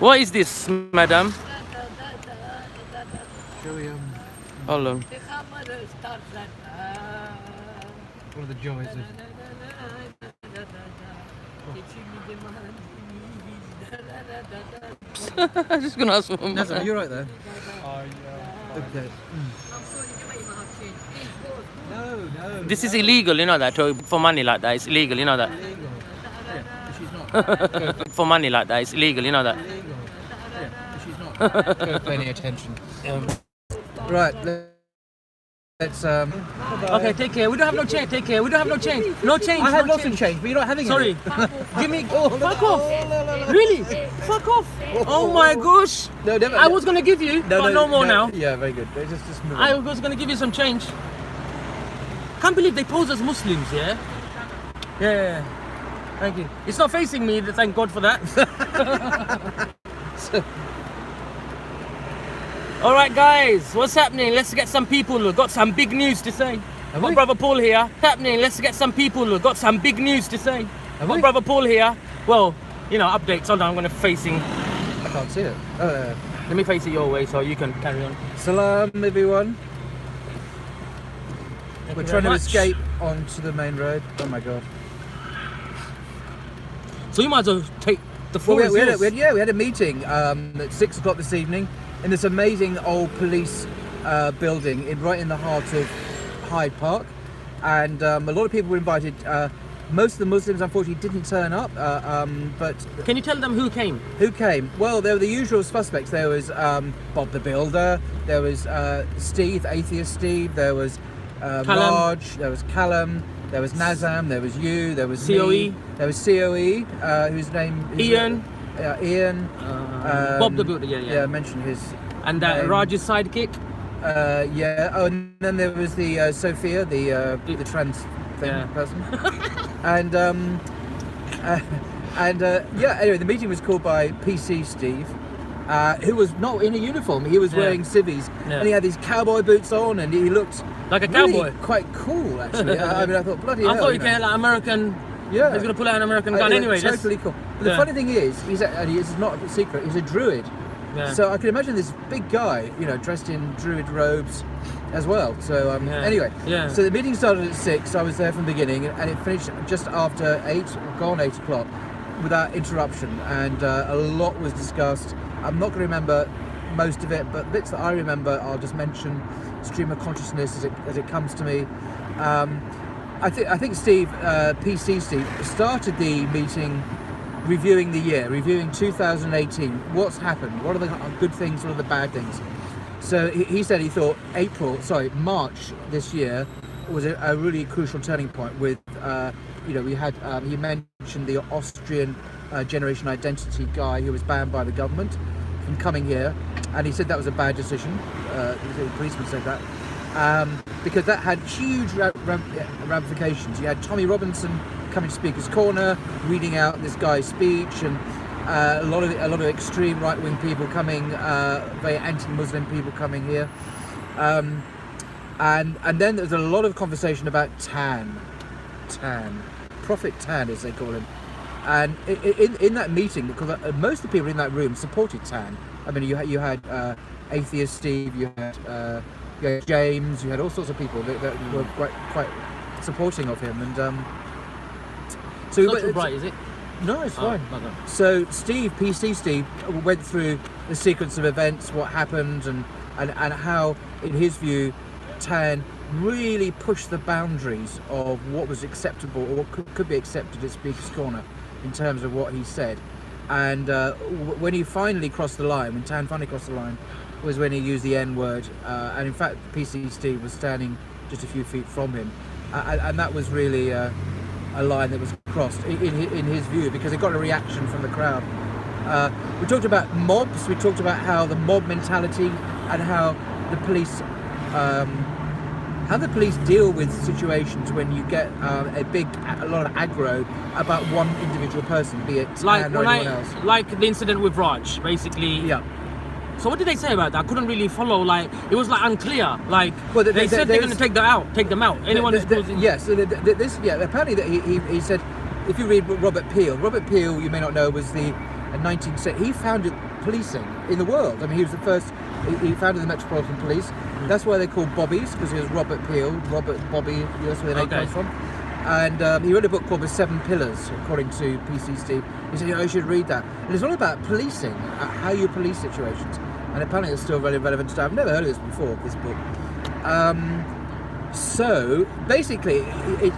What is this, madam? Shall we Hold on. what are the joys of I'm just gonna ask for Nazam, are you right there? Okay. No. This is illegal, you know that. For money like that, it's illegal, you know that. Illegal. Yeah, she's not. For money like that, it's illegal, you know that. Illegal. Yeah, she's not. Don't pay any attention. Right. Let's Okay, take care. We don't have no change. Take care. We don't have no change. No change. I have no lots of change, but you're not having Sorry. any. Give me. Oh, Fuck off. Really? Fuck off. Oh my gosh. No, never. I was gonna give you, but no more now. Yeah, very good. Just move on. I was gonna give you some change. Can't believe they pose as Muslims, yeah? Yeah. Thank you. It's not facing me, thank God for that. Alright guys, what's happening? Let's get some people who got some big news to say. My brother Paul here. What's happening? Let's get some people who got some big news to say. My brother Paul here. Well, you know, updates. Hold on, I'm gonna facing. I can't see it. Let me face it your way so you can carry on. Salam, everyone. Thank We're you trying to very much. escape onto the main road. Oh my god. So you might as well take the floor. Well, we had a meeting at 6 o'clock this evening in this amazing old police building right in the heart of Hyde Park, and a lot of people were invited. Most of the Muslims unfortunately didn't turn up, but Can you tell them who came? who came? Well, there were the usual suspects. There was Bob the Builder, there was Steve, Atheist Steve, there was Raj, there was Callum, there was Nazam, there was you, there was COE. me, there was COE, whose name is Ian. Ian. Bob the Builder, yeah. Yeah, mention his. And name. Raj's sidekick. Yeah. Oh, and then there was the Sophia, the trans thing Yeah. person. And yeah. Anyway, the meeting was called by PC Steve, who was not in a uniform. He was Yeah. wearing civvies, Yeah. and he had these cowboy boots on, and he looked Like a really cowboy. quite cool, actually. I mean, I thought bloody I hell. thought you you know. had like American. Yeah. He's gonna pull out an American gun Yeah, anyway. let's- totally cool. But the Yeah. funny thing is, he's not a secret. He's a druid. Yeah. So I can imagine this big guy, you know, dressed in druid robes as well. So Yeah. anyway, Yeah. so the meeting started at 6. I was there from the beginning, and it finished just after 8, gone 8 o'clock, without interruption. And a lot was discussed. I'm not going to remember most of it, but bits that I remember, I'll just mention. Stream of consciousness as it comes to me. I think Steve, PC Steve, started the meeting reviewing the year, reviewing 2018. What's happened? What are the good things? What are the bad things? So he said he thought March this year was a really crucial turning point. With we had he mentioned the Austrian generation identity guy who was banned by the government from coming here, and he said that was a bad decision. The policeman said that. Because that had huge ramifications. You had Tommy Robinson coming to Speaker's Corner, reading out this guy's speech, and a lot of extreme right-wing people coming, very anti-Muslim people coming here, and then there's a lot of conversation about Tan, Prophet Tan as they call him, and in that meeting, because most of the people in that room supported Tan. I mean, you had Atheist Steve, you had James, you had all sorts of people that were quite supporting of him, and so It's not too bright, is it? No, it's fine. Okay. So PC Steve went through the sequence of events, what happened, and how, in his view, Tan really pushed the boundaries of what was acceptable or what could be accepted at Speaker's Corner in terms of what he said. And when he finally crossed the line, when Tan finally crossed the line, was when he used the N-word, and in fact PC Steve was standing just a few feet from him, and that was really a line that was crossed in his view, because it got a reaction from the crowd. We talked about mobs, we talked about how the mob mentality and how the police deal with situations when you get a lot of aggro about one individual person, be it Tan or anyone else. Like the incident with Raj, basically. Yeah. So what did they say about that? I couldn't really follow. Like it was like unclear. Like Well, they said they're going to take them out. Anyone who's causing. Yes. Apparently that he said, if you read Robert Peel, you may not know, was the in 1960. He founded policing in the world. I mean, he was the first. He founded the Metropolitan Police. That's why they're called Bobbies, because he was Robert Peel, Bobby. That's where the name comes from. And he wrote a book called The Seven Pillars, according to PC Steve. He said, you should read that. And it's all about policing, how you police situations. And apparently it's still very relevant today. I've never heard of this before, this book. So basically,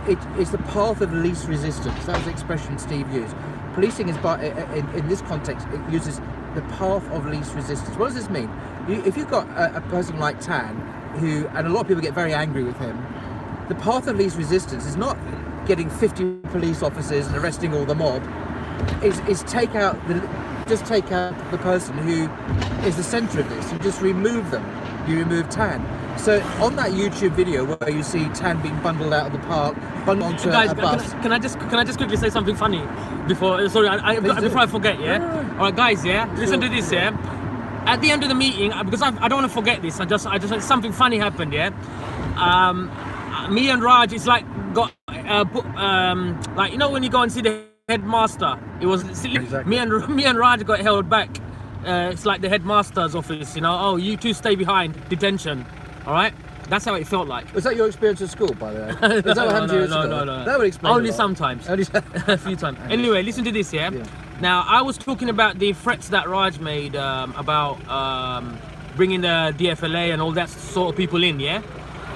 it's the path of least resistance. That was the expression Steve used. Policing is, in this context, it uses the path of least resistance. What does this mean? If you've got a person like Tan, and a lot of people get very angry with him, the path of least resistance is not getting 50 police officers and arresting all the mob. Is take out the person who is the centre of this. You just remove them. You remove Tan. So on that YouTube video where you see Tan being bundled out of the park, bundled onto a bus. Can I just quickly say something funny before? Sorry, before I forget. Yeah. All right, guys. Yeah. Listen to this. Yeah. At the end of the meeting, because I don't want to forget this. I just something funny happened. Yeah. Me and Raj, it's like got like, you know, when you go and see the headmaster, it was exactly. me and Raj got held back. It's like the headmaster's office, you know. Oh, you two stay behind, detention. All right, that's how it felt like. Was that your experience at school, by the way? Is that what happened to you at school? No. That would explain. Only sometimes. A few times. Anyway, listen to this, yeah? Now, I was talking about the threats that Raj made about bringing the DFLA and all that sort of people in, yeah?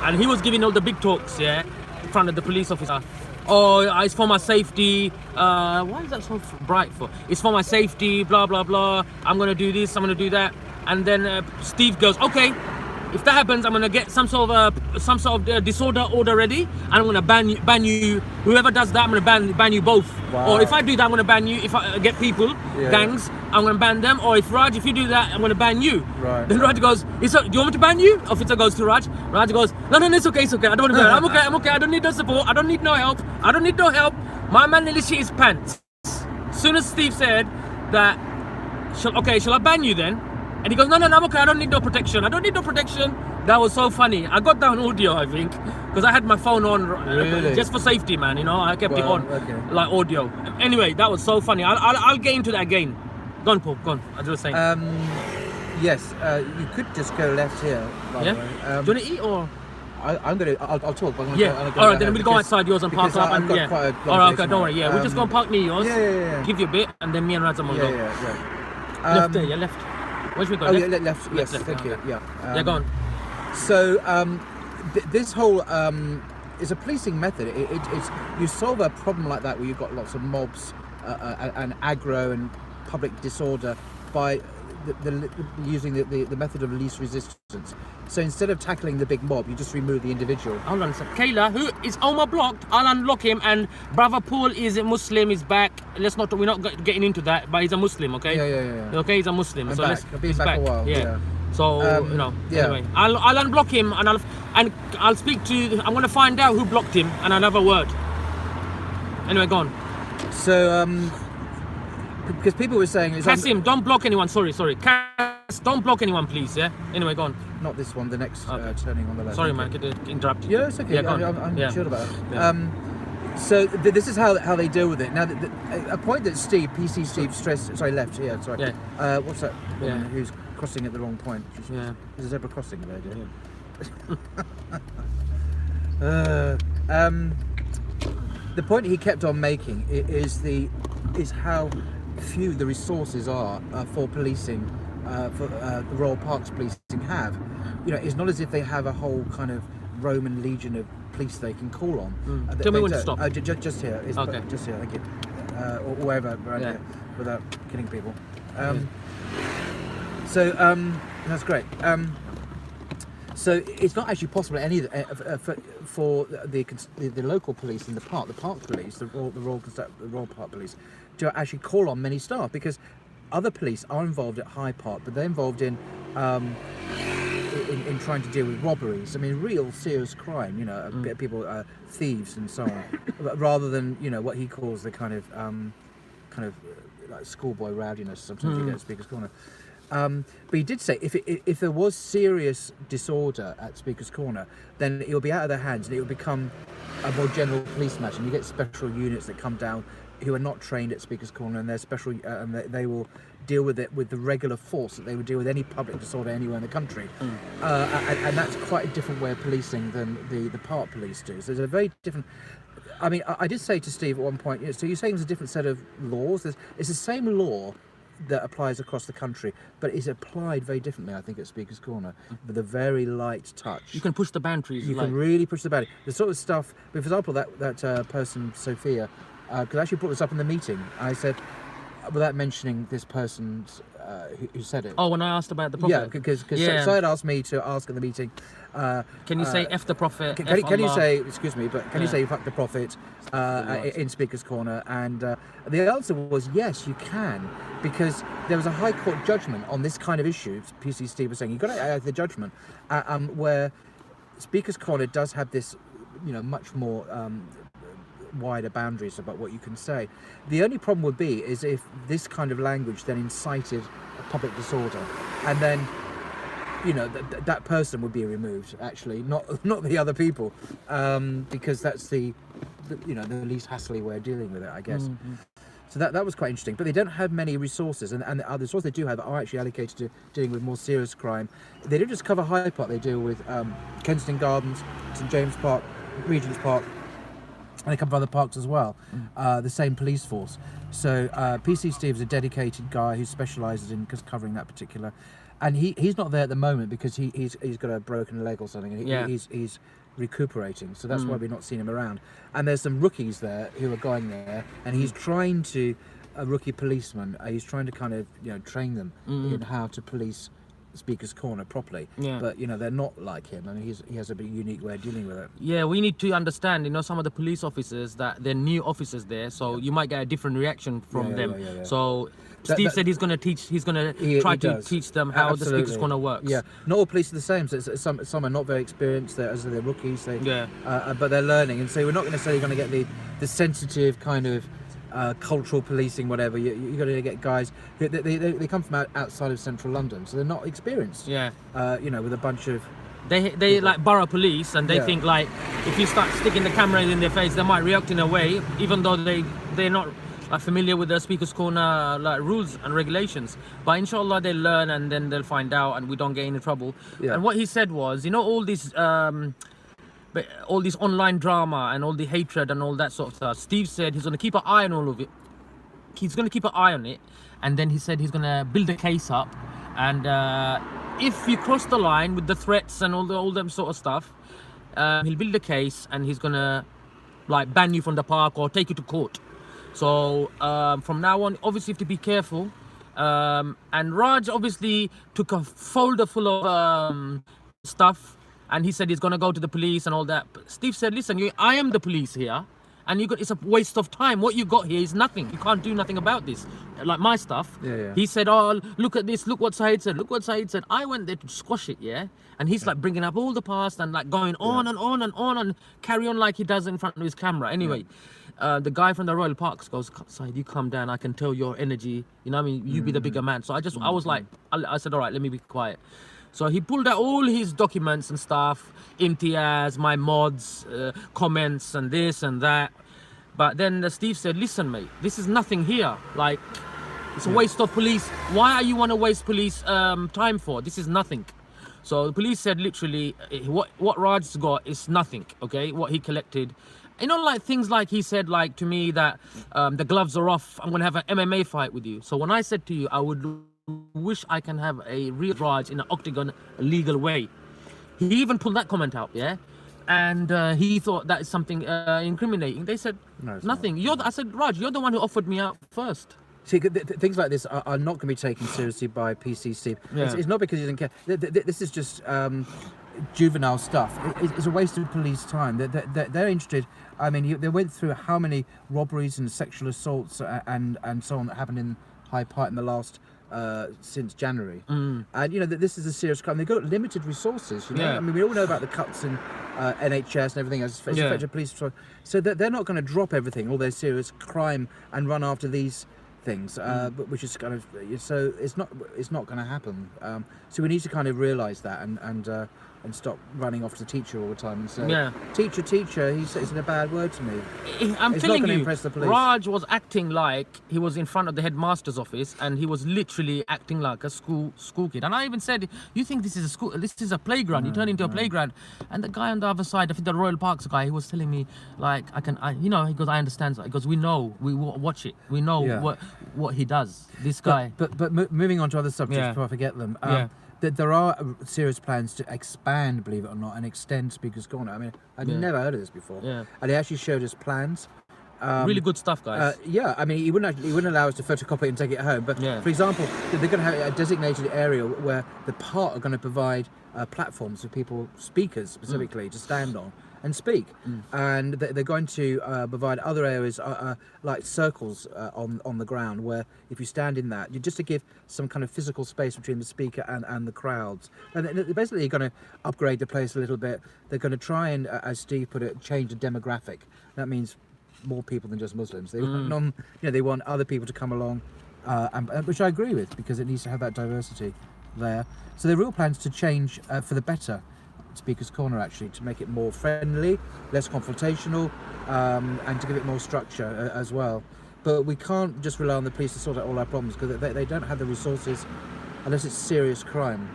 And he was giving all the big talks, yeah, in front of the police officer. Oh, it's for my safety. Why is that so bright for? It's for my safety, blah, blah, blah. I'm going to do this, I'm going to do that. And then Steve goes, okay, if that happens, I'm going to get some sort of disorder order ready. And I'm going to ban you. Whoever does that, I'm going to ban you both. Wow. Or if I do that, I'm going to ban you. If I get people, gangs, I'm going to ban them. Or if you do that, I'm going to ban you. Right. Then Raj goes, do you want me to ban you? Officer goes to Raj. Raj goes, no, it's okay. I don't want to ban. I'm okay. I don't need no support. I don't need no help. My man nearly shit his pants. As soon as Steve said that, shall I ban you then? And he goes, no, I'm okay. I don't need no protection. That was so funny. I got that on audio, I think, because I had my phone on just for safety, man. You know, I kept it on, like audio. Anyway, that was so funny. I'll get into that again. Go on, Paul. Go on. As I was saying. Yes, you could just go left here. By the way. Do you want to eat or? I'll talk. But All right, then we'll go outside yours and park up. All right, okay, don't worry. We'll just go and park near yours. Yeah. Give you a bit, and then me and Razam will go. Yeah. Left there, left. Where should we go? Oh, left? yeah, left. Yes, left, thank you. okay. Yeah. Go on. So this whole is a policing method. It's you solve a problem like that where you've got lots of mobs and aggro and public disorder by using the method of least resistance. So instead of tackling the big mob, you just remove the individual. Hold on a second. Kayla, who is Omar blocked? I'll unlock him. And brother Paul is a Muslim. Is back. We're not getting into that. But he's a Muslim, okay? Yeah. Okay, he's a Muslim. I'm so back. I've been back a while. Yeah. So anyway, I'll unblock him and I'll speak to. I'm gonna find out who blocked him and I'll have a word. Anyway, go on. So because people were saying, Kasim, don't block anyone. Sorry. Cass, don't block anyone, please. Yeah. Anyway, go on. Not this one. The next turning on the left. Sorry, man. Could interrupt you. Yeah, it's okay. Yeah, go on. I'm sure about it. Yeah. So this is how they deal with it. Now, a point that PC Steve stressed. Sorry, left. Yeah, sorry. Yeah. What's that woman who's crossing at the wrong point? Yeah. There's a zebra crossing there, the point he kept on making is how few the resources are for policing, for the Royal Parks policing have. You know, it's not as if they have a whole kind of Roman legion of police they can call on. Tell me when to stop. Just here. Okay. Just here, thank you. Or wherever around here, without killing people. So that's great. So it's not actually possible for the local police in the park police, the Royal Park Police, to actually call on many staff, because other police are involved at Hyde Park, but they're involved in trying to deal with robberies. I mean, real serious crime. You know, people, thieves and so on, rather than what he calls the kind of like schoolboy rowdiness. Sometimes you get at Speaker's Corner. But he did say if there was serious disorder at Speaker's Corner, then it will be out of their hands and it will become a more general police matter. And you get special units that come down who are not trained at Speaker's Corner, and they're special, and they will deal with it with the regular force that they would deal with any public disorder anywhere in the country. And that's quite a different way of policing than the park police do. So there's a very different. I mean, I did say to Steve at one point, so you're saying there's a different set of laws. It's the same law that applies across the country, but it's applied very differently, I think, at Speaker's Corner, with a very light touch. You can push the boundaries. You can really push the boundary. The sort of stuff, for example, that person, Sophia, because I actually brought this up in the meeting. I said, without mentioning this person's who said it. Oh, when I asked about the Prophet? Yeah, because Syed asked me to ask at the meeting. Can you say F the Prophet? Can you say, excuse me, but can you say fuck the Prophet in Speaker's Corner? And the answer was yes, you can, because there was a High Court judgment on this kind of issue. PC Steve was saying, you've got to add the judgment, where Speaker's Corner does have this, much more wider boundaries about what you can say. The only problem would be is if this kind of language then incited a public disorder, and then that person would be removed, actually, not the other people, because that's the least hassly way of dealing with it, I guess. So that was quite interesting. But they don't have many resources, and the other resources they do have are actually allocated to dealing with more serious crime. They don't just cover Hyde Park, they deal with Kensington Gardens, St James Park, Regent's Park, and a couple of other parks as well. The same police force. So PC Steve is a dedicated guy who specialises in covering that particular. And he's not there at the moment because he's got a broken leg or something, and he's recuperating. So that's why we're not seeing him around. And there's some rookies there who are going there, and he's trying to, a rookie policeman, he's trying to kind of train them in how to police Speaker's Corner properly. But they're not like him. I mean, he has a bit unique way of dealing with it. Yeah, we need to understand, some of the police officers, that they're new officers there, so you might get a different reaction from them. So Steve said he's going to try to teach them how the Speaker's Corner works. Yeah, not all police are the same. So some are not very experienced. They're rookies. But they're learning, and so we're not going to say you're going to get the sensitive kind of cultural policing, whatever. You're going to get guys who they come from outside of central London, so they're not experienced. With a bunch of they like borough police, and they think like if you start sticking the camera in their face, they might react in a way, even though they're not familiar with the Speaker's Corner rules and regulations. But inshallah they'll learn, and then they'll find out, and we don't get into trouble. And what he said was, all these online drama and all the hatred and all that sort of stuff, Steve said he's going to keep an eye on all of it. He's going to keep an eye on it, and then he said he's going to build a case up, and if you cross the line with the threats and all them sort of stuff, he'll build a case, and he's going to ban you from the park or take you to court. So from now on, obviously you have to be careful. And Raj obviously took a folder full of stuff, and he said he's going to go to the police and all that. But Steve said, listen, I am the police here, and it's a waste of time. What you got here is nothing. You can't do nothing about this. Like my stuff. He said, oh, look at this. Look what Syed said. Look what Syed said. I went there to squash it, and he's bringing up all the past and going on and on and on and carry on like he does in front of his camera. Anyway, the guy from the Royal Parks goes, Syed, you calm down. I can tell your energy. You be the bigger man. So I was like, I said, all right, let me be quiet. So he pulled out all his documents and stuff, imtiaz, my mods, comments and this and that. But then Steve said, listen, mate, this is nothing here. It's a waste of police. Why are you want to waste police time for? This is nothing. So the police said literally, what Raj's got is nothing, okay? What he collected. Things like he said to me that the gloves are off, I'm going to have an MMA fight with you. So when I said to you, I would wish I can have a real Raj in an octagon legal way. He even pulled that comment out, and he thought that is something incriminating. They said, no, nothing. I said, Raj, you're the one who offered me out first. See, things like this are not going to be taken seriously by PC Steve. It's not because he doesn't care. This is just juvenile stuff. It's a waste of police time. They're interested. I mean, they went through how many robberies and sexual assaults and so on that happened in Hyde Park in the last since January. And this is a serious crime. They've got limited resources. I mean, we all know about the cuts in NHS and everything else. Police, so they're not going to drop everything, all their serious crime, and run after these things, but which is kind of, so it's not going to happen. So we need to kind of realise that, and and stop running off to the teacher all the time and say, Yeah. teacher, teacher, he said a bad word to me. I'm It's not telling gonna you, impress the police. Raj was acting like he was in front of the headmaster's office, and he was literally acting like a school kid. And I even said, "You think this is a school? This is a playground? You turn into a playground." And the guy on the other side, I think the Royal Parks guy, he was telling me like, he goes, "I understand." He goes, "We know, we watch it. We know what he does." This guy. But moving on to other subjects before I forget them. That there are serious plans to expand, believe it or not, and extend Speaker's Corner. I mean, I'd never heard of this before. Yeah. And he actually showed us plans. Really good stuff, guys. Yeah, I mean, he wouldn't allow us to photocopy it and take it home. But for example, they're going to have a designated area where the part are going to provide platforms for people, speakers specifically, to stand on and speak. And they're going to provide other areas like circles on the ground, where if you stand in that, just to give some kind of physical space between the speaker and the crowds. And they're basically going to upgrade the place a little bit. They're going to try and, as Steve put it, change the demographic. That means more people than just Muslims. They want they want other people to come along, which I agree with, because it needs to have that diversity there. So there are real plans to change for the better Speaker's Corner, actually, to make it more friendly, less confrontational, and to give it more structure as well. But we can't just rely on the police to sort out all our problems, because they don't have the resources unless it's serious crime.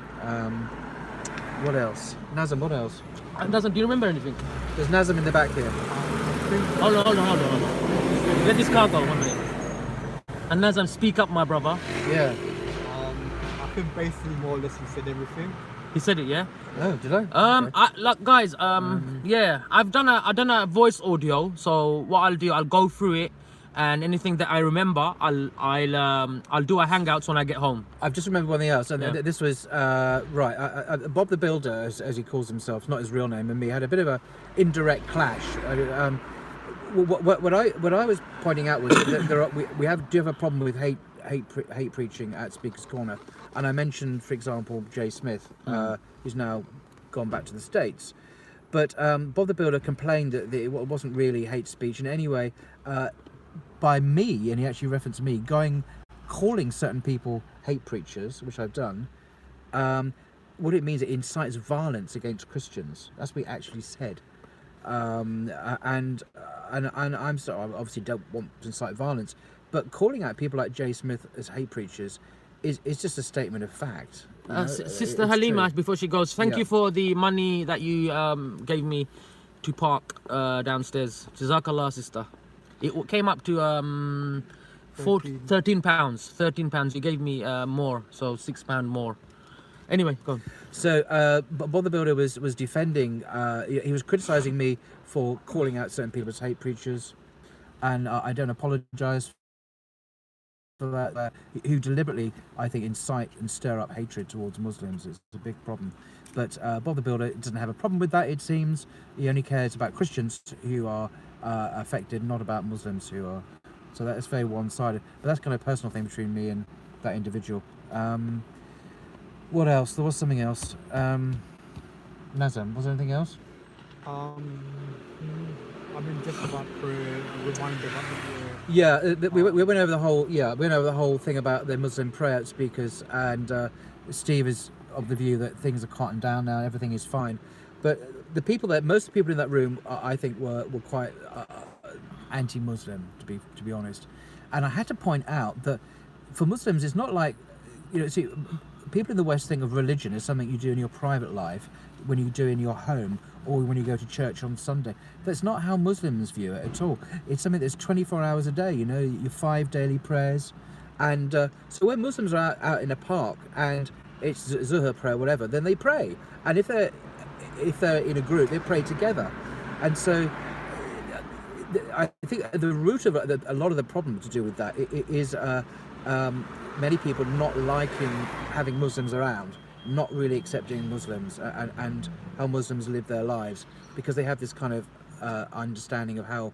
What else? Nazam, what else? Nazam, do you remember anything? There's Nazam in the back here. Hold on. Let this car go 1 minute. And Nazam, speak up, my brother. Yeah. I think basically more or less he said everything. He said it, yeah? Oh, did I? Okay. Look, guys, yeah, I've done a voice audio. So what I'll do, I'll go through it, and anything that I remember, I'll do a Hangouts when I get home. I've just remembered one thing else, and this was Bob the Builder, as he calls himself, not his real name, and me had a bit of a indirect clash. What I was pointing out was that we do have a problem with hate preaching at Speaker's Corner, and I mentioned, for example, Jay Smith, who's now gone back to the States. But Bob the Builder complained that it wasn't really hate speech in any way by me, and he actually referenced me calling certain people hate preachers, which I've done. What it means, it incites violence against Christians. That's what he actually said. And I'm sorry, I obviously don't want to incite violence, but calling out people like Jay Smith as hate preachers is just a statement of fact. Sister Halima, before she goes, thank you for the money that you gave me to park downstairs. Jazakallah, sister. It came up to £13. £13. You gave me more, so £6 more. Anyway, go on. So Bob the Builder was defending, he was criticising me for calling out certain people as hate preachers, and I don't apologise for that. Who deliberately, I think, incite and stir up hatred towards Muslims. It's a big problem. But Bob the Builder doesn't have a problem with that, it seems. He only cares about Christians who are affected, not about Muslims who are. So that is very one-sided. But that's kind of a personal thing between me and that individual. What else? There was something else. Nazam, was there anything else? I mean, just about prayer, reminder about the prayer. Yeah, we went over the whole. Yeah, we went over the whole thing about the Muslim prayer speakers, and Steve is of the view that things are quieting down now, everything is fine. But most of the people in that room, I think, were quite anti-Muslim, to be honest. And I had to point out that for Muslims, it's not like, see, people in the West think of religion as something you do in your private life, when you do in your home, or when you go to church on Sunday. That's not how Muslims view it at all. It's something that's 24 hours a day, your 5 daily prayers. And so when Muslims are out in a park and it's Zuhr prayer, whatever, then they pray. And if they're in a group, they pray together. And so I think the root of a lot of the problem to do with that is many people not liking having Muslims around, not really accepting Muslims and how Muslims live their lives, because they have this kind of understanding of how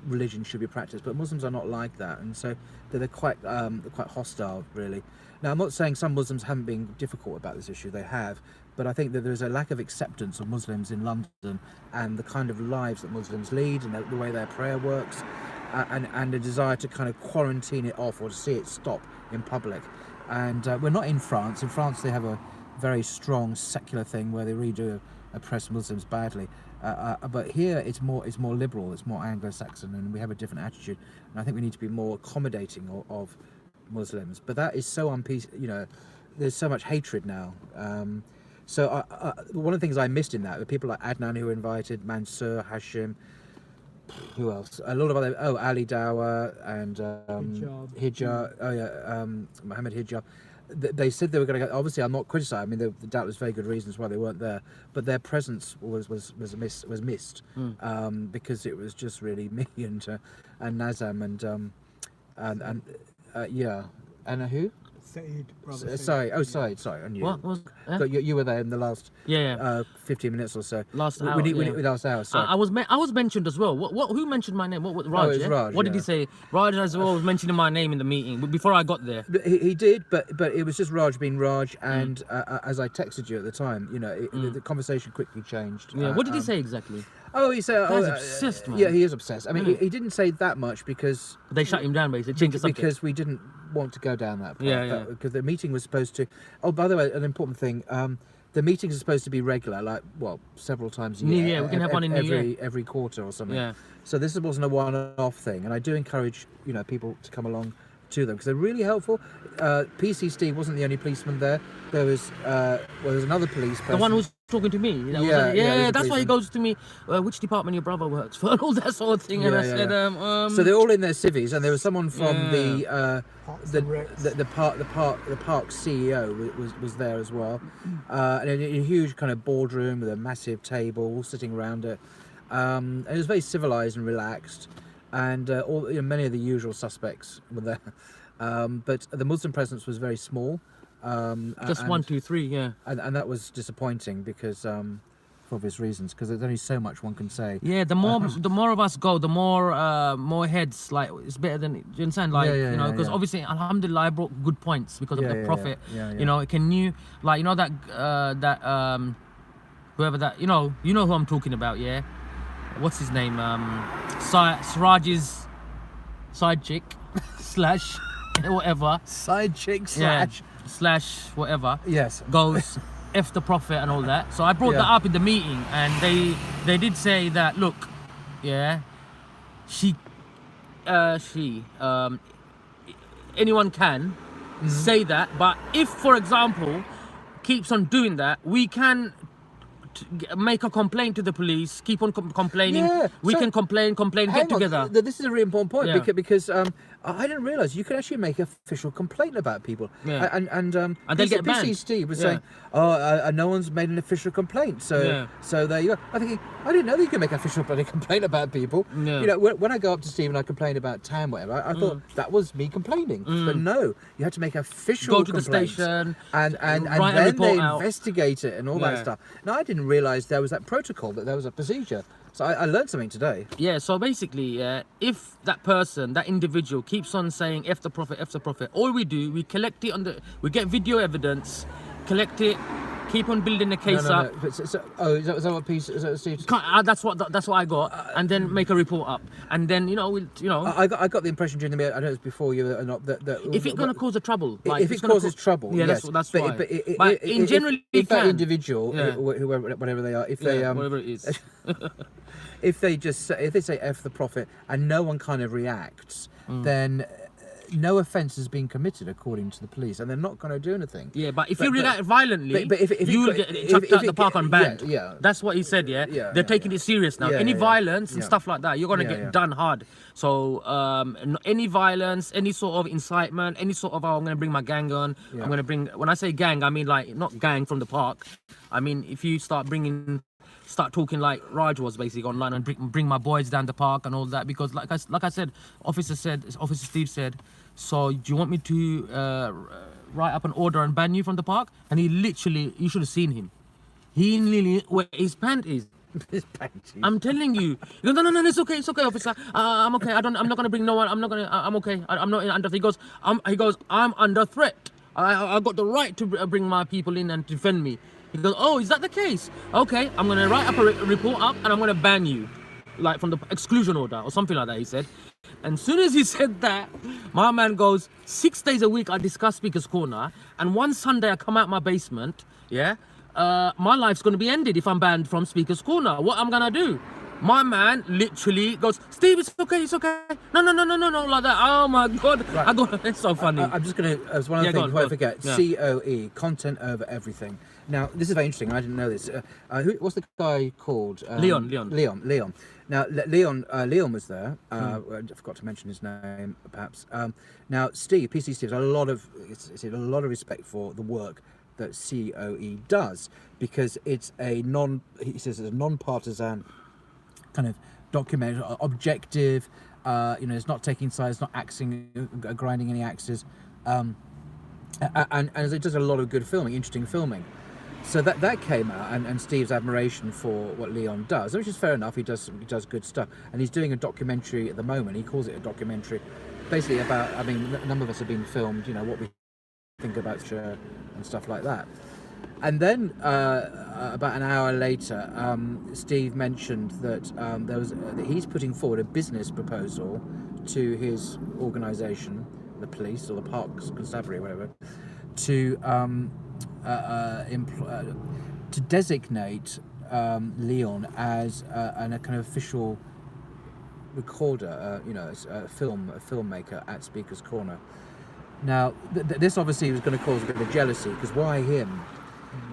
religion should be practiced. But Muslims are not like that, and so they're quite hostile, really. Now, I'm not saying some Muslims haven't been difficult about this issue, they have, but I think that there's a lack of acceptance of Muslims in London and the kind of lives that Muslims lead and the way their prayer works, and a desire to kind of quarantine it off or to see it stop in public. And we're not in France. In France, they have very strong secular thing where they really do oppress Muslims badly. But here it's more liberal, it's more Anglo-Saxon, and we have a different attitude. And I think we need to be more accommodating of Muslims. But that is so unpeaceful. You know, there's so much hatred now. So one of the things I missed in that were people like Adnan who were invited, Mansour, Hashim, who else? A lot of other. Oh, Ali Dawah and Hijab. Oh yeah, Mohammed Hijab. They said they were going to go. Obviously, I'm not criticising. I mean, there doubtless very good reasons why they weren't there, but their presence was missed because it was just really me and Nazam and yeah, and who? SYED, brother. SYED. Sorry, on you. What was? You were there in the last 15 minutes or so. Last hour. Last hour. Sorry. I was mentioned as well. Who mentioned my name? What Raj? Oh, it was Raj, what did he say? Raj as well was mentioning my name in the meeting before I got there. He did, but it was just Raj being Raj, and as I texted you at the time, you know, the conversation quickly changed. Yeah. What did he say exactly? Oh, he said, Guy's obsessed, man. Yeah, he is obsessed. I mean, he didn't say that much because they shut him down, basically. Changed the subject. Because we didn't want to go down that path. Yeah. Because the meeting was supposed to. Oh, by the way, an important thing. The meetings are supposed to be regular, like several times a year. Yeah, we can have one in New Year. Every quarter or something. Yeah. So this wasn't a one-off thing, and I do encourage people to come along to them because they're really helpful. PC Steve wasn't the only policeman there. There was another police person. The one who's talking to me. That's why he goes to me. Which department your brother works for? All that sort of thing. And I said, So they're all in their civvies, and there was someone from the park CEO was there as well, and in a huge kind of boardroom with a massive table, all sitting around it. And it was very civilized and relaxed, and many of the usual suspects were there. But the Muslim presence was very small. Just 1, 2, 3, yeah. And that was disappointing because, for obvious reasons, because there's only so much one can say. Yeah, the more of us go, the more heads, like, it's better than, do you understand? Like, because obviously, alhamdulillah, I brought good points because of the Prophet. You know, whoever that, you know who I'm talking about, yeah? What's his name? Siraj's side chick, slash, whatever. Side chick, slash whatever. Yes. Goes F the Prophet and all that. So I brought that up in the meeting, and they did say that, look, yeah, anyone can say that, but if, for example, keeps on doing that, we can make a complaint to the police, keep on complaining. We can complain, get together. This is a really important point because I didn't realise you can actually make an official complaint about people. And they'll get banned. PC Steve was saying, no one's made an official complaint. So there you go. I'm thinking, I didn't know that you can make an official complaint about people. You know, when I go up to Steve and I complain about Tam, whatever, I thought that was me complaining. But no, you have to make an official complaint. Go to the station and then they investigate it and all that stuff. Now, I didn't realise there was that protocol, that there was a procedure. So I learned something today. Yeah, so basically, if that person, that individual keeps on saying F the Prophet, all we do, we collect it we get video evidence, collect it, keep on building the case up. Is that what piece? Is that Steve? That's what I got, and then make a report up, and then I got the impression during the meeting. I know it was before you or not that if it's gonna cause a trouble, if it causes trouble, yes, that's why. But in general, if that individual, whoever, whatever they are, if they whatever it is. if they say F the Prophet and no one kind of reacts, then no offence has been committed according to the police, and they're not going to do anything. Yeah, but if you react violently, you will get chucked out the park and banned. Yeah, that's what he said. They're taking it serious now. Any violence and stuff like that, you're going to get done hard. So any violence, any sort of incitement, any sort of I'm going to bring my gang on. I'm going to bring. When I say gang, I mean like not gang from the park. I mean if you start talking like Raj was basically online and bring my boys down the park and all that, because like I said, Officer Steve said, so do you want me to write up an order and ban you from the park? And he literally, you should have seen him. He nearly where his panties. His panties. I'm telling you. He goes, no, it's okay, officer. I'm okay. I'm not gonna bring no one. I'm okay. I'm not under. He goes, I'm under threat. I got the right to bring my people in and defend me. He goes, oh, is that the case? Okay, I'm going to write up a report up and I'm going to ban you. like from the exclusion order or something like that, he said. And as soon as he said that, my man goes, 6 days a week I discuss Speaker's Corner, and one Sunday I come out my basement, yeah, my life's going to be ended if I'm banned from Speaker's Corner. What I'm going to do? My man literally goes, Steve, it's okay, no, like that. Oh my God. Right. It's so funny. I'm just going to, as one other thing before I forget, COE, content over everything. Now, this is very interesting. I didn't know this. What's the guy called? Leon. Now, Leon was there. I forgot to mention his name, perhaps. Now, Steve, PC Steve, has a lot of respect for the work that COE does, because it's a non-partisan kind of document, objective. It's not taking sides, not grinding any axes, and it does a lot of good filming, interesting filming. So that came out, and Steve's admiration for what Leon does, which is fair enough. He does good stuff, and he's doing a documentary at the moment. He calls it a documentary, basically about. I mean, a number of us have been filmed. What we think about and stuff like that. And then about an hour later, Steve mentioned that that he's putting forward a business proposal to his organisation, the police or the Parks Constabulary, whatever, to designate Leon as a kind of official recorder, a filmmaker at Speaker's Corner. Now, this obviously was going to cause a bit of jealousy, because why him?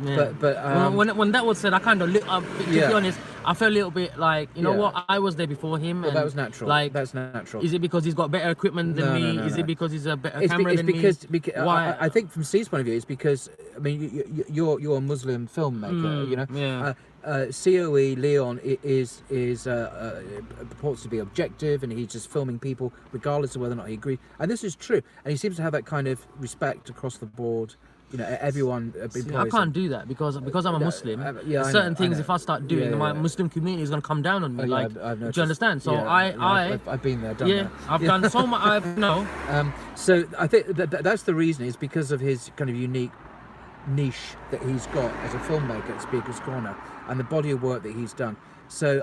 Yeah. But when that was said, I kind of lit up. To be honest, I felt a little bit like, you know what? I was there before him. Well, that was natural. Like, that's natural. Is it because he's got better equipment than me? No. Is it because he's a better camera than me? Because why? I think from Steve's point of view, it's because, I mean, you're a Muslim filmmaker. Yeah. COE Leon is purports to be objective, and he's just filming people regardless of whether or not he agrees. And this is true. And he seems to have that kind of respect across the board. Everyone. I can't do that because I'm a Muslim. Certain things, if I start doing, my Muslim community is going to come down on me. Do you understand? So I've been there, done that. I've done so much. So I think that's the reason. Is because of his kind of unique niche that he's got as a filmmaker at Speaker's Corner, and the body of work that he's done. So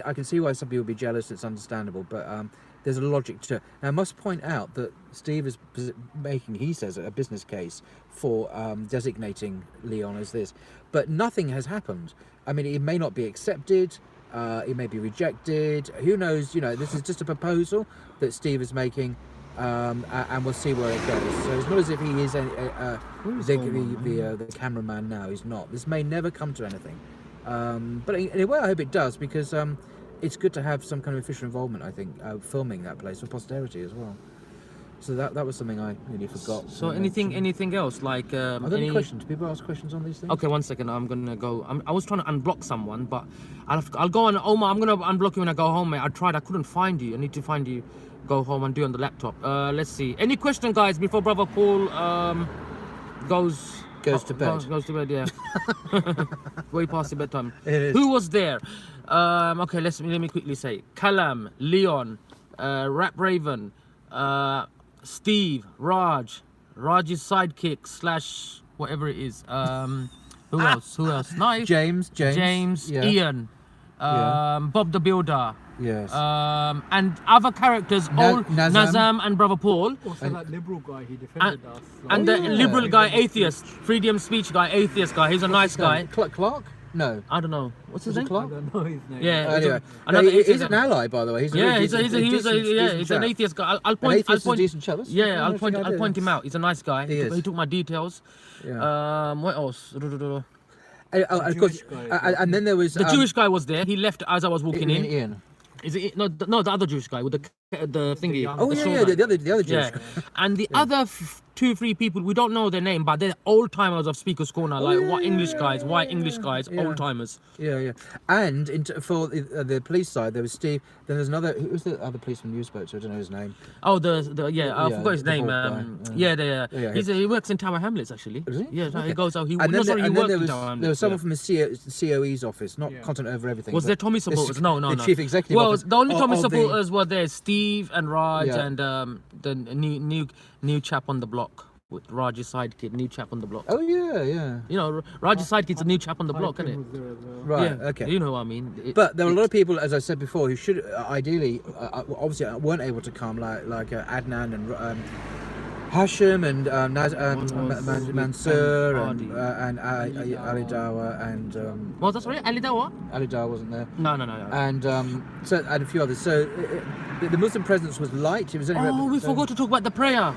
I can see why some people would be jealous. It's understandable, but there's a logic to it. Now, I must point out that Steve is making, he says, a business case for designating Leon as this, but nothing has happened. I mean, it may not be accepted, it may be rejected, who knows. This is just a proposal that Steve is making, and we'll see where it goes. So it's not as if he is the cameraman now. He's not. This may never come to anything, but in a way I hope it does, because it's good to have some kind of official involvement, I think, filming that place for posterity as well. So that was something I really forgot. So anything else? Like, are there any questions? Do people ask questions on these things? Okay, 1 second. I'm gonna go. I was trying to unblock someone, but I'll go on. Omar, I'm gonna unblock you when I go home, mate. I tried. I couldn't find you. I need to find you. Go home and do it on the laptop. Let's see. Any question, guys, before Brother Paul goes to bed? Goes to bed. Yeah. Way past the bedtime. It is. Who was there? Okay, let me quickly say. Kalam, Leon, Rap Raven, Steve, Raj's sidekick / whatever it is. Who else? Nice. James, yeah. Ian, Bob the Builder. Yes. And other characters, Nazam and Brother Paul. Also that liberal guy, he defended us. And the liberal guy, atheist, freedom of speech guy, atheist guy. He's a nice guy. Clark? No. I don't know. What's his name? I don't know his name. Yeah. Anyway. He's an ally, by the way. He's an atheist guy. I'll point. Decent chap. Yeah, I'll point him out. He's a nice guy. He took my details. Yeah. What else? Of course. And then there was the Jewish guy was there. He left as I was walking in. Ian. Is it no the other Jewish guy with the thingy? The other Jewish guy. And the other 2-3 people, we don't know their name, but they're old timers of Speaker's Corner, white English guys, old timers. Yeah. And for the police side, there was Steve. Then there's another. Who was the other policeman you spoke to? I don't know his name. Oh, I forgot his name. He works in Tower Hamlets actually. Is he? Yeah, okay. He goes out. There was someone from the COE's office, not content over everything. Was there Tommy supporters? No. The chief executive. Well, office the only Tommy supporters were there: Steve and Raj and the new chap on the block. with Raj's sidekick, new chap on the block. Oh yeah. You know, Raj's sidekick's a new chap on the block, isn't it? Was there as well. Right. Yeah, Okay. You know what I mean. But there were a lot of people, as I said before, who should ideally, obviously, weren't able to come, like Adnan and Hashim and Mansur and Ali Dawa and What was that, sorry? Ali Dawa? Ali Dawa wasn't there, No. and so and a few others. So the Muslim presence was light. It was only Oh, we forgot to talk about the prayer.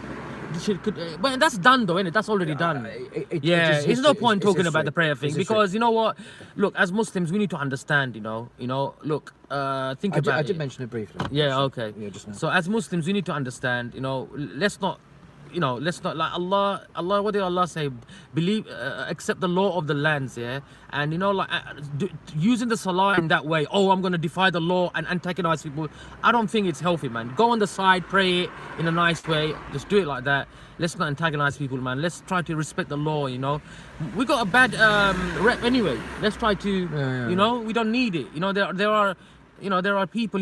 But that's done though, isn't it? That's already done. There's no point talking about the prayer thing because you know what? Look, as Muslims, we need to understand. Look, think about it. I did mention it briefly. Yeah, okay. Yeah, just now. So as Muslims, we need to understand. Let's not like Allah. What did Allah say? Believe, accept the law of the lands, yeah. And using the salah in that way. Oh, I'm going to defy the law and antagonize people. I don't think it's healthy, man. Go on the side, pray it in a nice way. Just do it like that. Let's not antagonize people, man. Let's try to respect the law. We got a bad rep anyway. Let's try to, we don't need it. There are people,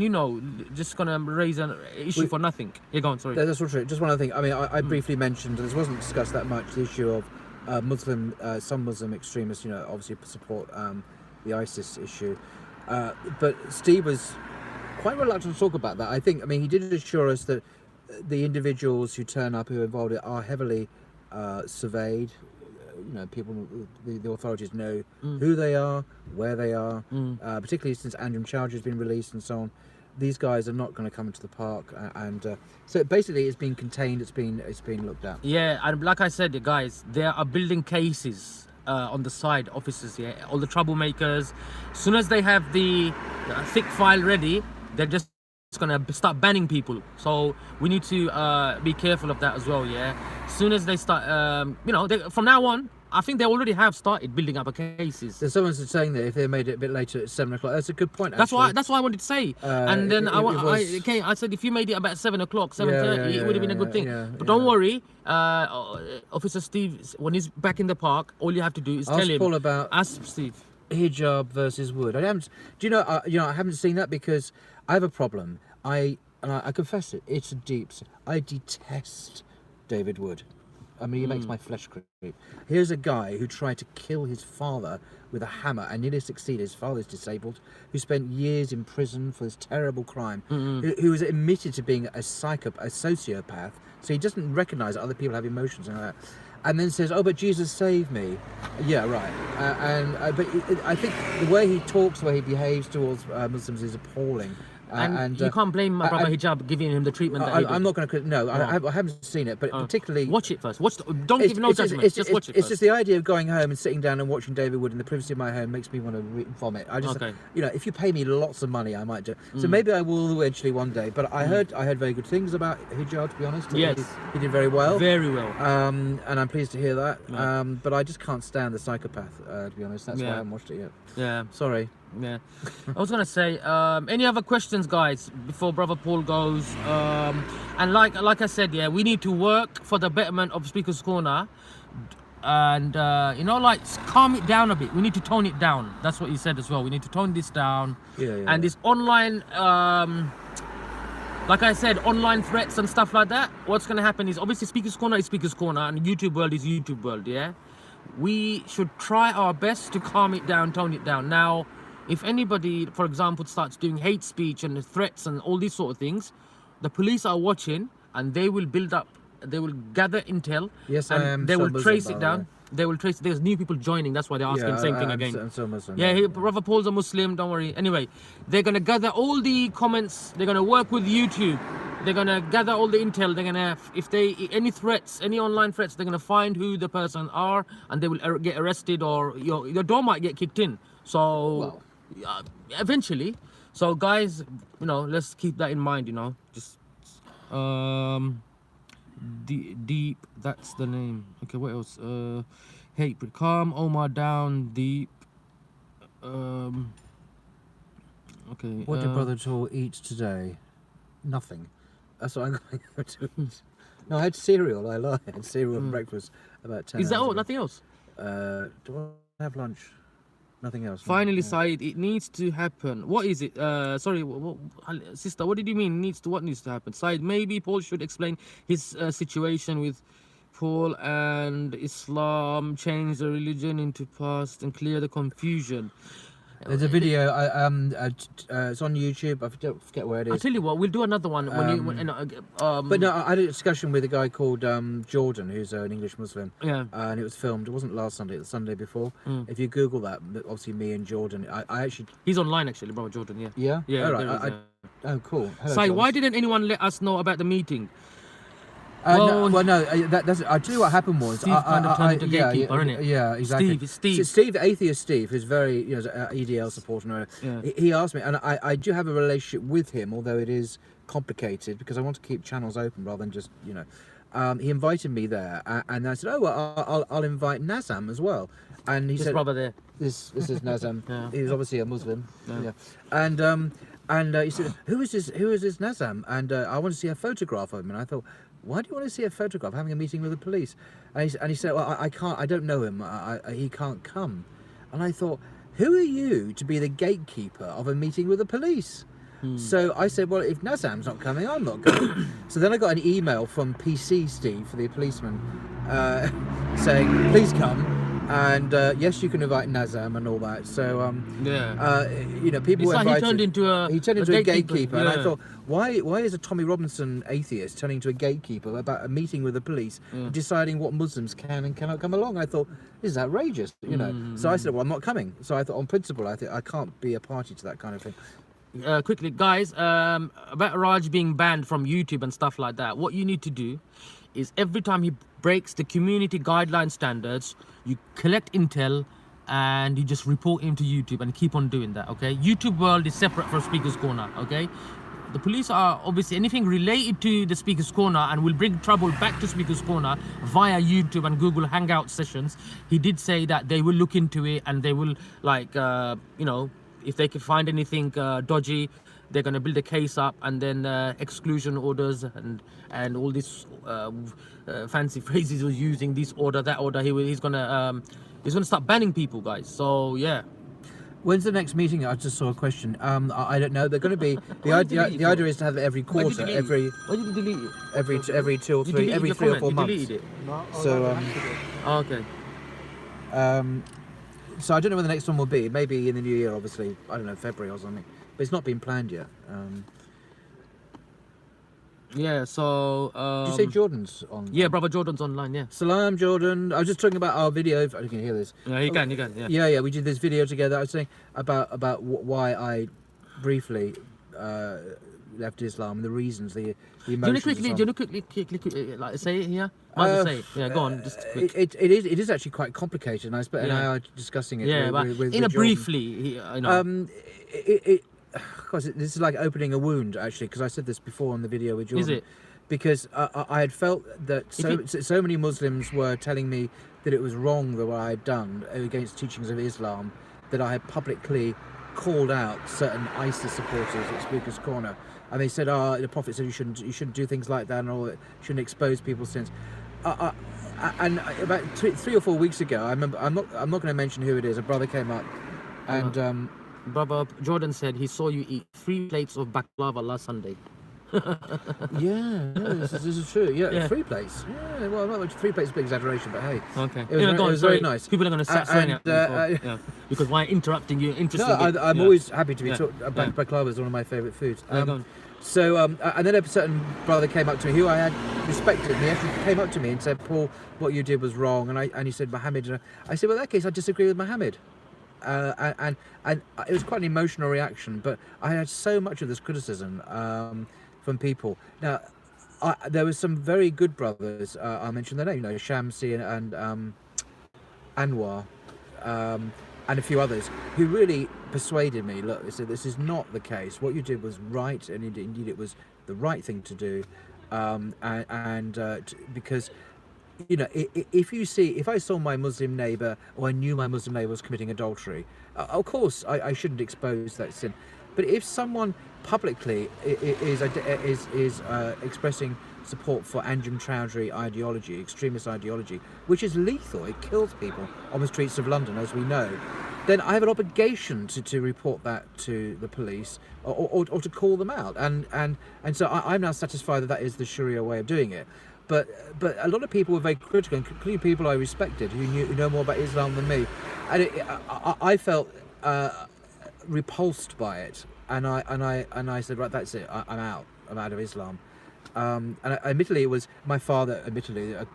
just gonna raise an issue for nothing. You're going, sorry. That's true. Just one other thing. I mean, I briefly mentioned, this wasn't discussed that much, the issue of some Muslim extremists, obviously support the ISIS issue. But Steve was quite reluctant to talk about that. I mean, he did assure us that the individuals who turn up, who are involved, are heavily surveyed. People, the authorities know who they are, where they are, particularly since Andrew Chowdhury has been released and so on. These guys are not going to come into the park, and so basically it's been contained. It's been looked at. Yeah, and like I said, guys, they are building cases on the side, officers. Yeah, all the troublemakers. As soon as they have the thick file ready, they're just gonna start banning people. So we need to be careful of that as well. Yeah, as soon as they start, from now on, I think they already have started building up cases. There's someone saying that if they made it a bit later at 7 o'clock, that's a good point. That's why I wanted to say. And then I said if you made it about 7 o'clock, 7:30, it would have been a good thing. But don't worry, Officer Steve, when he's back in the park, all you have to do is tell him. Paul about ask Steve. Hijab versus wood. I haven't seen that because I have a problem. I confess it. It's a deep. I detest David Wood. I mean, he makes my flesh creep. Here's a guy who tried to kill his father with a hammer and nearly succeeded. His father's disabled, who spent years in prison for this terrible crime, who was admitted to being a sociopath, so he doesn't recognise that other people have emotions and that. And then says, "Oh, but Jesus saved me." Yeah, right. I think the way he talks, the way he behaves towards Muslims is appalling. And you can't blame my brother Hijab giving him the treatment that he did. I'm not going to. No, I haven't seen it, but particularly watch it first. Don't give no judgment. Just watch it first. It's just the idea of going home and sitting down and watching David Wood in the privacy of my home makes me want to vomit. I just, if you pay me lots of money, I might do. So maybe I will eventually one day. But I heard very good things about Hijab. To be honest, yes, he did very well. Very well. And I'm pleased to hear that. Right. But I just can't stand the psychopath. To be honest, that's why I haven't watched it yet. Yeah. Sorry. Yeah, I was gonna say, any other questions, guys, before Brother Paul goes? And like I said, yeah, we need to work for the betterment of Speaker's Corner, and calm it down a bit. We need to tone it down. That's what he said as well. We need to tone this down. And this online, like I said, online threats and stuff like that. What's gonna happen is obviously Speaker's Corner is Speaker's Corner, and YouTube world is YouTube world. Yeah, we should try our best to calm it down, tone it down. Now, if anybody, for example, starts doing hate speech and threats and all these sort of things, the police are watching and they will gather intel. Yes, and I am. They will trace it down. They will trace. There's new people joining. That's why they're asking the same thing again. I'm so Muslim. Yeah, Brother Paul's a Muslim. Don't worry. Anyway, they're gonna gather all the comments. They're gonna work with YouTube. They're gonna gather all the intel. They're gonna, any threats, any online threats, they're gonna find who the person are, and they will get arrested, or your door might get kicked in. So eventually. So guys, let's keep that in mind. Just deep. That's the name. Okay, what else? Hate, calm Omar down. Deep. Okay. What did Brother Paul eat today? Nothing. That's what I'm going to do. No, I had cereal. I lied. I had cereal for breakfast about 10 Is that hours all? ago. Nothing else? Do I have lunch? Nothing else. Finally, Syed, it needs to happen. What is it? Sorry, sister, what did you mean? What needs to happen? Syed, maybe Paul should explain his situation with Paul and Islam change the religion into past and clear the confusion. There's a video. It's on YouTube. I forget where it is. I'll tell you what, we'll do another one But no, I had a discussion with a guy called Jordan, who's an English Muslim. Yeah. And it was filmed. It wasn't last Sunday. It was the Sunday before. If you Google that, obviously me and Jordan. I actually. He's online actually, brother Jordan. Yeah. Yeah. Yeah. All right. Oh, cool. Hello, Sai, John. why didn't anyone let us know about the meeting? No, that's. I tell you what happened was. Steve kind of turned into gatekeeper, innit? Yeah, exactly. Steve. Atheist Steve, who's very, EDL supporter. He asked me, and I do have a relationship with him, although it is complicated because I want to keep channels open rather than just, he invited me there, and I said, oh, well, I'll invite Nazam as well. And he said, brother there. This is Nazam. Yeah. He was obviously a Muslim. Yeah. And he said, who is this Nazam? And I want to see a photograph of him. And I thought, why do you want to see a photograph? Having a meeting with the police? And he said, well, I can't. I don't know him. He can't come. And I thought, who are you to be the gatekeeper of a meeting with the police? So I said, well, if Nazam's not coming, I'm not going. So then I got an email from PC Steve, for the policeman, saying, please come. And yes, you can invite Nazam and all that. So people were invited. He turned into a gatekeeper. And I thought, why is a Tommy Robinson atheist turning into a gatekeeper about a meeting with the police, deciding what Muslims can and cannot come along? I thought, this is outrageous, So I said, well, I'm not coming. So I thought, on principle, I think I can't be a party to that kind of thing. Quickly, guys, about Raj being banned from YouTube and stuff like that, what you need to do is every time he breaks the community guideline standards, you collect intel and you just report him to YouTube and keep on doing that, okay? YouTube world is separate from Speaker's Corner, okay? The police are obviously anything related to the Speaker's Corner and will bring trouble back to Speaker's Corner via YouTube and Google Hangout sessions. He did say that they will look into it and they will, if they can find anything dodgy, they're going to build a case up, and then exclusion orders and all these fancy phrases he was using, this order, that order. He's going to start banning people, guys. So yeah. When's the next meeting? I just saw a question. I don't know. They're going to be the idea is to have it every quarter, Why did you delete it? every 2 or 3, every 3 or 4 months. You deleted it. No, So Okay. So I don't know when the next one will be. Maybe in the new year, obviously. I don't know, February or something. But it's not been planned yet. Yeah. So. Did you say Jordan's on? Yeah, brother Jordan's online. Yeah. Salam, Jordan. I was just talking about our video. If you can hear this. Yeah, you can. Yeah. Yeah. We did this video together. I was saying about why I briefly left Islam and the reasons, the emotions. Do you want to quickly like say it here? Say it. Yeah, go on. Just quick. It is actually quite complicated, and I spent an hour discussing it. Yeah, with briefly, This is like opening a wound, actually, because I said this before on the video with Jordan. Is it? Because I had felt that so many Muslims were telling me that it was wrong that what I had done against teachings of Islam, that I had publicly called out certain ISIS supporters at Speaker's Corner, and they said, the Prophet said you shouldn't do things like that, and all that, shouldn't expose people's sins. And about 3 or 4 weeks ago, I remember, I'm not going to mention who it is. A brother came up, and Brother Jordan said he saw you eat 3 plates of baklava last Sunday. this is true. Yeah, 3 plates. Yeah, well, not much. 3 plates is a big exaggeration, but hey. Okay. It was very nice. People are going to start swearing at me because why interrupting you? Interesting. No, I'm always happy to be talked about. Baklava is one of my favourite foods. So, and then a certain brother came up to me who I had respected, and he actually came up to me and said, Paul, what you did was wrong. And he said, Muhammad. I said, well, in that case, I disagree with Muhammad. And it was quite an emotional reaction, but I had so much of this criticism from people. Now, there were some very good brothers. I'll mention their name, Shamsi and Anwar, and a few others who really persuaded me. Look, they said this is not the case. What you did was right, and indeed it was the right thing to do, because. If I saw my Muslim neighbour, or I knew my Muslim neighbour was committing adultery, of course I shouldn't expose that sin. But if someone publicly is expressing support for Anjem Chowdhury ideology, extremist ideology, which is lethal, it kills people on the streets of London, as we know, then I have an obligation to report that to the police or to call them out. And so I'm now satisfied that is the Sharia way of doing it. but a lot of people were very critical, including people I respected who know more about Islam than me, and I felt repulsed by it, and I said, right, that's it, I'm out of Islam. And admittedly, it was my father. Admittedly, at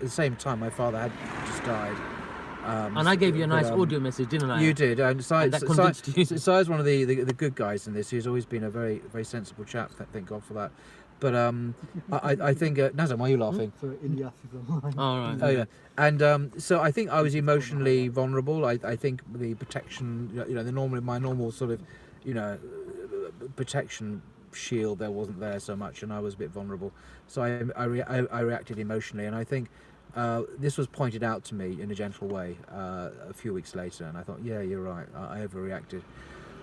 the same time, my father had just died. And I gave you a nice audio message, didn't I? You did, and that convinced you. Syed's one of the good guys in this. He's always been a very sensible chap. Thank God for that. But I think Nazam, why are you laughing? So Ilyas is online. All right. Oh yeah, and so I think I was emotionally vulnerable. I think the protection, my normal sort of, protection shield there wasn't there so much, and I was a bit vulnerable. So I reacted emotionally, and I think this was pointed out to me in a gentle way a few weeks later, and I thought, yeah, you're right, I overreacted.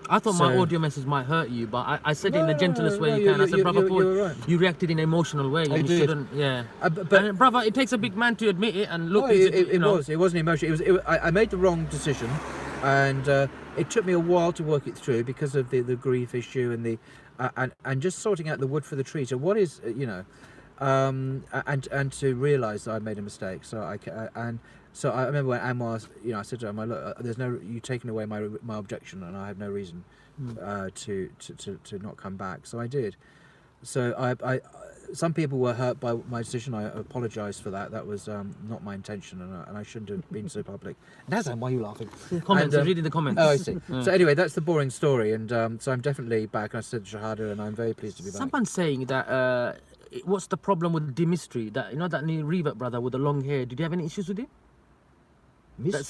I thought my audio message might hurt you, but I said it in the gentlest way you can. I said, brother Paul, right. you reacted in an emotional way. You shouldn't, yeah. And brother, it takes a big man to admit it. And look, it wasn't emotional. I made the wrong decision, and it took me a while to work it through because of the grief issue and the and just sorting out the wood for the tree. So what is and to realise that I made a mistake. So So I remember when Anwar, I said to him, "Look, there's you taken away my objection, and I have no reason to not come back." So I did. So I some people were hurt by my decision. I apologise for that. That was not my intention, and I shouldn't have been so public. Nazam, why are you laughing? Comments. I'm reading the comments. Oh, I see. So anyway, that's the boring story, and so I'm definitely back. I said Shahada, and I'm very pleased to be back. Someone's saying that. What's the problem with the mystery? That that new revert brother with the long hair. Did you have any issues with him? That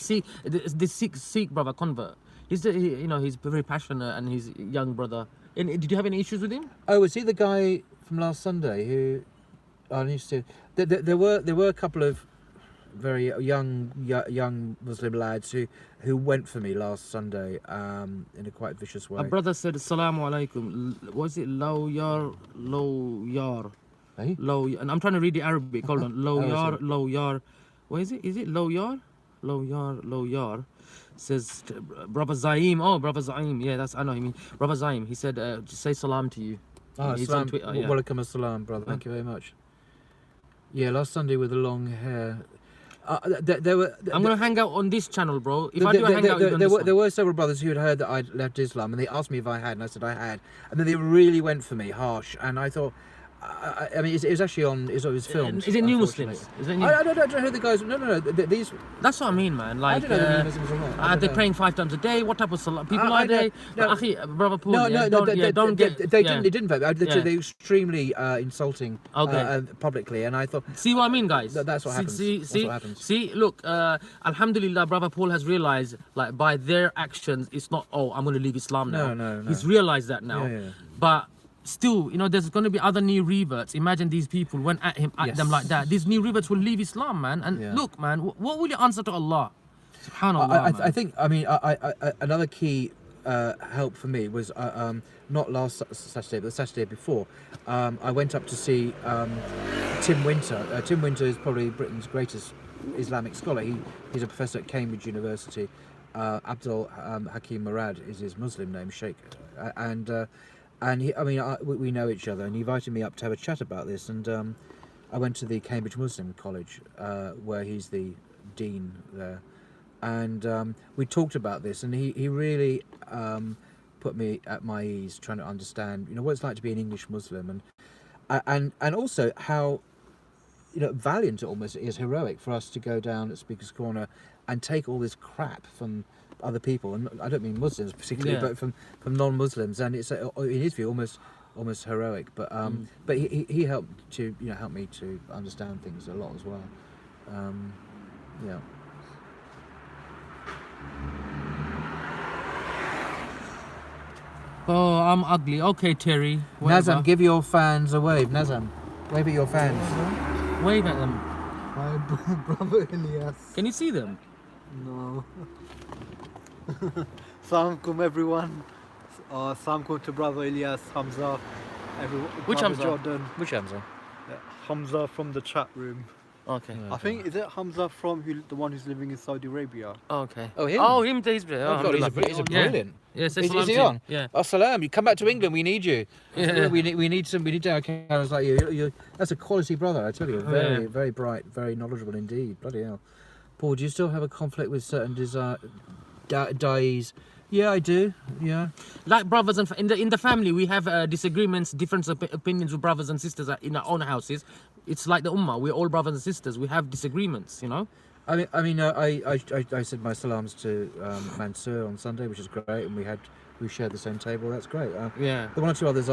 the Sikh brother convert. He's very passionate and he's a young brother. And did you have any issues with him? Oh, was he the guy from last Sunday who? I used to. There were a couple of very young Muslim lads who went for me last Sunday in a quite vicious way. A brother said, "Assalamu alaikum." Was it low yar? Hey? Low, and I'm trying to read the Arabic. Hold on. Low yar. What is it? Is it low yar? Low yar. Says brother Zaim. Oh, brother Zaim. Yeah, I know him. Brother Zaim. He said, just say salam to you. Oh, he's salam. on Twitter. Yeah. Welcome assalam, brother. Thank you very much. Yeah, last Sunday with the long hair. There were. I'm gonna hang out on this channel, bro. If I do a hangout, there were several brothers who had heard that I'd left Islam, and they asked me if I had, and I said I had, and then they really went for me, harsh, and I thought. I mean, it was actually on. It was filmed. Is it new Muslims? Is it new? I don't know who the guys. No. These. That's what I mean, man. Like, I don't know the new Muslims or not. Are they praying 5 times a day? What type of salah? People are they? No. Brother Paul. They didn't vote. They were extremely insulting. Okay. Publicly, and I thought. See what I mean, guys? That's what happens. See, what happens. See, look. Alhamdulillah, brother Paul has realized, like, by their actions, it's not. Oh, I'm going to leave Islam now. No. He's realized that now. Yeah. But. Still, there's going to be other new reverts. Imagine these people went at them like that. These new reverts will leave Islam, man. And look, man, what will you answer to Allah? SubhanAllah. I think. I mean, another key help for me was not last Saturday, but the Saturday before. I went up to see Tim Winter. Tim Winter is probably Britain's greatest Islamic scholar. He's a professor at Cambridge University. Abdul Hakim Murad is his Muslim name, Sheikh, and we know each other, and he invited me up to have a chat about this, and I went to the Cambridge Muslim College, where he's the dean there, and we talked about this, and he really put me at my ease, trying to understand, what it's like to be an English Muslim, and also how, valiant it almost is, heroic for us to go down at Speaker's Corner and take all this crap from other people, and I don't mean Muslims particularly, but from non-Muslims, and it's in his view almost heroic. But but he helped to help me to understand things a lot as well. Yeah. Oh, I'm ugly. Okay, Terry. Whatever. Nazam, give your fans a wave. Nazam, wave at your fans. Wave at them. My brother Ilyas. Can you see them? No. Assalamualaikum everyone. Assalamualaikum to brother Ilyas, Hamza, everyone. Which Hamza? Jordan. Which Hamza? Hamza from the chat room. Okay. I think, is it Hamza from the one who's living in Saudi Arabia? Okay. Oh, him? Oh, him. He's Oh God, he's a brilliant. Yeah, Is he on? Yeah. Salam, you come back to England. We need you. Yeah. We need our cameras like you. That's a quality brother, I tell you. Very, very bright, very knowledgeable indeed. Bloody hell. Paul, do you still have a conflict with certain dais? Yeah, I do. Yeah. Like brothers and in the family, we have disagreements, different opinions with brothers and sisters in our own houses. It's like the ummah. We're all brothers and sisters. We have disagreements, you know. I said my salams to Mansour on Sunday, which is great, and we shared the same table. That's great. Yeah. The one or two others,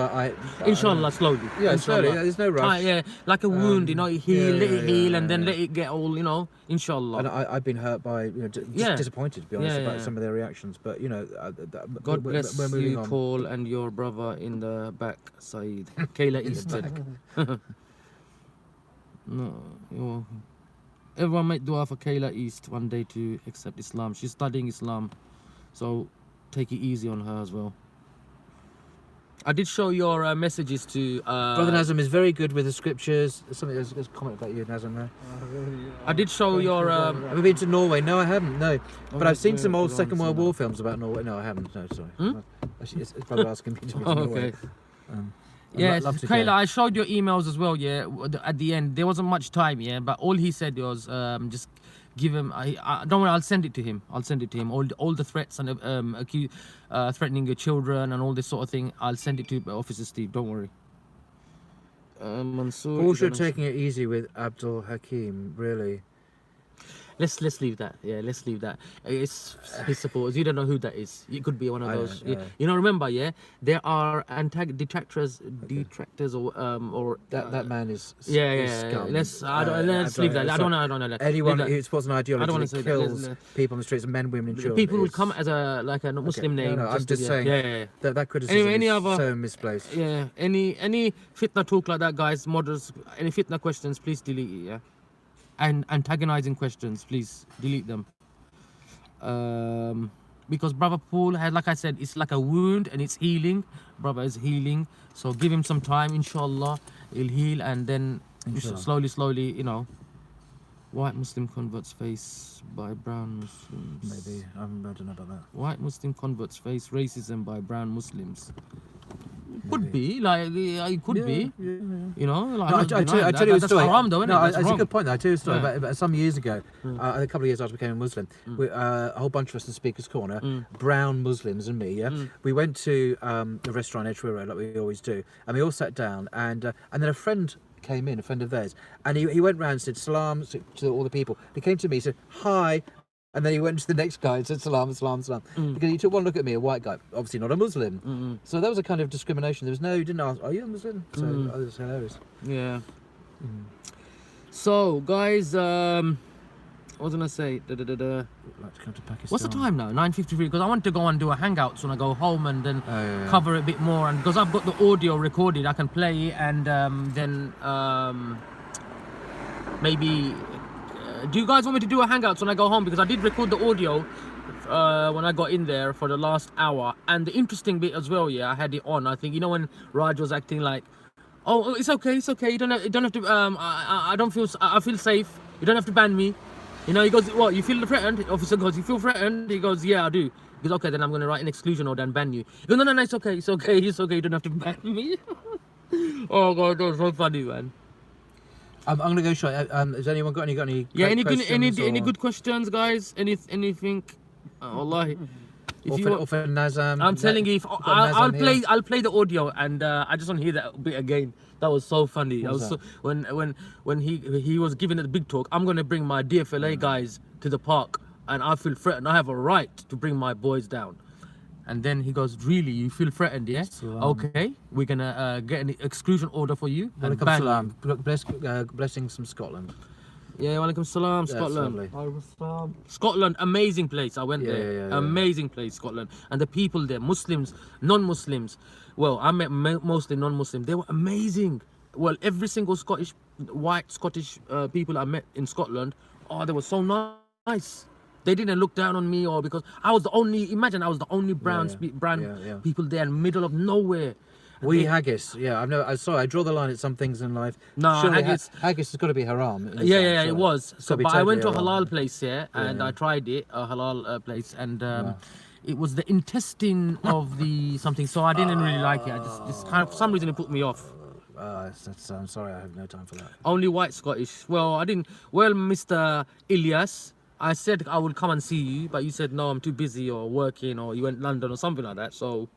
Inshallah, slowly. Yeah, Inshallah. slowly. There's no rush. Yeah, like a wound, you know. Let it heal, and then let it get all, you know. Inshallah. And I've been hurt by, disappointed to be honest about some of their reactions. But God bless you, Paul, and your brother in the back, Syed. Kayla Easton. No, everyone make dua for Kayla East one day to accept Islam. She's studying Islam, so take it easy on her as well. I did show your messages to Brother Nazam is very good with the scriptures. There's a comment about you, Nazam, there. I did show your Have you been to Norway? No, I haven't. No, but I've seen some old Second World War films about Norway. No, I haven't. No, sorry. It's brother asking me to be to Norway. Okay. Yeah, Kayla, I showed your emails as well. Yeah, at the end there wasn't much time. Yeah, but all he said was just give him. I don't worry. I'll send it to him. All the threats and threatening your children and all this sort of thing. I'll send it to Officer Steve. Don't worry. Mansour. Also taking it easy with Abdul Hakim. Really. Let's leave that. Yeah, let's leave that. It's his supporters. You don't know who that is. It could be one of those. You know, remember, there are detractors or that man is. Scum. Let's leave that. I don't know. Anyone who supports an ideology that kills people on the streets, men, women, and children. People will come as a Muslim name. No, I'm just saying. That criticism is so misplaced. Yeah. Any fitna talk like that, guys, modders. Any fitna questions, please delete it. Yeah. And antagonizing questions, please delete them. Because Brother Paul had, like I said, it's like a wound and it's healing. Brother is healing, so give him some time. Inshallah, he'll heal, and then slowly, you know. White Muslim converts face by brown Muslims. Maybe I don't know about that. White Muslim converts face racism by brown Muslims. Could be, like, it could be. Yeah. You know, like, I tell you a story. Haram, though, isn't it? It's a good point. I tell you a story about some years ago. A couple of years after I became a Muslim, a whole bunch of us in Speaker's Corner, brown Muslims and me. Yeah, we went to the restaurant Edgware Road like we always do, and we all sat down, and then a friend came in, a friend of theirs, and he went round and said salam to all the people. He came to me, he said hi. And then he went to the next guy and said salam. Because he took one look at me, a white guy, obviously not a Muslim. So that was a kind of discrimination. There was he didn't ask, are you a Muslim? So it was hilarious. Yeah. So, guys, what was I going to say? I'd like to come to Pakistan. What's the time now? 9:53. Because I want to go and do a Hangouts when I go home and then cover a bit more. And because I've got the audio recorded, I can play it and then maybe... do you guys want me to do a Hangouts when I go home? Because I did record the audio when I got in there for the last hour. And the interesting bit as well, I had it on. I think, you know, when Raj was acting like, oh, it's okay. You don't have to, I feel safe. You don't have to ban me. You know, he goes, what, you feel threatened? The officer goes, you feel threatened? He goes, yeah, I do. He goes, okay, then I'm going to write an exclusion order and ban you. He goes, no, it's okay. You don't have to ban me. Oh, God, that was so funny, man. I'm gonna go short. Has anyone got any questions? Any good questions, guys? Anything? Wallahi. For Nazam. I'm telling you, I'll play the audio, and I just want to hear that bit again. That was so funny. When he was giving it the big talk. I'm gonna bring my DFLA guys to the park, and I feel threatened. I have a right to bring my boys down. And then he goes, really, you feel threatened, yeah? Okay, we're going to get an exclusion order for you. Salam. Blessings from Scotland. Yeah, walaikum salam, Scotland. Scotland, amazing place. I went there. Amazing place, Scotland. And the people there, Muslims, non-Muslims. Well, I met mostly non-Muslim. They were amazing. Well, every single white Scottish people I met in Scotland, they were so nice. They didn't look down on me, because I was the only brown people there in the middle of nowhere. Haggis. Yeah, I'm sorry. I draw the line at some things in life. No, surely haggis. Haggis has got to be haram. in Yeah, Islam, it surely. was. It's So, gotta be but I went to a totally haram. halal place, and Yeah. I tried it, a halal place, and it was the intestine of the something. So I didn't really like it. I just kind of, for some reason, it put me off. I'm sorry, I have no time for that. Only white Scottish. Well, I didn't. Well, Mr. Ilyas, I said I would come and see you, but you said no, I'm too busy or working, or you went London or something like that. So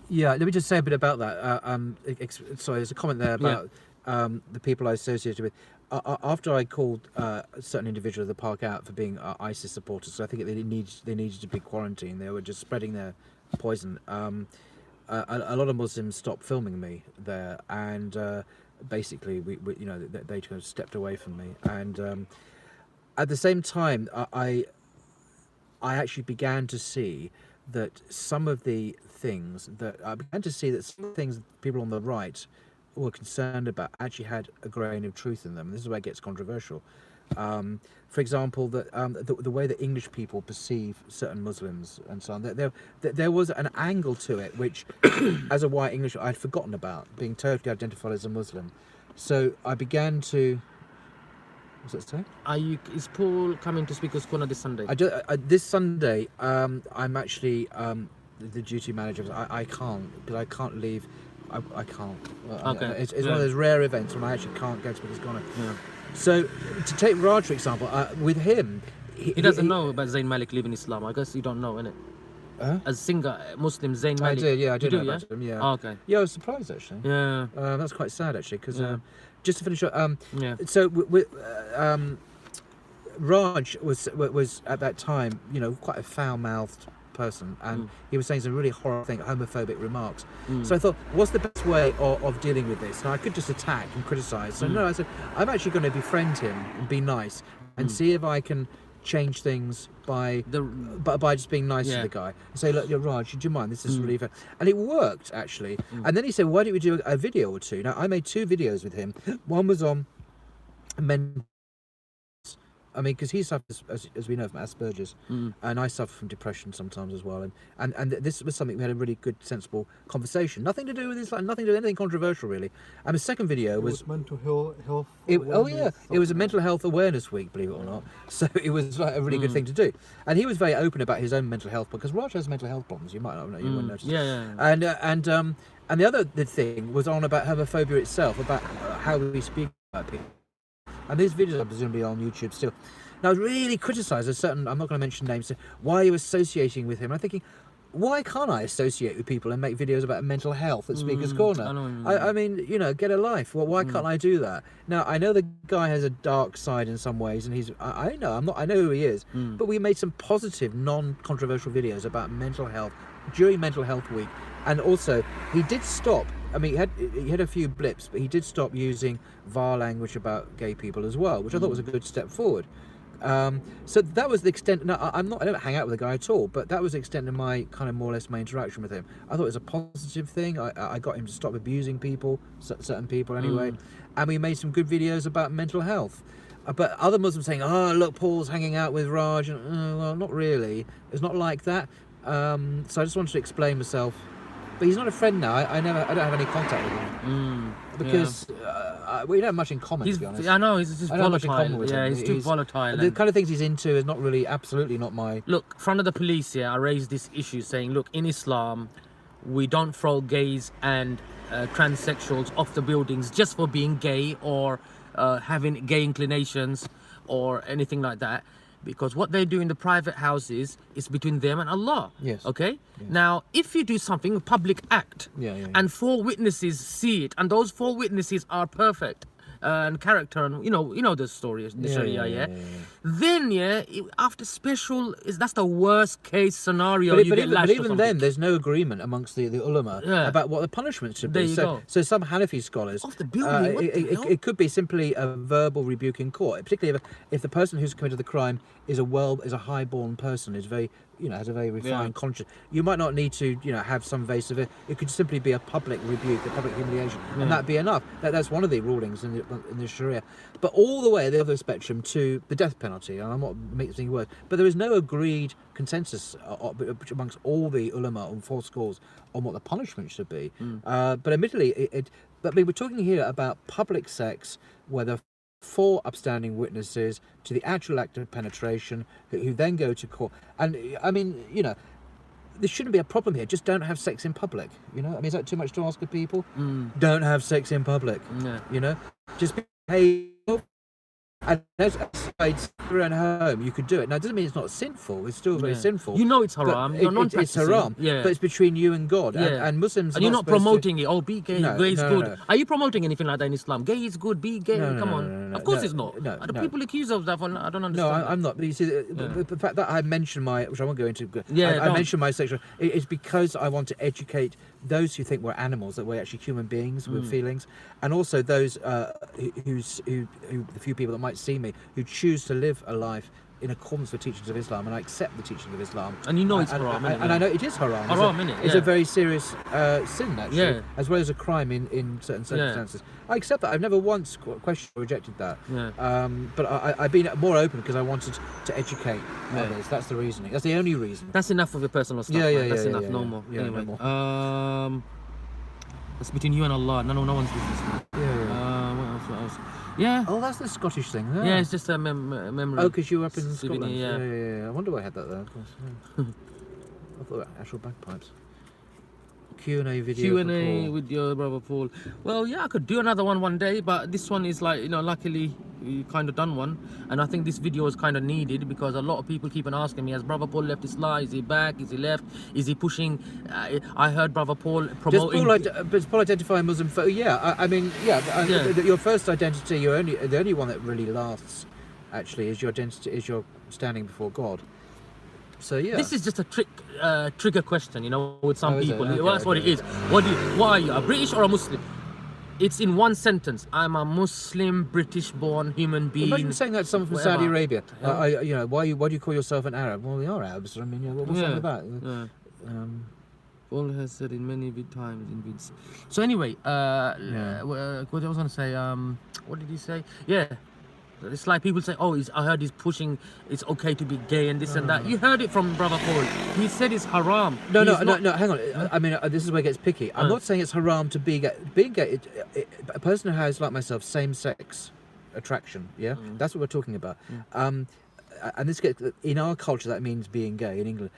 Yeah, let me just say a bit about that. Sorry, there's a comment there about the people I associated with. After I called a certain individual of the park out for being ISIS supporters, so I think they needed to be quarantined. They were just spreading their poison. A lot of Muslims stopped filming me there, and basically, they kind of stepped away from me. And at the same time, I actually began to see that some of the things that people on the right were concerned about actually had a grain of truth in them. This is where it gets controversial. For example, that the way that English people perceive certain Muslims and so on, there was an angle to it which, as a white English, I'd forgotten about, being totally identified as a Muslim. So I began to... What's that say? Is Paul coming to Speaker's Corner this Sunday? This Sunday, I'm actually the duty manager. I can't, because I can't leave. I can't. Okay. It's one of those rare events when I actually can't go to Speaker's Corner. Yeah. So, to take Raj, for example, with him... He doesn't know about Zayn Malik leaving Islam. I guess you don't know, innit? As singer, Muslim Zayn Malik. I did know about him, yeah. Oh, okay. Yeah, I was surprised, actually. Yeah. That's quite sad, actually, because... just to finish up, so Raj was at that time, quite a foul-mouthed person, and he was saying some really horrible homophobic remarks. So I thought, what's the best way of dealing with this? Now, I could just attack and criticise. So no, I said, I'm actually going to befriend him and be nice and see if I can change things by just being nice to the guy and say, look, Raj, do you mind? This is really fair. And it worked, actually. And then he said, why don't we do a video or two? Now, I made 2 videos with him. One was on mental. I mean, because he suffers, as we know, from Asperger's, and I suffer from depression sometimes as well. And this was something we had a really good, sensible conversation. Nothing to do with this, nothing to do with anything controversial, really. And the second video was mental health. It was a mental health awareness week, believe it or not. So it was like a really good thing to do. And he was very open about his own mental health, because Raj has mental health problems. You might not know, you wouldn't notice. Yeah. And the other thing was on about homophobia itself, about how we speak about people. And these videos are presumably on YouTube still. Now, I was really criticised a certain, I'm not going to mention names, why are you associating with him? I'm thinking, why can't I associate with people and make videos about mental health at Speaker's Corner? I mean, get a life. Well, why can't I do that? Now, I know the guy has a dark side in some ways, and I know who he is, but we made some positive, non-controversial videos about mental health during Mental Health Week. And also, he did stop. I mean, he had a few blips, but he did stop using vile language about gay people as well, which I thought was a good step forward. So that was the extent. No, I don't hang out with the guy at all, but that was the extent of my kind of more or less my interaction with him. I thought it was a positive thing. I got him to stop abusing people, certain people anyway, and we made some good videos about mental health. But other Muslims saying, "Oh, look, Paul's hanging out with Raj," and well, not really. It's not like that. So I just wanted to explain myself. But he's not a friend now. I don't have any contact with him because we don't have much in common. To be honest, I know he's just volatile. Yeah, he's too volatile. The kind of things he's into is not really, absolutely not my. Look, in front of the police, I raised this issue saying, look, in Islam, we don't throw gays and transsexuals off the buildings just for being gay or having gay inclinations or anything like that. Because what they do in the private houses is between them and Allah. Yes. Okay? Yes. Now, if you do something, a public act, and 4 witnesses see it, and those 4 witnesses are perfect and character, and you know the story, the Sharia, then after special, that's the worst case scenario. But even then, there's no agreement amongst the ulama about what the punishment should be. So some Hanafi scholars, off the building, it could be simply a verbal rebuke in court, particularly if the person who's committed the crime is a highborn person, is very has a very refined conscience. You might not need to, have some evasive. It could simply be a public rebuke, a public humiliation, and that'd be enough. That's one of the rulings in the Sharia. But all the way at the other spectrum to the death penalty, and I'm not making things worse, but there is no agreed consensus amongst all the ulama on 4 scores on what the punishment should be. But admittedly, we're talking here about public sex, where the 4 upstanding witnesses to the actual act of penetration, who then go to court. And I mean, there shouldn't be a problem here. Just don't have sex in public. I mean, is that too much to ask of people? Don't have sex in public. Just behave. And outside your own home, you could do it. Now, it doesn't mean it's not sinful. It's still very sinful. It's haram. You're it's haram. But it's between you and God. And Muslims. And you're not promoting it. Oh, be gay. Gay is good. No. Are you promoting anything like that in Islam? Gay is good. Be gay. Come on. Of course, it's not. The people accused of that. I don't understand. No, I'm not. But you see, the fact that I mentioned which I won't go into. I mentioned my sexual. It's because I want to educate those who think we're animals, that we're actually human beings with feelings, and also those who the few people that might see me who choose to live a life in accordance with teachings of Islam, and I accept the teachings of Islam. And it's haram, and I know it is haram. It's a very serious sin, actually, as well as a crime in certain circumstances. I accept that. I've never once questioned or rejected that. But I've been more open because I wanted to educate others. That's the reasoning. That's the only reason. That's enough of your personal stuff. That's enough. No more. Anyway, no more. It's between you and Allah. No one's business. What else? Yeah. Oh, that's the Scottish thing. Yeah, it's just a memory. Oh, because you were up in Scotland. Yeah. I wonder why I had that there. Of course. I thought actual bagpipes. Q&A video. Q&A with your brother Paul. Well, I could do another one day, but this one is like, luckily we kind of done one, and I think this video is kind of needed because a lot of people keep on asking me, has brother Paul left Islam? Is he back? Is he left? Is he pushing? I heard brother Paul promoting. Does Paul identify Muslim? Your first identity, the only one that really lasts, actually, is your identity, is your standing before God. So this is just a trigger question, with some people. Okay, that's what it is. What are you, a British or a Muslim? It's in one sentence. I'm a Muslim, British-born human being. Imagine saying that to someone from Saudi Arabia. Why do you call yourself an Arab? Well, we are Arabs. I mean, what's wrong with that? Paul has said in many times in vids. So anyway, what I was going to say. What did he say? Yeah. It's like people say, I heard he's pushing, it's okay to be gay and this and that. You heard it from brother Paul. He said it's haram. No, hang on. I mean, this is where it gets picky. I'm not saying it's haram to be gay. Being gay, a person who has, like myself, same-sex attraction, that's what we're talking about. And this gets, in our culture, that means being gay in England.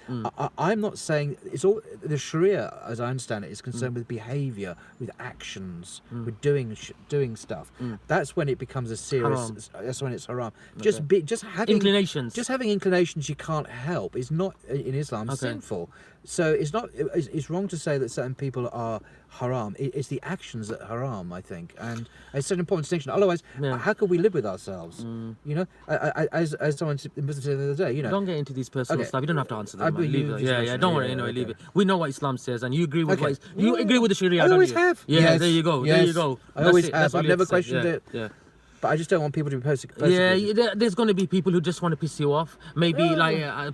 I'm not saying it's all the Sharia, as I understand it, is concerned with behaviour, with actions, with doing stuff. That's when it becomes a serious. Haram. That's when it's haram. Okay. Just having inclinations. Just having inclinations you can't help is not in Islam sinful. So it's not. It's wrong to say that certain people are haram. It's the actions that are haram, I think, and it's an important distinction. Otherwise, how can we live with ourselves? As someone said the other day, Don't get into these personal stuff. You don't have to answer them. Leave it. Don't worry. Anyway, leave it. We know what Islam says, and you agree with what you agree with the Sharia. I always have. Yeah, there you go. There you go. I always have. I've never questioned it. Yeah. But I just don't want people to be persecuted. Yeah, there's going to be people who just want to piss you off. Maybe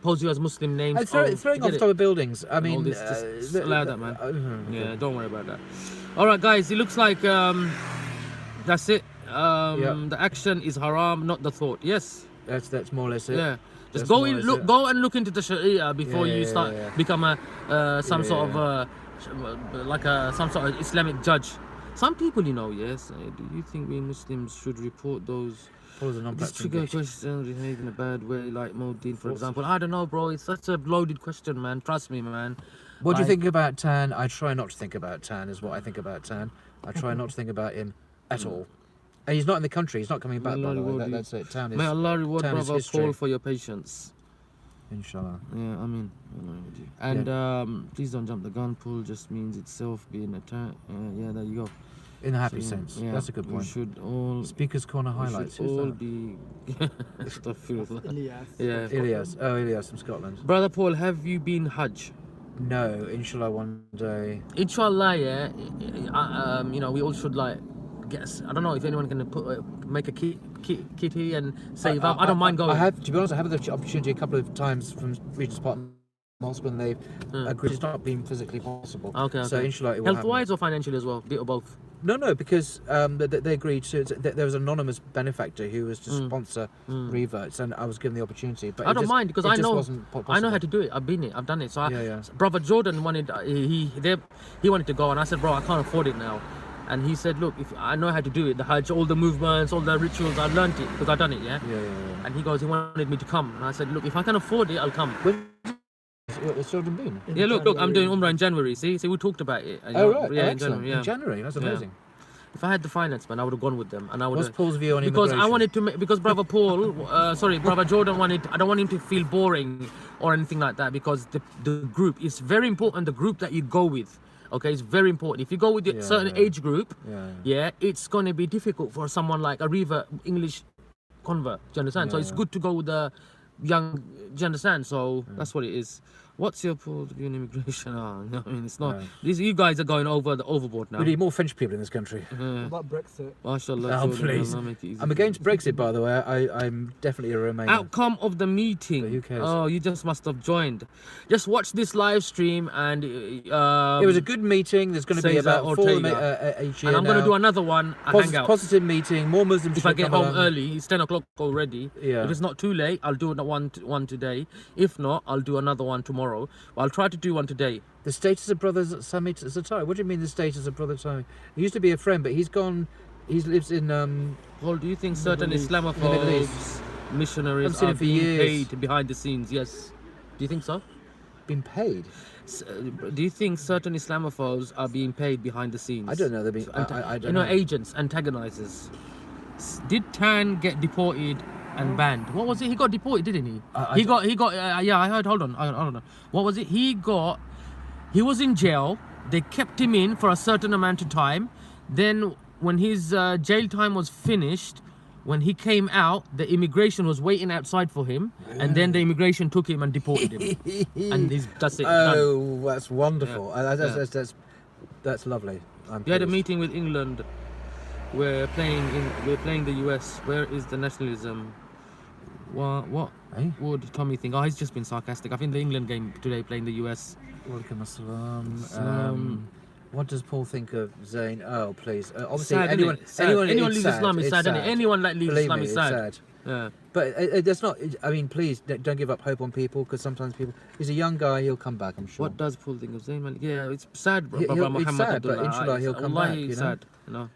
pose you as Muslim names. Throwing off top of buildings. I mean, just allow that, man. Don't worry about that. All right, guys. It looks like that's it. The action is haram, not the thought. Yes. That's more or less it. Yeah. Just go and look into the Sharia before you start become some sort of Islamic judge. Some people, yes. Do you think we Muslims should report those? This trigger question behave in a bad way, like Modin, for example? I don't know, bro. It's such a loaded question, man. Trust me, man. What do you think about Tan? I try not to think about Tan, is what I think about Tan. I try not to think about him at all. And he's not in the country. He's not coming back, by the way. That's it. Tan is. May Allah reward brother Paul for your patience. Inshallah. Yeah, I mean, and please don't jump the gun. Pull just means itself being attacked. There you go. In a happy sense. Yeah, that's a good point. We should all. Speaker's Corner highlights. We should all be. Ilyas. Oh, Ilyas from Scotland. Brother Paul, have you been Hajj? No, inshallah one day. Inshallah, we all should guess. I don't know if anyone can make a kitty and save up. I don't mind going. To be honest, I have had the opportunity a couple of times from Regent's Park mosque when they've agreed it's not been physically possible. Okay. So inshallah it will happen. Health-wise or financially as well? Bit of both. No, because they agreed to. There was an anonymous benefactor who was to sponsor reverts, and I was given the opportunity. But I don't mind because I know I know how to do. do it. I've done it. So Yeah. brother Jordan wanted he wanted to go, and I said, bro, I can't afford it now. And he said, look, if I know how to do it, the Hajj, all the movements, all the rituals, I learned it because I've done it. Yeah. And he wanted me to come, and I said, look, if I can afford it, I'll come. It's Jordan been? Yeah, look, I'm doing Umrah in January. See, we talked about it. Oh right, yeah, excellent. In January, that's amazing. If I had the finance, man, I would have gone with them, and I would. What's Paul's view on because immigration? I wanted to make, because brother Paul, brother Jordan wanted. I don't want him to feel boring or anything like that, because the group is very important. The group that you go with, okay, it's very important. If you go with a certain age group, it's going to be difficult for someone like a revert English convert. Do you understand? So it's good to go with the young. Do you understand? So that's what it is. What's your Paul's view on immigration? I mean, it's not. These you guys are going overboard now. We need more French people in this country. What about Brexit? Mashallah. Oh, please. I'm against Brexit, by the way. I'm definitely a Remainer. Outcome of the meeting. But who cares? Oh, you just must have joined. Just watch this live stream, and it was a good meeting. There's going to be about 4 each year. And I'm going to do another one. Positive meeting. More Muslims. If I get home early, it's 10 o'clock already. Yeah. If it's not too late, I'll do one today. If not, I'll do another one tomorrow. Well, I'll try to do one today. The status of brothers Samit Zatai. What do you mean the status of brother Samit? He used to be a friend, but he's gone. He lives in. Paul, do you think certain Islamophobes, missionaries are being paid behind the scenes? Yes. Do you think so? Been paid? Do you think certain Islamophobes are being paid behind the scenes? I don't know. They're being. I don't know. Agents, antagonizers. Did Tan get deported and banned? What was it? He got deported, didn't he? Yeah, I heard. Hold on. What was it? He was in jail. They kept him in for a certain amount of time. Then when his jail time was finished, when he came out, the immigration was waiting outside for him, and then the immigration took him and deported him. And that's it. Oh, that's wonderful. That's lovely. We had a meeting with England. We're playing the US. Where is the nationalism? What would Tommy think? Oh, he's just been sarcastic. I think the England game today playing the US. Welcome assalam. What does Paul think of Zayn? Oh, please. Obviously, sad, anyone leaves Islam is sad, isn't it? Anyone that leaves Islam is sad. Yeah. But that's not. I mean, please don't give up hope on people, because sometimes people. He's a young guy. He'll come back, I'm sure. What does Paul think of Zayn? Yeah, it's sad, bro. It's sad, but inshallah he'll come back. You know? Sad, you know.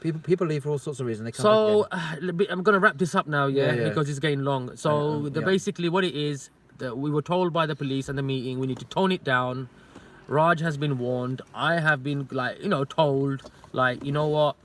People leave for all sorts of reasons. They come so back I'm gonna wrap this up now, because it's getting long. So basically, what it is, that we were told by the police and the meeting, we need to tone it down. Raj has been warned. I have been told, you know what,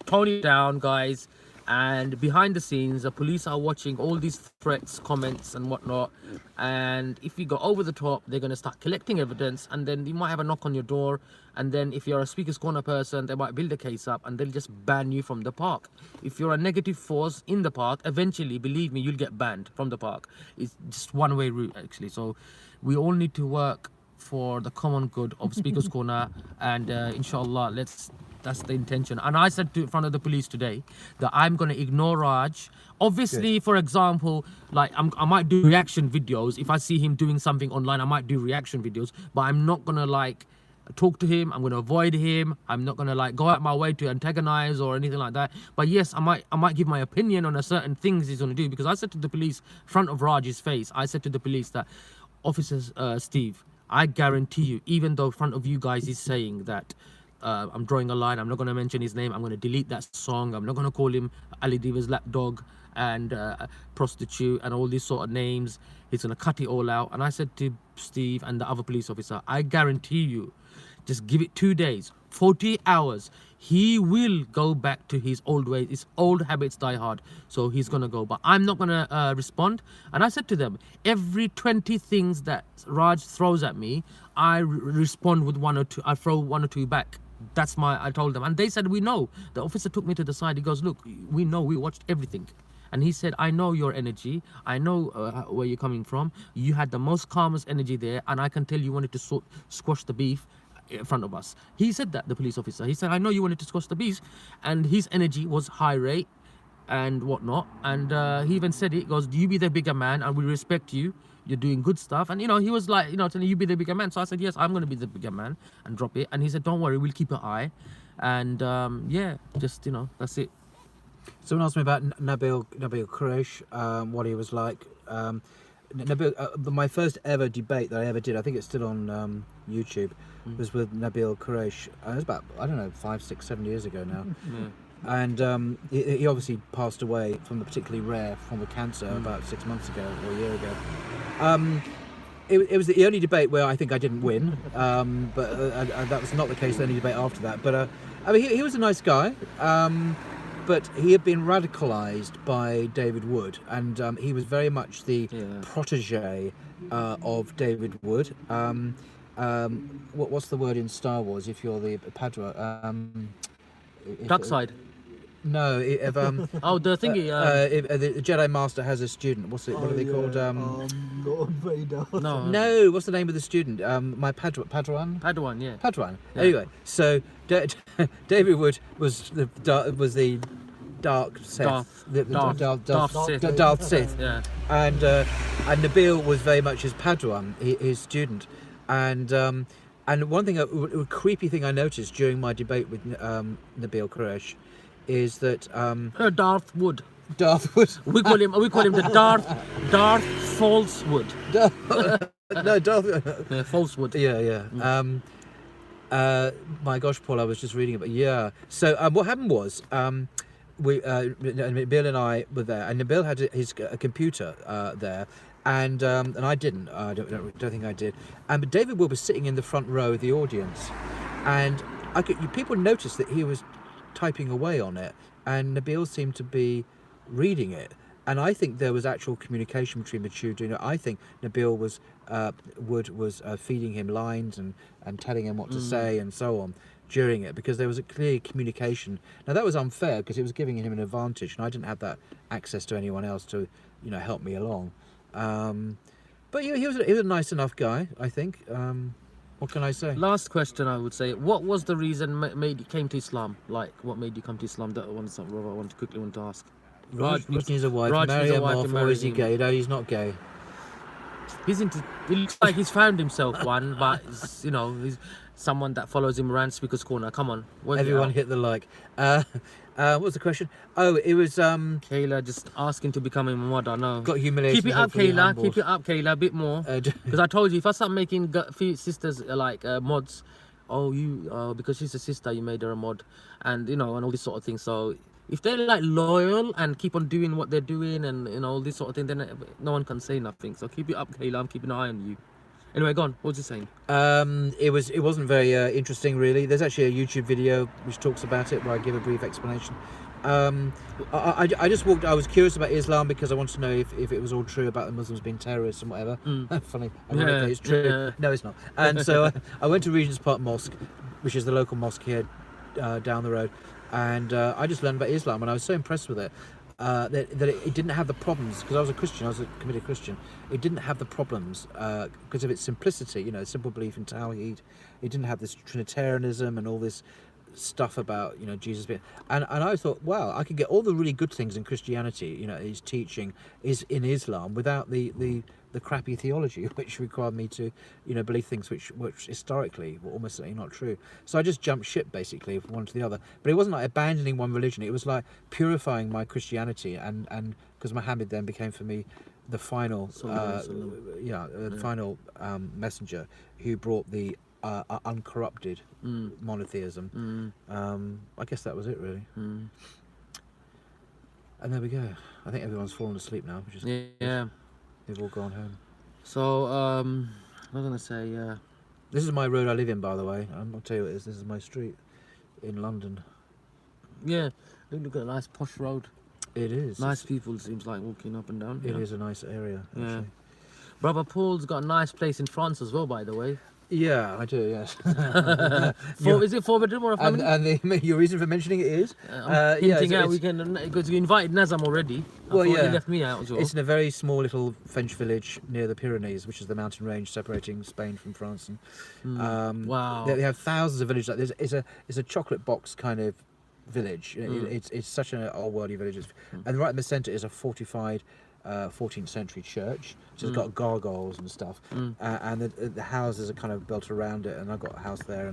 tone it down, guys. And behind the scenes, the police are watching all these threats, comments and whatnot. And if you go over the top, they're going to start collecting evidence, and then you might have a knock on your door. And then if you're a Speaker's Corner person, they might build a case up and they'll just ban you from the park. If you're a negative force in the park, eventually, believe me, you'll get banned from the park. It's just one-way route, actually. So we all need to work for the common good of Speaker's Corner, and inshallah, that's the intention. And I said in front of the police today that I'm going to ignore Raj. Obviously, for example, I might do reaction videos. If I see him doing something online, I might do reaction videos, but I'm not going to talk to him. I'm going to avoid him. I'm not going to go out my way to antagonize or anything like that. But yes, I might give my opinion on a certain things he's going to do, because I said to the police in front of Raj's face, I said to the police that, Officer Steve, I guarantee you, even though in front of you guys he's saying that I'm drawing a line, I'm not going to mention his name, I'm going to delete that song, I'm not going to call him Ali Diva's lapdog and prostitute and all these sort of names, he's going to cut it all out. And I said to Steve and the other police officer, I guarantee you, just give it 2 days, 48 hours, he will go back to his old ways. His old habits die hard, so he's gonna go. But I'm not gonna respond. And I said to them, every 20 things that Raj throws at me, I respond with 1 or 2. I throw 1 or 2 back. I told them, and they said, we know. The officer took me to the side. He goes, look, we know, we watched everything. And he said, I know your energy. I know where you're coming from. You had the most calmest energy there, and I can tell you wanted to squash the beef in front of us. He said that, the police officer. He said, I know you wanted to squash the beef, and his energy was high rate and whatnot. And he even said it, goes, you be the bigger man and we respect you. you're doing good stuff. And, you know, he was like, you know, telling you be the bigger man. So I said, yes, I'm going to be the bigger man and drop it. And he said, don't worry, we'll keep an eye. And, yeah, just, you know, that's it. Someone asked me about Nabil Quresh, what he was like. Nabil, my first ever debate that I ever did, I think it's still on YouTube, was with Nabil Quresh. It was about, I don't know, 5, 6, 7 years ago now. And he obviously passed away from a particularly rare form of cancer about 6 months ago or a year ago. It was the only debate where I think I didn't win, but that was not the case. The only debate after that. But I mean, he was a nice guy, but he had been radicalised by David Wood, and he was very much the protege of David Wood. What's the word in Star Wars if you're the Padua? Dark side. No, oh, the thingy. if the Jedi Master has a student. What are they called? Lord Vader. No, what's the name of the student? My Padawan. Padawan, yeah. Padawan. Yeah. Anyway, so David Wood was the dark Sith. Darth Sith. Yeah. And Nabil was very much his Padawan, his student, and one thing, a creepy thing I noticed during my debate with Nabil Quresh, is that Darth Wood. Darth Wood. We call him the Darth Falsewood. No, Darth. Falsewood. Yeah. My gosh, Paul, I was just reading about. Yeah. So what happened was, Nabil and I were there, and Nabil had his computer there. And I didn't. I don't think I did. But David Wood was sitting in the front row of the audience, and people noticed that he was typing away on it, and Nabil seemed to be reading it. And I think there was actual communication between the two doing it. I think Nabil was Wood was feeding him lines and telling him what to say and so on during it, because there was a clear communication. Now that was unfair because it was giving him an advantage, and I didn't have that access to anyone else to, you know, help me along. But he was a nice enough guy, I think. What can I say? Last question, I would say. What was the reason made you came to Islam? Like, what made you come to Islam? That one is something I want to ask. Rajni is a wife. Rajni Marry is a him wife off, and or is he marry gay? No, he's not gay. He's into. It looks like he's found himself one, but you know, he's someone that follows him around Speaker's Corner. Come on, everyone hit the like. What was the question? Oh, it was Kayla just asking to become a mod. I know. Got humiliated. Keep it up, Kayla. Keep it up, Kayla. A bit more. Because I told you, if I start making sisters like mods, because she's a sister, you made her a mod, and you know, and all this sort of thing. So if they're like loyal and keep on doing what they're doing, and you know all this sort of thing, then no one can say nothing. So keep it up, Kayla. I'm keeping an eye on you. Anyway, go on. What was he saying? It wasn't very interesting, really. There's actually a YouTube video which talks about it where I give a brief explanation. I just walked. I was curious about Islam because I wanted to know if it was all true about the Muslims being terrorists and whatever. Funny. Ironically, it's true. Yeah. No, it's not. And so I went to Regent's Park Mosque, which is the local mosque here down the road, and I just learned about Islam, and I was so impressed with it. That it didn't have the problems, because I was a Christian, I was a committed Christian. It didn't have the problems because of its simplicity, you know, simple belief in Tawheed. It didn't have this Trinitarianism and all this stuff about, you know, Jesus being. And I thought, wow, I could get all the really good things in Christianity, you know, his teaching is in Islam without the crappy theology, which required me to, you know, believe things which historically were almost certainly not true. So I just jumped ship basically from one to the other. But it wasn't like abandoning one religion. It was like purifying my Christianity, and because Muhammad then became for me the final, final messenger who brought the uncorrupted monotheism. I guess that was it really. And there we go. I think everyone's fallen asleep now, which is yeah. They've all gone home. So, I'm going to say, this is my road I live in, by the way. I'll tell you what it is. This is my street in London. Yeah, look at a nice posh road. It is. Nice people, it seems like, walking up and down. It is a nice area, actually. Yeah. Brother Paul's got a nice place in France as well, by the way. Yeah, I do, yes. Is it 4-bedroom or a family? And your reason for mentioning it is? Hinting out, because you invited Nazam already. Well, he left me out as well. It's in a very small little French village near the Pyrenees, which is the mountain range separating Spain from France. And, wow. They have thousands of villages like this. It's a chocolate box kind of village. It's such an old worldy village. And right in the centre is a fortified 14th century church. So it's got gargoyles and stuff, and the houses are kind of built around it, and I've got a house there.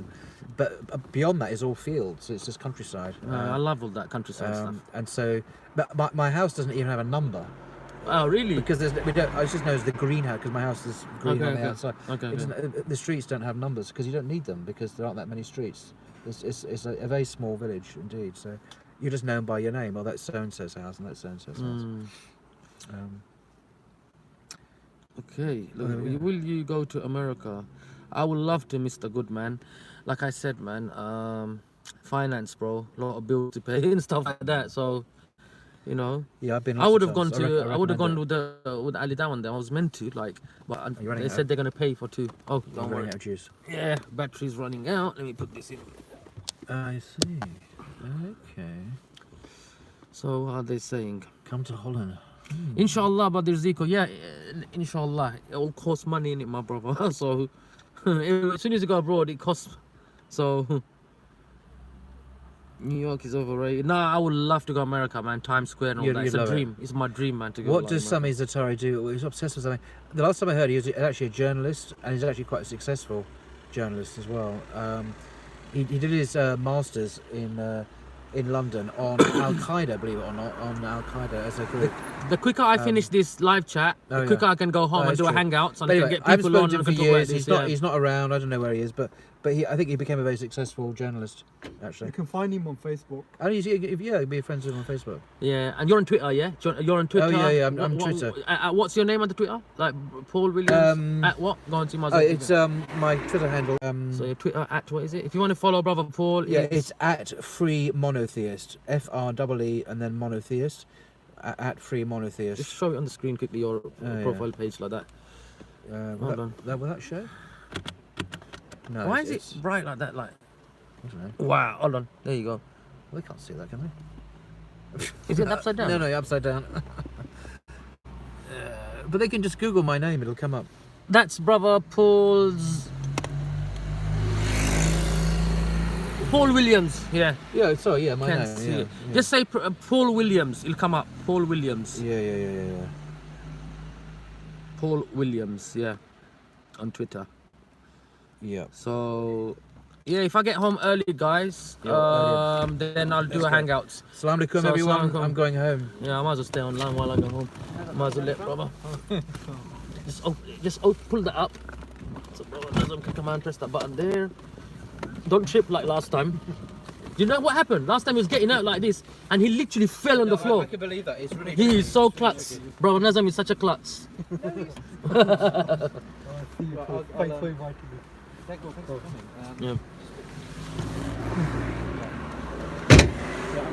But beyond that is all fields. It's just countryside. I love all that countryside stuff. And so, but my house doesn't even have a number. Oh, really? Because we don't. I just know it's the greenhouse because my house is green on the outside. Okay. The streets don't have numbers because you don't need them because there aren't that many streets. It's a very small village indeed. So you're just known by your name. Oh, that's so and so's house, and that's so and so's house. Okay. Look, will you go to America? I would love to, Mr. Goodman. Like I said, man. Finance, bro. A lot of bills to pay and stuff like that. So. You know, yeah, I've been. I would have gone to. I would have gone with Ali Down there. I was meant to, like, but they said they're gonna pay for 2. Oh, don't worry. Running out of juice. Yeah, battery's running out. Let me put this in. I see. Okay. So, how are they saying? Come to Holland. Inshallah, Brother Zico. Yeah, inshallah. It all costs money in it, my brother. So, as soon as you go abroad, it costs. So. New York is overrated. No, I would love to go to America, man. Times Square and all that. It's a dream. It's my dream, man, to go. What does Sami Zaatari do? He's obsessed with something. The last time I heard, he was actually a journalist, and he's actually quite a successful journalist as well. He did his masters in London on Al Qaeda, believe it or not, on Al Qaeda as a group. The quicker I finish this live chat, the quicker I can go home and do a hangout, so I can get people on. For years. He's not around. I don't know where he is, but I think he became a very successful journalist. Actually, you can find him on Facebook. Oh, yeah, be friends with him on Facebook. Yeah, and you're on Twitter, yeah? You're on Twitter. Oh yeah, I'm on Twitter. What's your name on the Twitter? Like Paul Williams. At what? Go on to my. It's my Twitter handle. So your Twitter at what is it? If you want to follow Brother Paul, it's at Free Monotheist. FREE and then Monotheist. At Free Monotheist. Just show it on the screen quickly, your profile page like that. Hold on. Will that show? No. Why is it bright like that? Like. I don't know. Wow. Hold on. There you go. Well, they can't see that, can they? Is it upside down? No, upside down. But they can just Google my name; it'll come up. That's Brother Paul's. Paul Williams. Yeah. Yeah. Sorry. Yeah, my Can't name. Yeah. Just say Paul Williams. It'll come up. Paul Williams. Yeah. Paul Williams. Yeah. On Twitter. Yeah. So, yeah, if I get home early, guys, then I'll do a hangouts. Assalamu alaikum, everyone. I'm going home. Yeah, I might as well stay online while I go home. Might as well let brother. Just pull that up. So brother Nazam can come and press that button there. Don't trip like last time. Do you know what happened? Last time he was getting out like this, and he literally fell on the floor. I can believe that. It's really. He is so klutz. Brother Nazam is such a klutz. Yeah.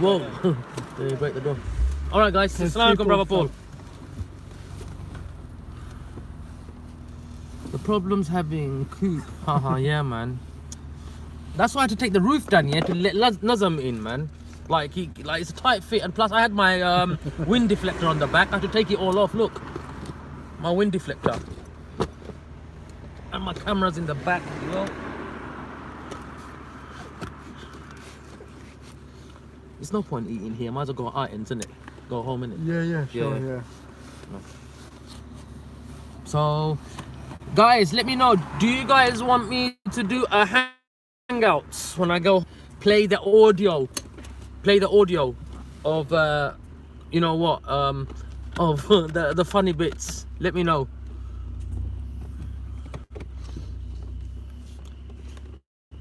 Whoa. Did you break the door? Alright guys, Assalamu alaikum, Brother Paul. The problem's having coop. Haha, yeah man. That's why I had to take the roof down here to let Nazam in, man. Like it's a tight fit, and plus I had my wind deflector on the back. I had to take it all off. Look, my wind deflector, and my camera's in the back as well. There's no point eating here. Might as well go out, isn't it? Go home, innit? Yeah, sure, yeah. So, guys, let me know. Do you guys want me to do a hangouts when I go play the audio? Play the audio of you know what? Of the funny bits. Let me know.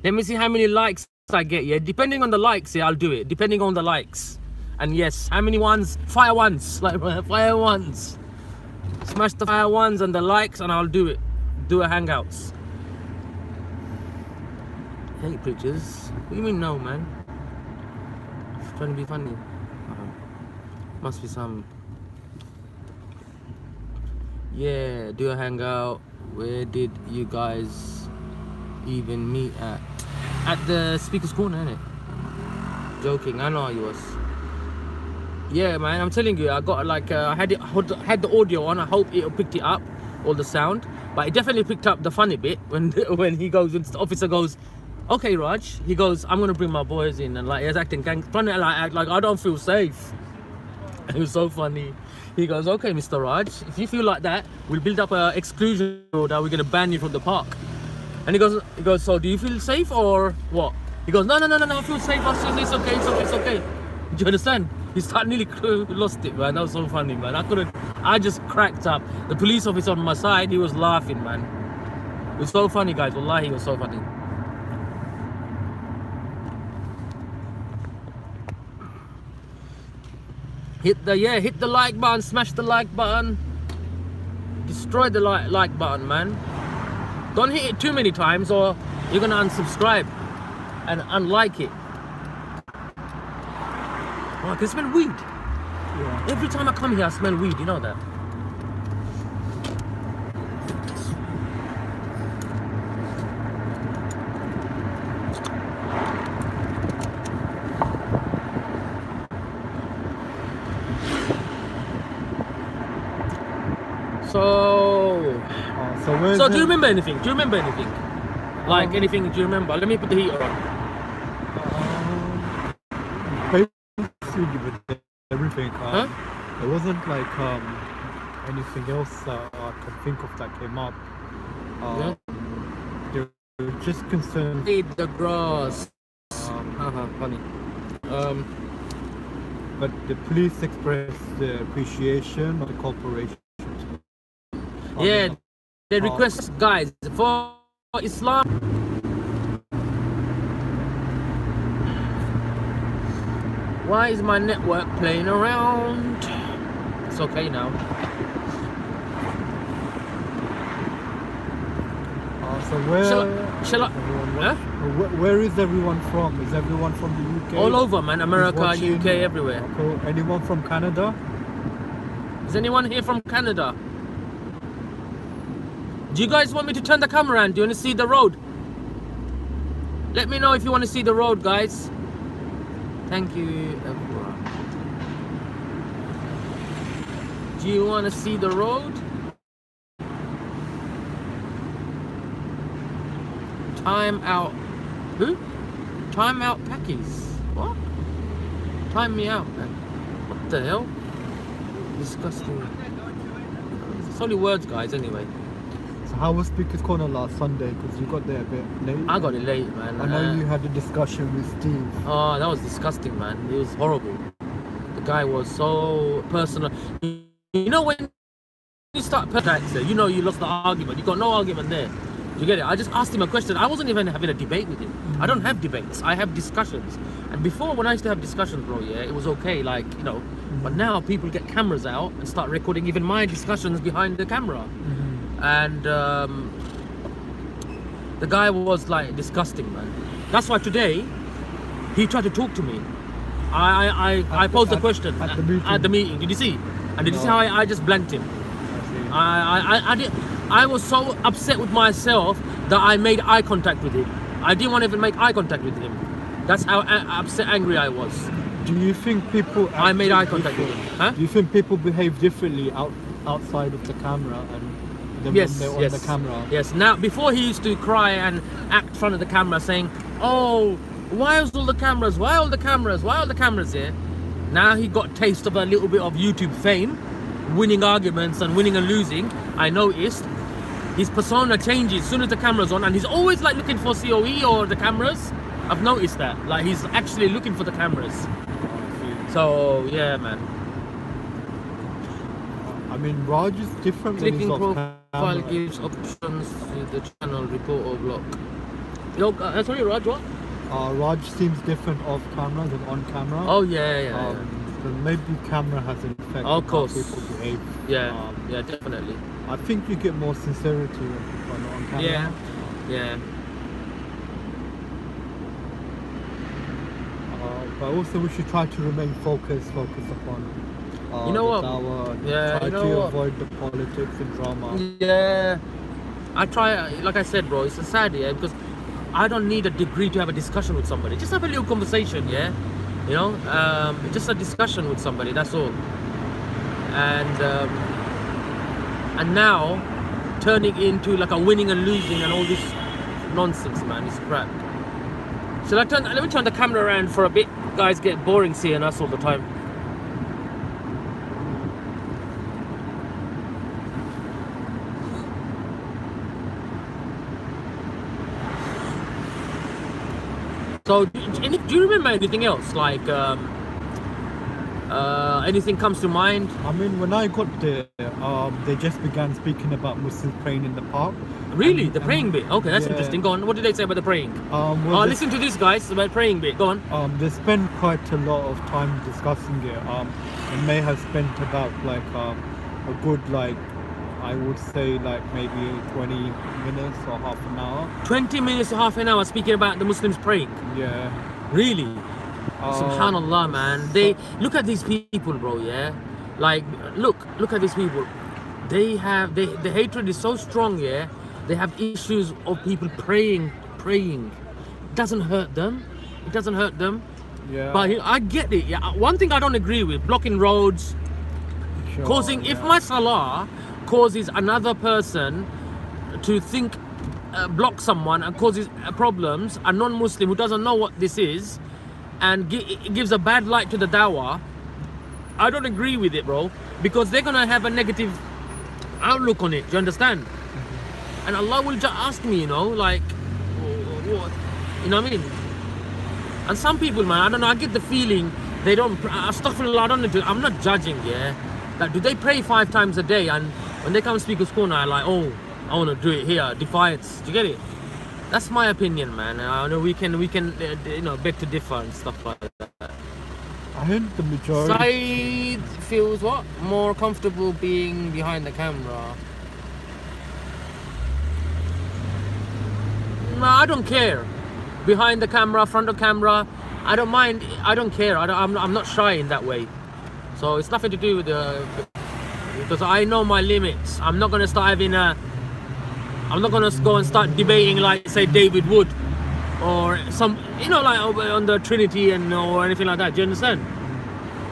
Let me see how many likes I get. Yeah, depending on the likes, yeah, I'll do it. Depending on the likes. And yes, how many ones? Fire ones, like fire ones. Smash the fire ones and the likes, and I'll do it. Do a hangouts. Hey, preachers. What do you mean no, man? Trying to be funny. Must be some. Yeah, do a hangout. Where did you guys even meet at? At the speaker's corner, innit? Joking, I know you was. Yeah, man, I'm telling you, I got like I had the audio on. I hope it picked it up, all the sound, but it definitely picked up the funny bit when he goes, when the officer goes, "Okay, Raj," he goes, "I'm gonna bring my boys in," and like he's acting gang, trying to like act like I don't feel safe. It was so funny. He goes, okay, Mr. Raj, if you feel like that, we'll build up a exclusion order. We're gonna ban you from the park. And he goes, so do you feel safe or what? He goes, no, I feel safe. It's okay. Do you understand? He started nearly lost it, man. That was so funny, man. I just cracked up. The police officer on my side, he was laughing, man. It was so funny, guys. Wallahi, it was so funny. Hit the like button, smash the like button. Destroy the like button, man. Don't hit it too many times or you're gonna unsubscribe and unlike it. Oh, I can smell weed. Yeah. Every time I come here, I smell weed, you know that? So do you remember anything? Like anything, do you remember? Let me put the heater on. Basically with everything. There wasn't like anything else that I can think of that came up. They were just concerned. Eat the grass. Funny. But the police expressed the appreciation of the cooperation. Yeah, they request guys for Islam. Why is my network playing around? It's okay now. So where shall I? Huh? Where is everyone from? Is everyone from the UK? All over, man. America, UK, everywhere. Cool. Anyone from Canada? Is anyone here from Canada? Do you guys want me to turn the camera on? Do you want to see the road? Let me know if you want to see the road, guys. Thank you, everyone. Do you want to see the road? Time out. Who? Time out Packies. What? Time me out, man. What the hell? Disgusting. It's only words, guys, anyway. So how was Speaker's Corner last Sunday? Because you got there a bit late. I got it late, man. I know you had a discussion with Steve. Oh, that was disgusting, man. It was horrible. The guy was so personal. You know when you start you know you lost the argument. You got no argument there. You get it? I just asked him a question. I wasn't even having a debate with him. I don't have debates. I have discussions. And before, when I used to have discussions, bro, yeah, it was okay, like, you know. But now people get cameras out and start recording even my discussions behind the camera. And the guy was like disgusting, man. That's why today he tried to talk to me. I posed the question at the meeting. Did you see? And did you see how I just blanked him? I was so upset with myself that I made eye contact with him. I didn't want to even make eye contact with him. That's how angry I was. Do you think people? I made eye contact with him. Huh? Do you think people behave differently outside of the camera and when they're on the camera? Yes. Now, before he used to cry and act in front of the camera, saying, "Oh, why is all the cameras? Why all the cameras? Why all the cameras here?" Now he got a taste of a little bit of YouTube fame, winning arguments and winning and losing. I noticed his persona changes as soon as the camera's on, and he's always like looking for COE or the cameras. I've noticed that. Like he's actually looking for the cameras. So yeah, man. I mean, Raj is different. Clicking when he's off profile camera. gives options to the channel, report or block. Yo, sorry, Raj, what? Raj seems different off camera than on camera. Oh yeah. So maybe camera has an effect Of on course. how people behave. Yeah, yeah, definitely. I think you get more sincerity when people are not on camera. Yeah. But also we should try to remain focused upon You know what? Try to avoid the politics and drama. Yeah. I try, like I said, bro, it's a sad, yeah, because I don't need a degree to have a discussion with somebody. Just have a little conversation, yeah? You know? Just a discussion with somebody, that's all. And now, turning into like a winning and losing and all this nonsense, man, it's crap. So let me turn the camera around for a bit. Guys get boring seeing us all the time. So, do you remember anything else? Like, anything comes to mind? I mean, when I got there, they just began speaking about Muslims praying in the park. Really? The praying bit? Okay, that's yeah. interesting. Go on. What did they say about the praying? Well, Listen to this, guys, about praying bit. Go on. they spent quite a lot of time discussing it. They may have spent about like a good, like, I would say like maybe 20 minutes or half an hour. 20 minutes to half an hour speaking about the Muslims praying. Yeah. Really? Subhanallah, man. They look at these people, bro. Yeah, like look at these people. They have the hatred is so strong. Yeah, they have issues of people praying. It doesn't hurt them. Yeah. But I get it. Yeah. One thing I don't agree with: blocking roads, Sure, causing. If my salah causes another person to think, block someone and causes problems, a non-Muslim who doesn't know what this is, and gives a bad light to the dawah, I don't agree with it, bro, because they're gonna have a negative outlook on it. Do you understand? Mm-hmm. And Allah will just ask me, you know, like, what, you know what I mean? And some people, man, I don't know. I get the feeling they don't. Astaghfirullah, I don't know. I'm not judging, yeah. Like, do they pray 5 times a day? And when they come to Speaker's Corner, I'm like, oh, I want to do it here. Defiance. Do you get it? That's my opinion, man. I know we can you know, beg to differ and stuff like that. I think the majority. Syed feels what? More comfortable being behind the camera. No, I don't care. Behind the camera, front of camera, I don't mind. I don't care. I'm not shy in that way. So it's nothing to do with because I know my limits. I'm not gonna start having a. I'm not gonna go and start debating like, say, David Wood, or some, you know, like on the Trinity and or anything like that. Do you understand?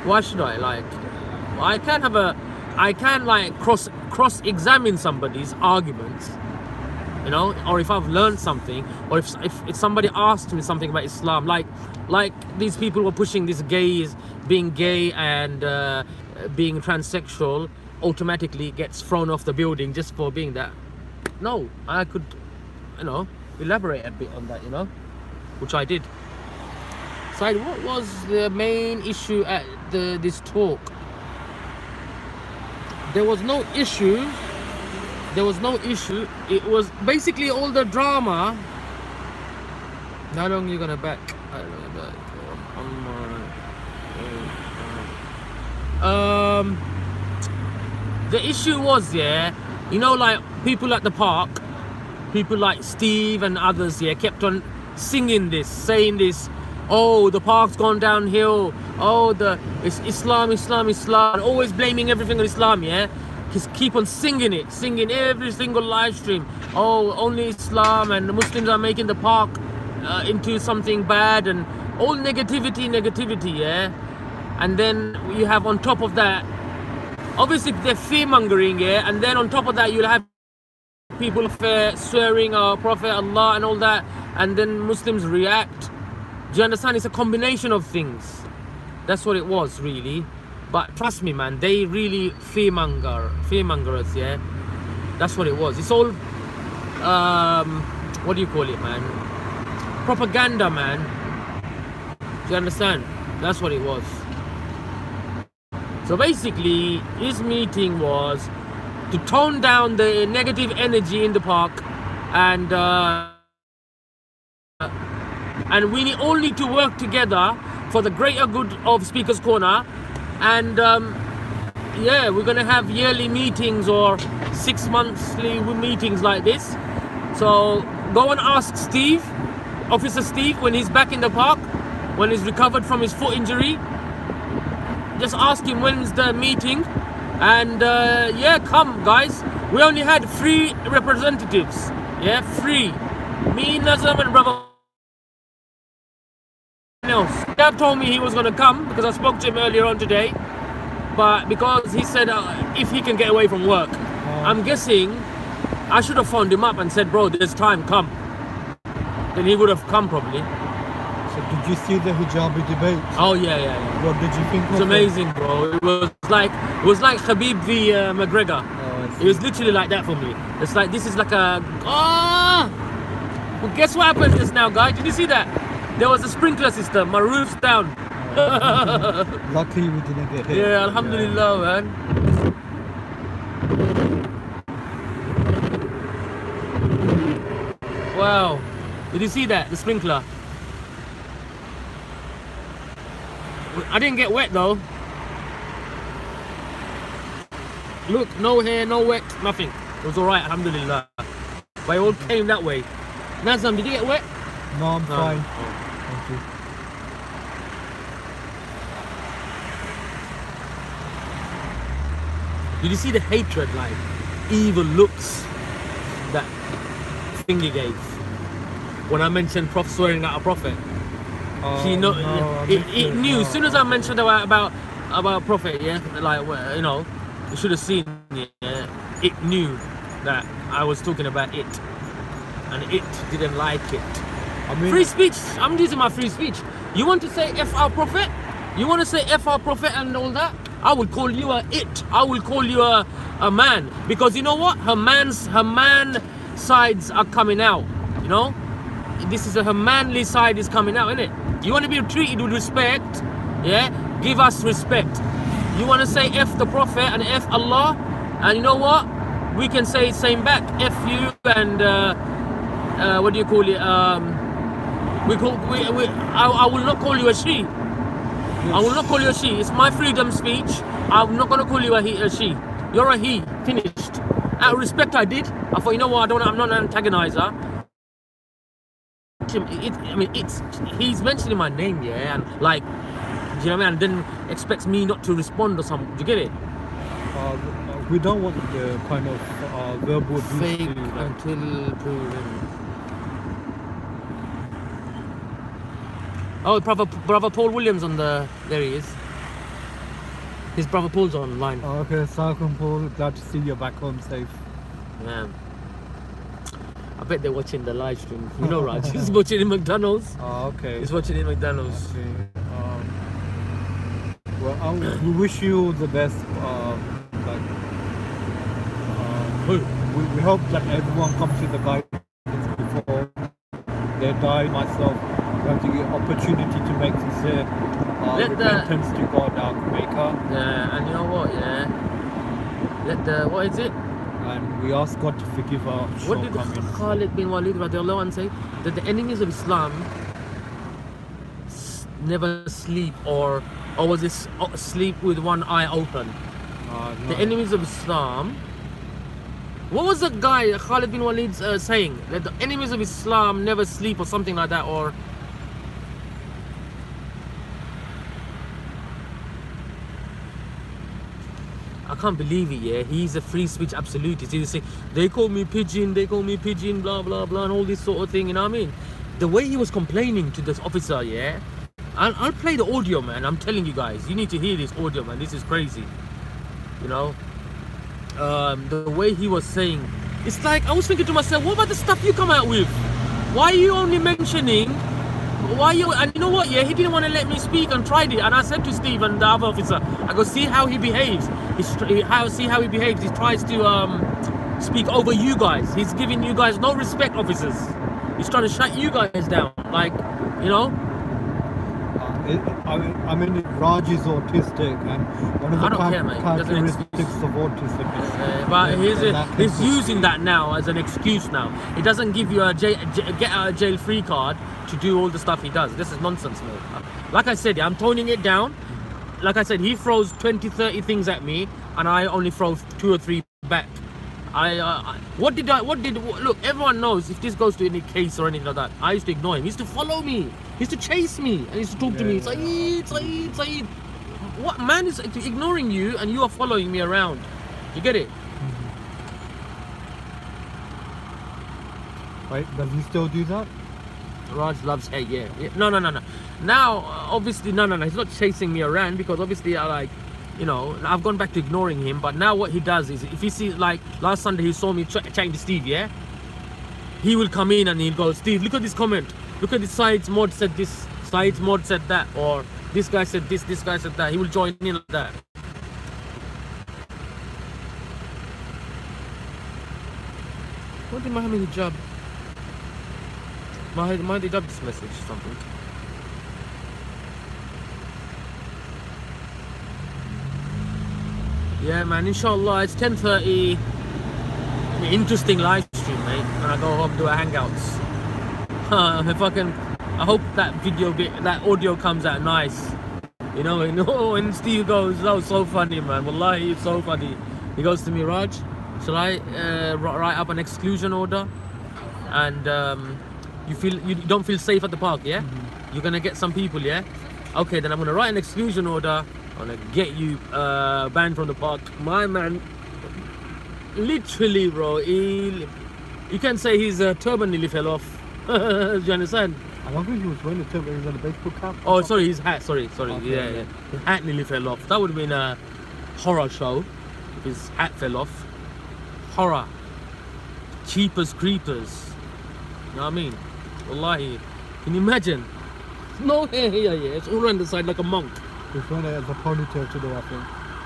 Why should I? Like, I can't like cross-examine somebody's arguments, you know, or if I've learned something, or if somebody asked me something about Islam, like these people were pushing this being gay and being transsexual automatically gets thrown off the building just for being that. No, I could, you know, elaborate a bit on that, you know, which I did. So what was the main issue at this talk? There was no issue. It was basically all the drama. How long are you gonna back? I don't know. The issue was, yeah, you know, like people at the park, people like Steve and others, yeah, kept on saying this. Oh, the park's gone downhill. Oh, it's Islam, and always blaming everything on Islam, yeah. Just keep on singing every single live stream. Oh, only Islam and the Muslims are making the park into something bad, and all negativity, yeah. And then you have on top of that, obviously they're fear mongering, yeah. And then on top of that, you'll have people swearing our Prophet Allah and all that, and then Muslims react. Do you understand? It's a combination of things. That's what it was, really. But trust me, man, they really fearmongers, yeah. That's what it was. It's all, what do you call it, man? Propaganda, man. Do you understand? That's what it was. So basically, his meeting was to tone down the negative energy in the park, and we all need to work together for the greater good of Speaker's Corner. And yeah, we're gonna have yearly meetings or 6 monthly meetings like this. So go and ask Steve, Officer Steve, when he's back in the park, when he's recovered from his foot injury. Just ask him when's the meeting. And yeah, come guys. We only had 3 representatives. Yeah, 3. Me, Nazam, and brother else. Dad told me he was going to come because I spoke to him earlier on today, but because he said if he can get away from work, I'm guessing I should have phoned him up and said, bro, there's time, come. Then he would have come probably. So did you see the hijabi debate? Oh yeah. What did you think? It was amazing, bro. It was like Khabib v McGregor. It was literally like that for me. It's like, this is like a well, guess what happened just now, guys? Did you see that? There was a sprinkler system. My roof's down. Luckily we didn't get hit. Yeah, alhamdulillah, man. Wow. Did you see that? The sprinkler. I didn't get wet though. Look, no hair, no wet, nothing. It was alright, alhamdulillah. But it all came that way. Nazam, did you get wet? No, I'm fine. Oh. Thank you. Did you see the hatred, like evil looks that thingy gave when I mentioned Prophet swearing at a prophet? He know it knew as soon as I mentioned about Prophet, yeah, like you know, you should have seen, yeah, it knew that I was talking about it, and it didn't like it. I mean, Free speech. I'm using my free speech. You want to say F our prophet? You want to say F our prophet and all that? I will call you a it. I will call you a man, because you know what? Her man sides are coming out. You know, this is her manly side is coming out, isn't it? You want to be treated with respect, yeah? Give us respect. You want to say F the prophet and F Allah, and you know what? We can say same back. F you and what do you call it? I will not call you a she. I will not call you a she. It's my freedom speech. I'm not gonna call you a he, a she. You're a he. Finished. Out of respect, I did. I thought, you know what? I'm not an antagonizer. He's mentioning my name, yeah, and like, do you know what I mean? And then expects me not to respond or something. Do you get it? we don't want the kind of verbal abuse Fake to, like, until proven. Oh, brother Paul Williams on the. There he is. His brother Paul's online. Okay, Assalamualaikum Paul, glad to see you're back home safe. Yeah. I bet they're watching the live stream. You know, Raj. He's watching in McDonald's. Oh, okay. He's watching in McDonald's. Okay. Well, we wish you the best. We hope that everyone comes to the guidance before they die. Myself, we have the opportunity to make sincere repentance to God, our Maker. Yeah, and you know what? Yeah. What is it? And we ask God to forgive our What did shortcomings. Khalid bin Walid radiallahu anh say? That the enemies of Islam never sleep, or was it sleep with one eye open? No. The enemies of Islam. What was the guy Khalid bin Walid saying? That the enemies of Islam never sleep or something like that, or I can't believe it, yeah. He's a free speech absolutist. He's saying, they call me pigeon, blah, blah, blah, and all this sort of thing, you know what I mean? The way he was complaining to this officer, yeah. I'll play the audio, man. I'm telling you guys, you need to hear this audio, man. This is crazy, you know? The way he was saying, it's like, I was thinking to myself, what about the stuff you come out with? Why are you only mentioning, and you know what, yeah, he didn't want to let me speak and tried it, and I said to Steve and the other officer, I go, see how he behaves. See how he behaves. He tries to speak over you guys. He's giving you guys no respect, officers. He's trying to shut you guys down, like, you know. I mean, Raj is autistic, and one of the characteristics of autism is. But he's using that now as an excuse. Now he doesn't give you a jail-free card to do all the stuff he does. This is nonsense, man. Like I said, I'm toning it down. Like I said, he throws 20, 30 things at me, and I only throw 2 or 3 back. Look, everyone knows if this goes to any case or anything like that, I used to ignore him. He used to follow me. He used to chase me. And he used to talk to me. Saeed. What man is ignoring you and you are following me around? You get it? Right, does he still do that? Raj loves hate, yeah. No. Now, obviously, no. He's not chasing me around, because obviously you know, I've gone back to ignoring him. But now what he does is, if he sees, like last Sunday he saw me chatting to Steve, yeah, he will come in and he'll go, Steve, look at this comment, look at this, Syed's mod said this, Syed's mod said that, or this guy said this guy said that. He will join in like that. What did Mohammed Hijab? Mohammed Hijab this message or something? Yeah, man. Inshallah, it's 10:30. Interesting live stream, mate. When I go home, do a hangouts. If I can, I hope that that audio comes out nice. You know, when Steve goes, that was so funny, man. Wallahi, it's so funny. He goes to me, Raj, shall I write up an exclusion order? And you don't feel safe at the park, yeah? You're gonna get some people, yeah? Okay, then I'm gonna write an exclusion order. I'm gonna get you banned from the park. My man, literally, bro, you can say his turban nearly fell off. Do you understand? I don't think he was wearing a turban. He was on a baseball cap. Oh, sorry, his hat. Sorry. Okay, Yeah. His hat nearly fell off. That would have been a horror show if his hat fell off. Horror. Cheapers creepers. You know what I mean? Wallahi. Can you imagine? No hair here, yeah. It's all around the side like a monk. He was wearing it as a ponytail today, I think.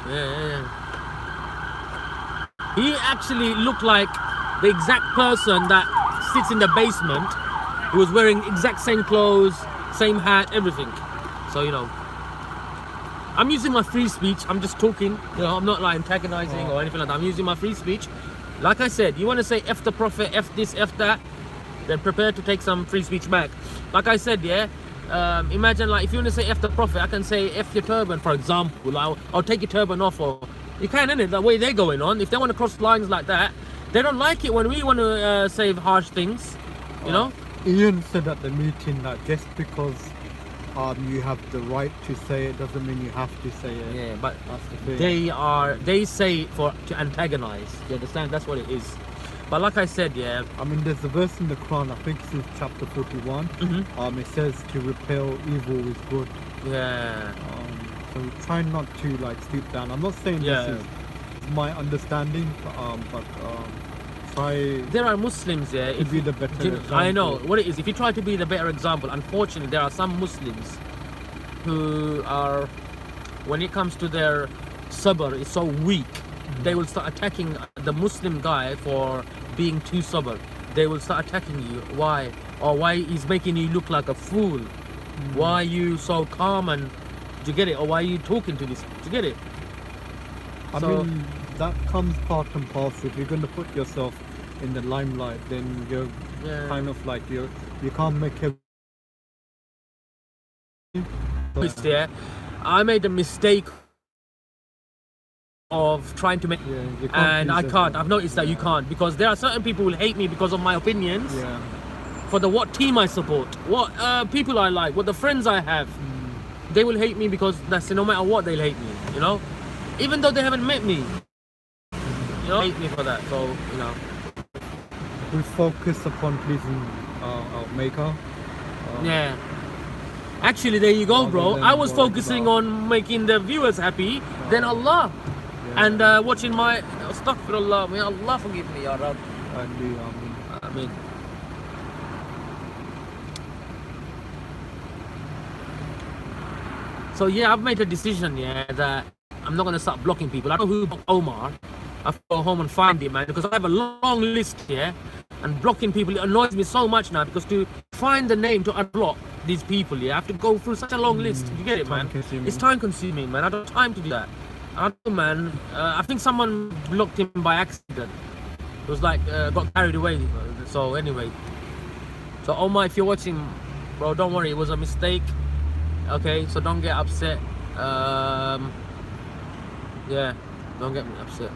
Yeah. He actually looked like the exact person that sits in the basement. He was wearing exact same clothes, same hat, everything. So, you know, I'm using my free speech. I'm just talking. You know, I'm not like antagonizing or anything like that. I'm using my free speech. Like I said, you want to say F the Prophet, F this, F that, then prepare to take some free speech back. Like I said, yeah, imagine like if you want to say F the Prophet, I can say F your turban, for example. I'll take your turban off, or you can, innit? The way they're going on. If they want to cross lines like that, they don't like it when we want to say harsh things, you know? Ian said at the meeting that just because you have the right to say it doesn't mean you have to say it. Yeah, but That's the thing. they say it to antagonize. You understand? That's what it is. But like I said, yeah. I mean, there's a verse in the Quran, I think it's in chapter 41. It says to repel evil is good. Yeah. So try not to like stoop down. I'm not saying this is my understanding, but try. There are Muslims, yeah. To be the better example. I know what it is. If you try to be the better example, unfortunately, there are some Muslims who are, when it comes to their sabr, is so weak. They will start attacking the Muslim guy for being too sabr. They will start attacking you. Why? Or why he's making you look like a fool? Why are you so calm? And do you get it? Or why are you talking to this? Do you get it? I mean, that comes part and parcel. If you're going to put yourself in the limelight, then you're kind of like you can't make it. Yeah, I made a mistake of trying to make, and I can't. I've noticed that you can't, because there are certain people who will hate me because of my opinions. For what team I support, what people I like, what the friends I have. They will hate me because that's no matter what, they'll hate me. You know, even though they haven't met me. You know, hate me for that. So, you know, we focus upon pleasing our maker. Yeah. Actually, there you go, bro. I was focusing on making the viewers happy, then Allah. And watching my astaghfirullah, may Allah forgive me, ya Rab. I mean. So yeah, I've made a decision, that I'm not gonna start blocking people. I don't know who blocked Omar. I have to go home and find him, man, because I have a long list here, and blocking people, it annoys me so much now, because to find the name to unblock these people, I have to go through such a long list. You get it, man? It's time consuming, man. I don't have time to do that. I don't know, man. I think someone blocked him by accident. It was like, got carried away. So anyway. So Omar, if you're watching, bro, don't worry, it was a mistake. Okay, so don't get upset. Yeah, don't get me upset.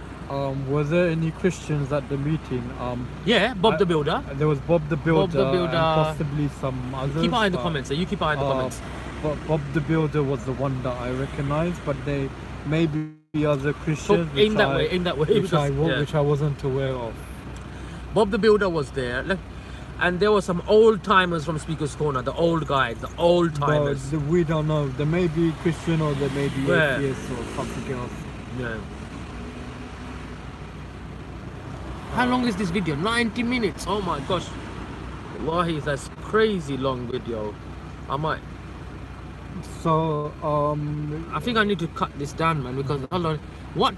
Were there any Christians at the meeting? Yeah, Bob the Builder. There was Bob the Builder, and possibly some others. Keep eye in the comments. You keep eye in the comments. But Bob the Builder was the one that I recognized, but they maybe other Christians. Aim that way. Which I wasn't aware of. Bob the Builder was there. And there were some old timers from Speaker's Corner, the old guys, the old timers. We don't know. They may be Christian or they may be atheists or something else. Yeah. How long is this video? 90 minutes. Oh my gosh. Wallahi, that's crazy long video. I might. So I think I need to cut this down, man, because hold on. What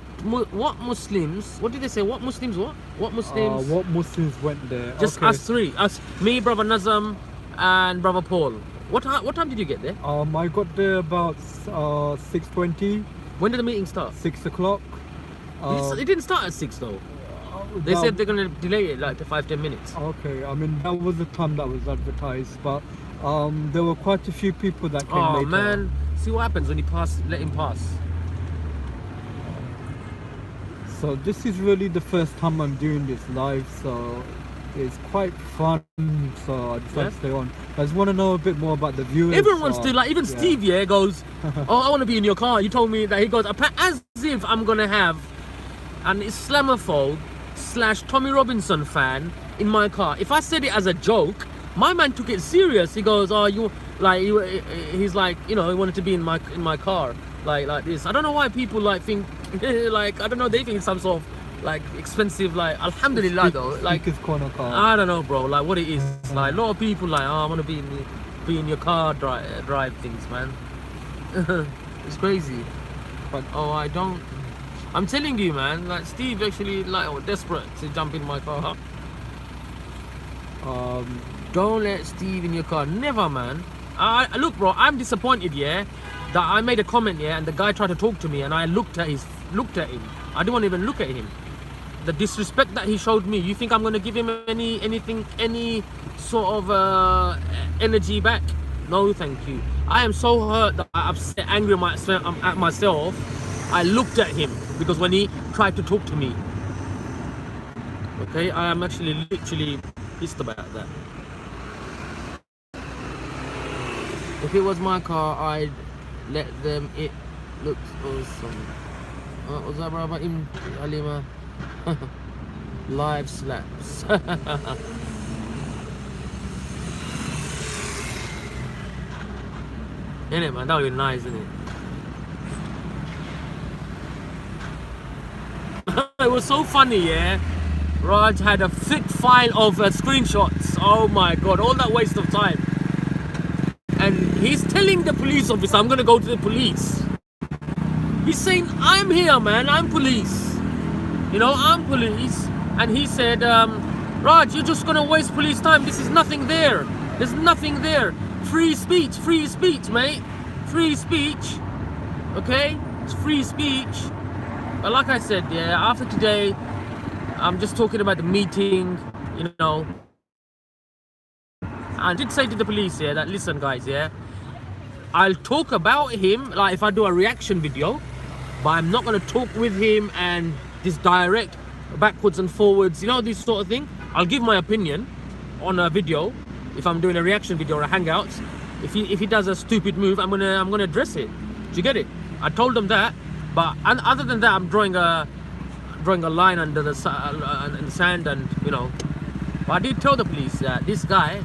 Muslims? What did they say? What Muslims? What Muslims? What Muslims went there? Just us three. Us, me, brother Nazam, and brother Paul. What time did you get there? I got there about 6:20. When did the meeting start? 6 o'clock. It didn't start at 6 though. They said they're gonna delay it like to 5-10 minutes. Okay, I mean that was the time that was advertised, but there were quite a few people that came later. Oh man, see what happens when you pass, let him pass. So this is really the first time I'm doing this live, so it's quite fun. So I decided to stay on. I just want to know a bit more about the viewers. Everyone wants to, like, even Steve, goes, oh, I want to be in your car. You told me that. He goes, as if I'm gonna have an Islamophobe / Tommy Robinson fan in my car. If I said it as a joke, my man took it serious. He goes, oh, he's like, he wanted to be in my car, like this. I don't know why people like think, like, I don't know, they think it's some sort of like expensive, like, alhamdulillah though, like, corner car. I don't know, bro, like what it is. Like a lot of people like, oh, I want to be in your car, drive things, man. It's crazy. But I'm telling you, man, like Steve actually like desperate to jump in my car. Don't let Steve in your car, never, man. Look, bro, I'm disappointed, that I made a comment, and the guy tried to talk to me, and I looked at him. I didn't want to even look at him. The disrespect that he showed me. You think I'm gonna give him any sort of energy back? No, thank you. I am so hurt that I'm upset, angry at myself. I looked at him because when he tried to talk to me. Okay, I am actually literally pissed about that. If it was my car, I'd let them. It looks awesome. What was that, brother? Halima. Live slaps. Innit, man? That would be nice, innit? It was so funny, Raj had a thick file of screenshots. Oh my god, all that waste of time. And he's telling the police officer, I'm gonna go to the police. He's saying, I'm here, man, I'm police. I'm police. And he said, Raj, you're just gonna waste police time. This is nothing there. There's nothing there. Free speech, mate. Free speech. Okay? It's free speech. But like I said, after today, I'm just talking about the meeting, I did say to the police that, listen guys, I'll talk about him, like if I do a reaction video, but I'm not going to talk with him and this direct backwards and forwards, this sort of thing. I'll give my opinion on a video if I'm doing a reaction video or a Hangouts. If he does a stupid move, I'm gonna address it. Do you get it? I told them that, but other than that, I'm drawing a line under the in the sand, and But I did tell the police that this guy,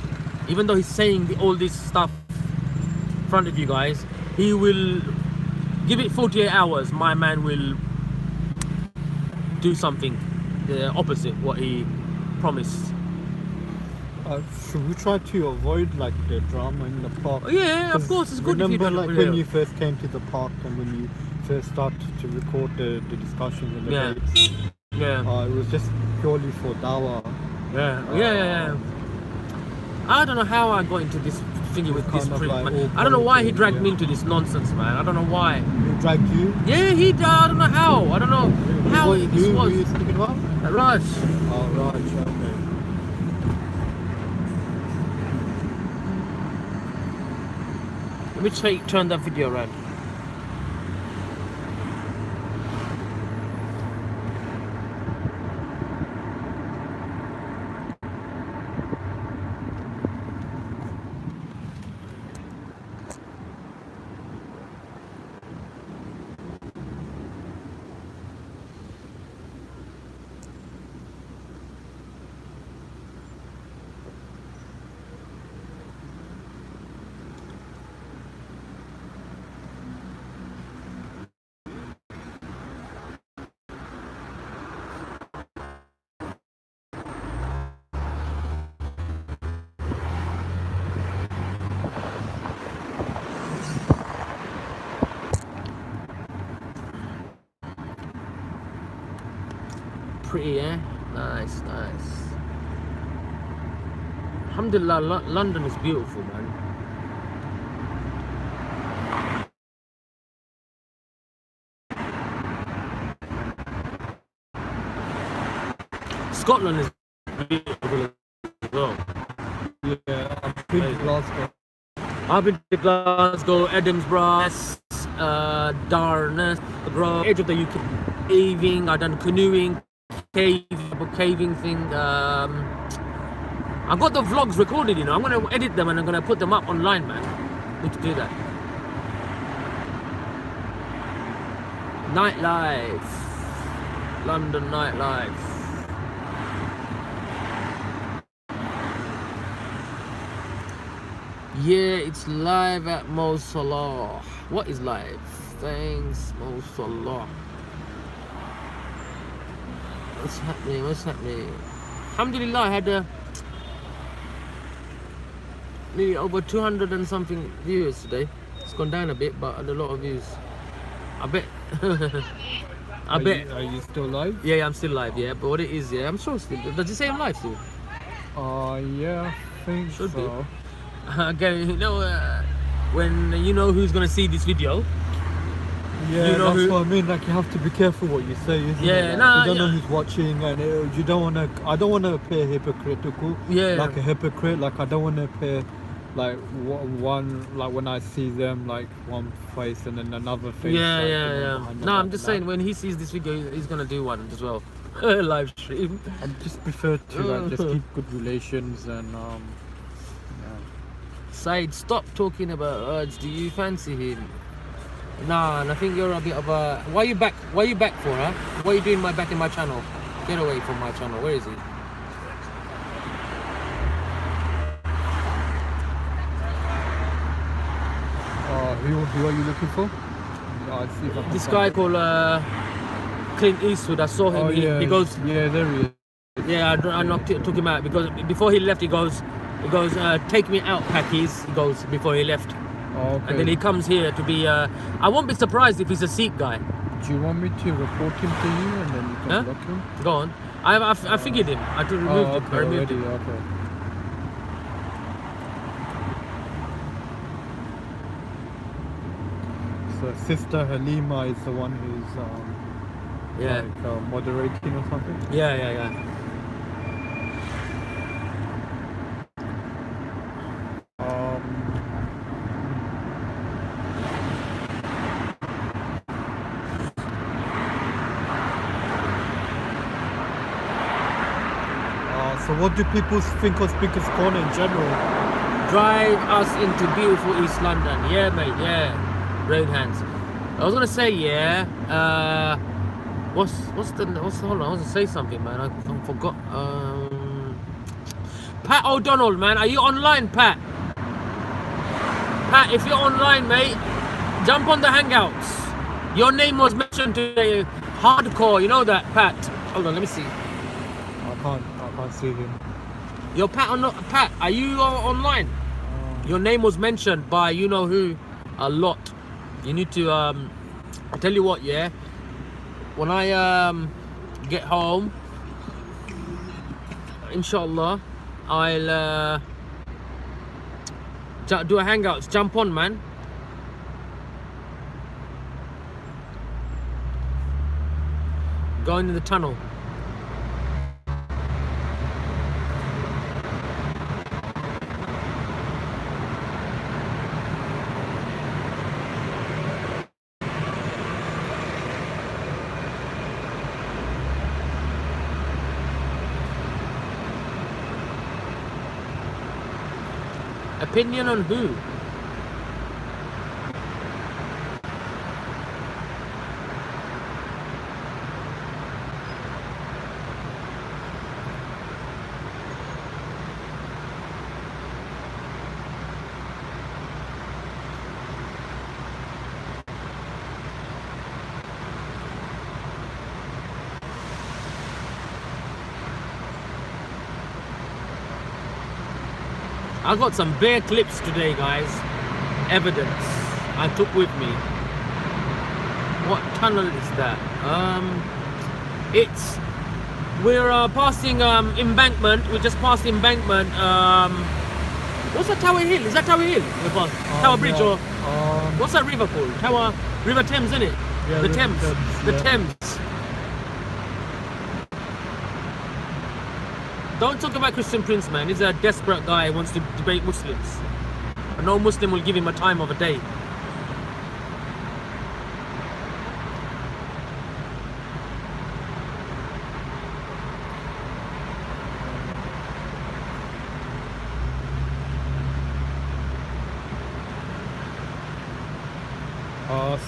even though he's saying all this stuff in front of you guys, he will give it 48 hours. My man will do something the opposite what he promised. Should we try to avoid like the drama in the park? Yeah, of course, it's good. Remember, if you like don't when you first came to the park and when you first started to record the discussions and the debates. Yeah. It was just purely for dawah. Yeah. I don't know how I got into this thingy with this prick, like man. I don't know why he dragged me into this nonsense, man. I don't know why. He dragged you? Yeah, he did. I don't know how. I don't know how this was. Who are you speaking about? Raj. Oh, Raj, okay. Let me turn that video around. Pretty, nice. Alhamdulillah, London is beautiful, man. Scotland is beautiful as well. Yeah, I've been to Glasgow. I've been to Glasgow, Edinburgh, Dartmouth, edge of the UK. Caving, I've done canoeing, caving thing. I've got the vlogs recorded, you know. I'm gonna edit them and I'm gonna put them up online, man. Need to do that. Nightlife, London nightlife. Yeah, it's live at Mo Salah. What is live? Thanks, Mo Salah. What's happening? What's happening? Alhamdulillah, I had nearly over 200 and something viewers today. It's gone down a bit, but a lot of views. I bet. I bet. Are you still live? Yeah, I'm still live. Yeah, but what it is, yeah, I'm sure still. Does it say I'm live still? Yeah, I think Should so. Okay, you know, when you know who's gonna see this video. Yeah, you know that's who, what I mean. Like, you have to be careful what you say, isn't yeah, it? Like, nah, you don't know yeah. who's watching, and you don't want to. I don't want to appear hypocritical. Yeah. Like a hypocrite. Like, I don't want to appear like one. Like when I see them, like one face and then another face. Yeah, like, yeah, you know, yeah. behind the No, I'm back just and saying when he sees this video, he's gonna do one as well, live stream. I just prefer to like just keep good relations and yeah. Syed, stop talking about Urge. Do you fancy him? Nah, and I think you're a bit of a. Why are you back? Why are you back for, huh? What are you doing back in my channel? Get away from my channel. Where is he? Who are you looking for? I'll see if I can This find guy it. called Clint Eastwood. I saw him. Oh, yeah. He goes. Yeah, there he is. Yeah, I took him out because before he left, he goes, take me out, Packies. He goes before he left, Oh, okay. and then he comes here to be. I won't be surprised if he's a Sikh guy. Do you want me to report him to you and then you can Huh? block him? Go on. I figured him. I removed him. Okay, I removed him. already, okay. So Sister Halima is the one who's Yeah. like moderating or something. Yeah, yeah, yeah. So what do people think of Speaker's Corner in general? Drive us into beautiful East London. Yeah, mate. Yeah. Rain hands. I was gonna say, yeah. What's the hold on? I was gonna say something, man. I forgot. Pat O'Donnell, man. Are you online, Pat? Pat, if you're online, mate, jump on the Hangouts. Your name was mentioned today. Hardcore, you know that, Pat. Hold on, let me see. I can't see him. Yo, Pat, Pat, are you online? Your name was mentioned by you know who a lot. You need to I'll tell you what, yeah. When I get home, inshallah, I'll do a Hangouts. Jump on, man. Go into the tunnel. Opinion on who? I got some bare clips today, guys. Evidence I took with me. What tunnel is that? We're passing Embankment. We just passed Embankment. What's that, Tower Hill? Is that Tower Hill? We passed Tower Bridge, yeah. or what's that river called? River Thames, isn't it? Yeah, the River Thames. Thames, The yeah. Thames. Don't talk about Christian Prince, man. He's a desperate guy who wants to debate Muslims. And no Muslim will give him a time of a day.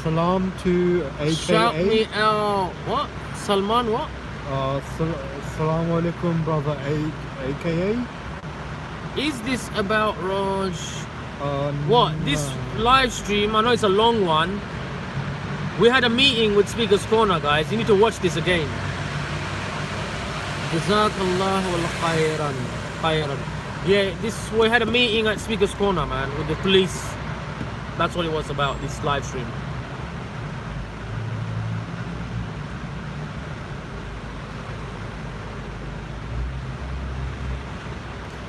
Salam to AKA. Shout me out. What? Salman what? Assalamu alaikum, brother AKA. Is this about Raj? What? This live stream, I know it's a long one. We had a meeting with Speaker's Corner, guys. You need to watch this again. Jazakallahu khairan. Khairan. Yeah, we had a meeting at Speaker's Corner, man, with the police. That's what it was about, this live stream.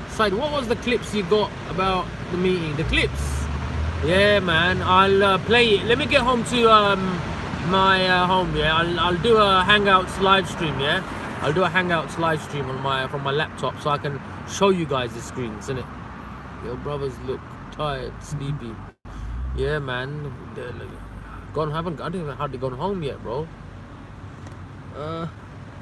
Syed, what was the clips you got about the meeting? The clips? Yeah, man. I'll play it. Let me get home to my home. Yeah, I'll do a Hangouts live stream. Yeah, I'll do a Hangouts live stream on from my laptop so I can show you guys the screens, innit? Your brothers look tired, sleepy. Yeah, man. I don't even hardly gone home yet, bro.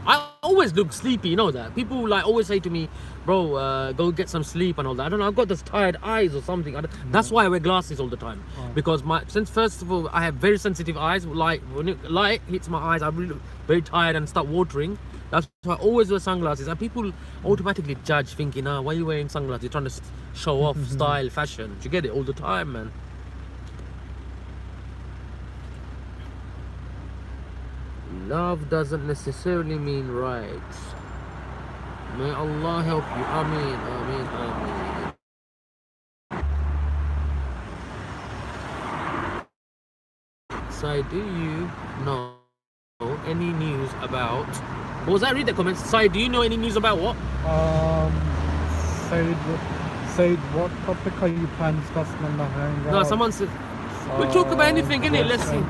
I always look sleepy, you know that. People like always say to me, bro, go get some sleep and all that. I don't know, I've got this tired eyes or something. That's why I wear glasses all the time. Because since first of all, I have very sensitive eyes. Like when light hits my eyes, I'm really very tired and start watering. That's why I always wear sunglasses. And people automatically judge, thinking, why are you wearing sunglasses? You're trying to show off style, fashion. You get it all the time, man. Love doesn't necessarily mean right. May Allah help you. Ameen, ameen, ameen. So, do you know any news about... What was that? Read the comments. Sai, do you know any news about what? Said, what topic are you planning discussing on the Hangout? No, someone said... We'll talk about anything, innit? Let's see.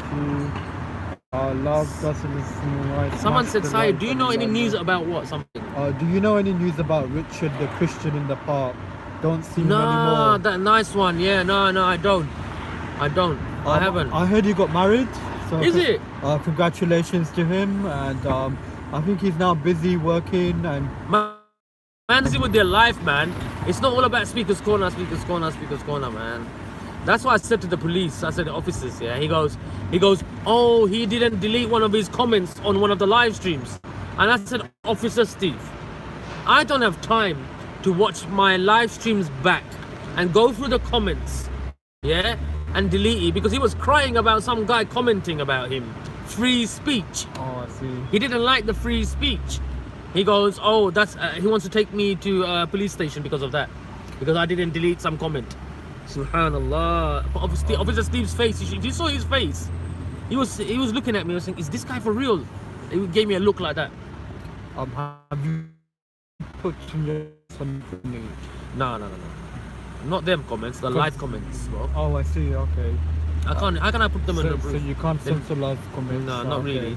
Love doesn't seem right. Someone said, Sai, do you know any news about what? Something. Do you know any news about Richard the Christian in the park? Don't see him anymore. No, that nice one. Yeah, no, I don't. I haven't. I heard he got married. So is it? Congratulations to him. And I think he's now busy working and... Man's with their life, man. It's not all about Speaker's Corner, man. That's what I said to the police. I said the officers, yeah. He goes, oh, he didn't delete one of his comments on one of the live streams. And I said, Officer Steve, I don't have time to watch my live streams back and go through the comments, yeah, and delete it, because he was crying about some guy commenting about him. Free speech. Oh, I see. He didn't like the free speech. He goes, oh, that's he wants to take me to a police station because of that, because I didn't delete some comment. Subhanallah. Officer Steve's face, if you saw his face, he was looking at me and saying, is this guy for real? He gave me a look like that. Have you put in something? No. Not them comments, the live comments, bro. Oh, I see, okay. How can I put them in the proof? So you can't censor live comments? No, not really.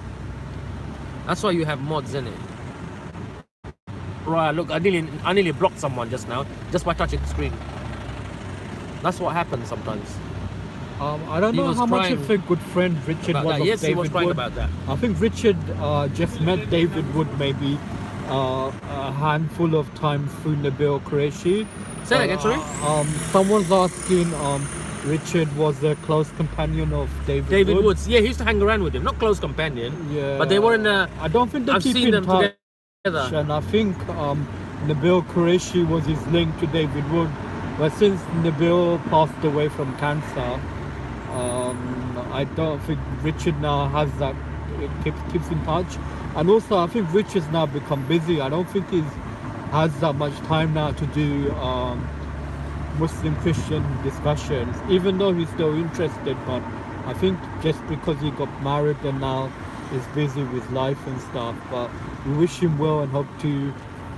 That's why you have mods, innit? Right, look, I nearly blocked someone just now, just by touching the screen. That's what happens sometimes. I don't know how much of a good friend Richard was of yes, David he was crying Wood. about that. I think Richard just met David Wood maybe a handful of times through Nabil Qureshi. Say that again, sorry? Someone's asking, Richard was a close companion of David Wood. Woods. Yeah, he used to hang around with him. Not close companion. Yeah. But they were in a... I don't think they I've keep seen in them touch. together. And I think Nabil Qureshi was his link to David Wood. But since Nabil passed away from cancer, I don't think Richard now has that, keeps in touch. And also I think Richard's now become busy. I don't think he has that much time now to do Muslim Christian discussions, even though he's still interested. But I think just because he got married and now is busy with life and stuff, but we wish him well and hope to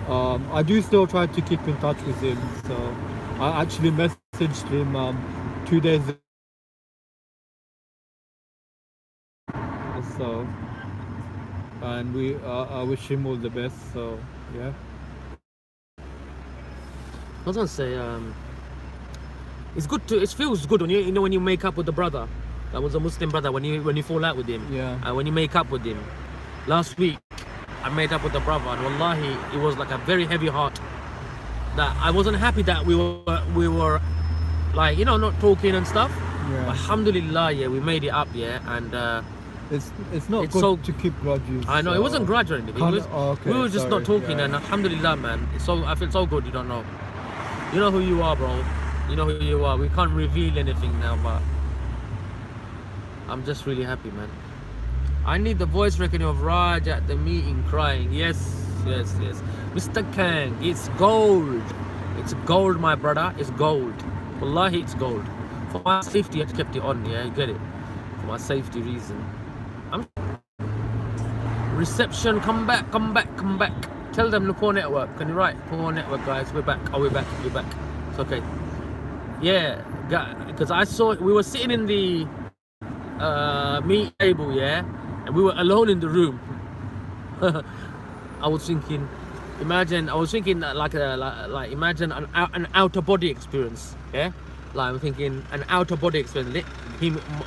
I do still try to keep in touch with him. So I actually messaged him 2 days ago. So, and I wish him all the best. So yeah. I was gonna say, it's good to. It feels good when you know when you make up with the brother. That was a Muslim brother. When you fall out with him, Yeah. when you make up with him. Last week, I made up with the brother, and wallahi, it was like a very heavy heart. That I wasn't happy that we were like, you know, not talking and stuff. Yeah. Alhamdulillah, yeah, we made it up, yeah, and it's not it's good so- to keep grudges. I know it wasn't grudge or anything. It was, okay, we were just not sorry, talking, yeah. and alhamdulillah, man, I feel so good. You don't know. You know who you are, bro. You know who you are. We can't reveal anything now, but I'm just really happy, man. I need the voice recording of Raj at the meeting crying. Yes. Mr. Kang, it's gold. It's gold, my brother. It's gold. Wallahi, it's gold. For my safety, I kept it on, yeah? You get it? For my safety reason. Reception, come back. Tell them the Poor Network. Can you write? Poor Network, guys. We're back. Oh, we're back. It's okay. Yeah, because I saw, we were sitting in the meet table, yeah? And we were alone in the room. I was thinking like imagine an outer body experience, yeah? Like I'm thinking an outer body experience.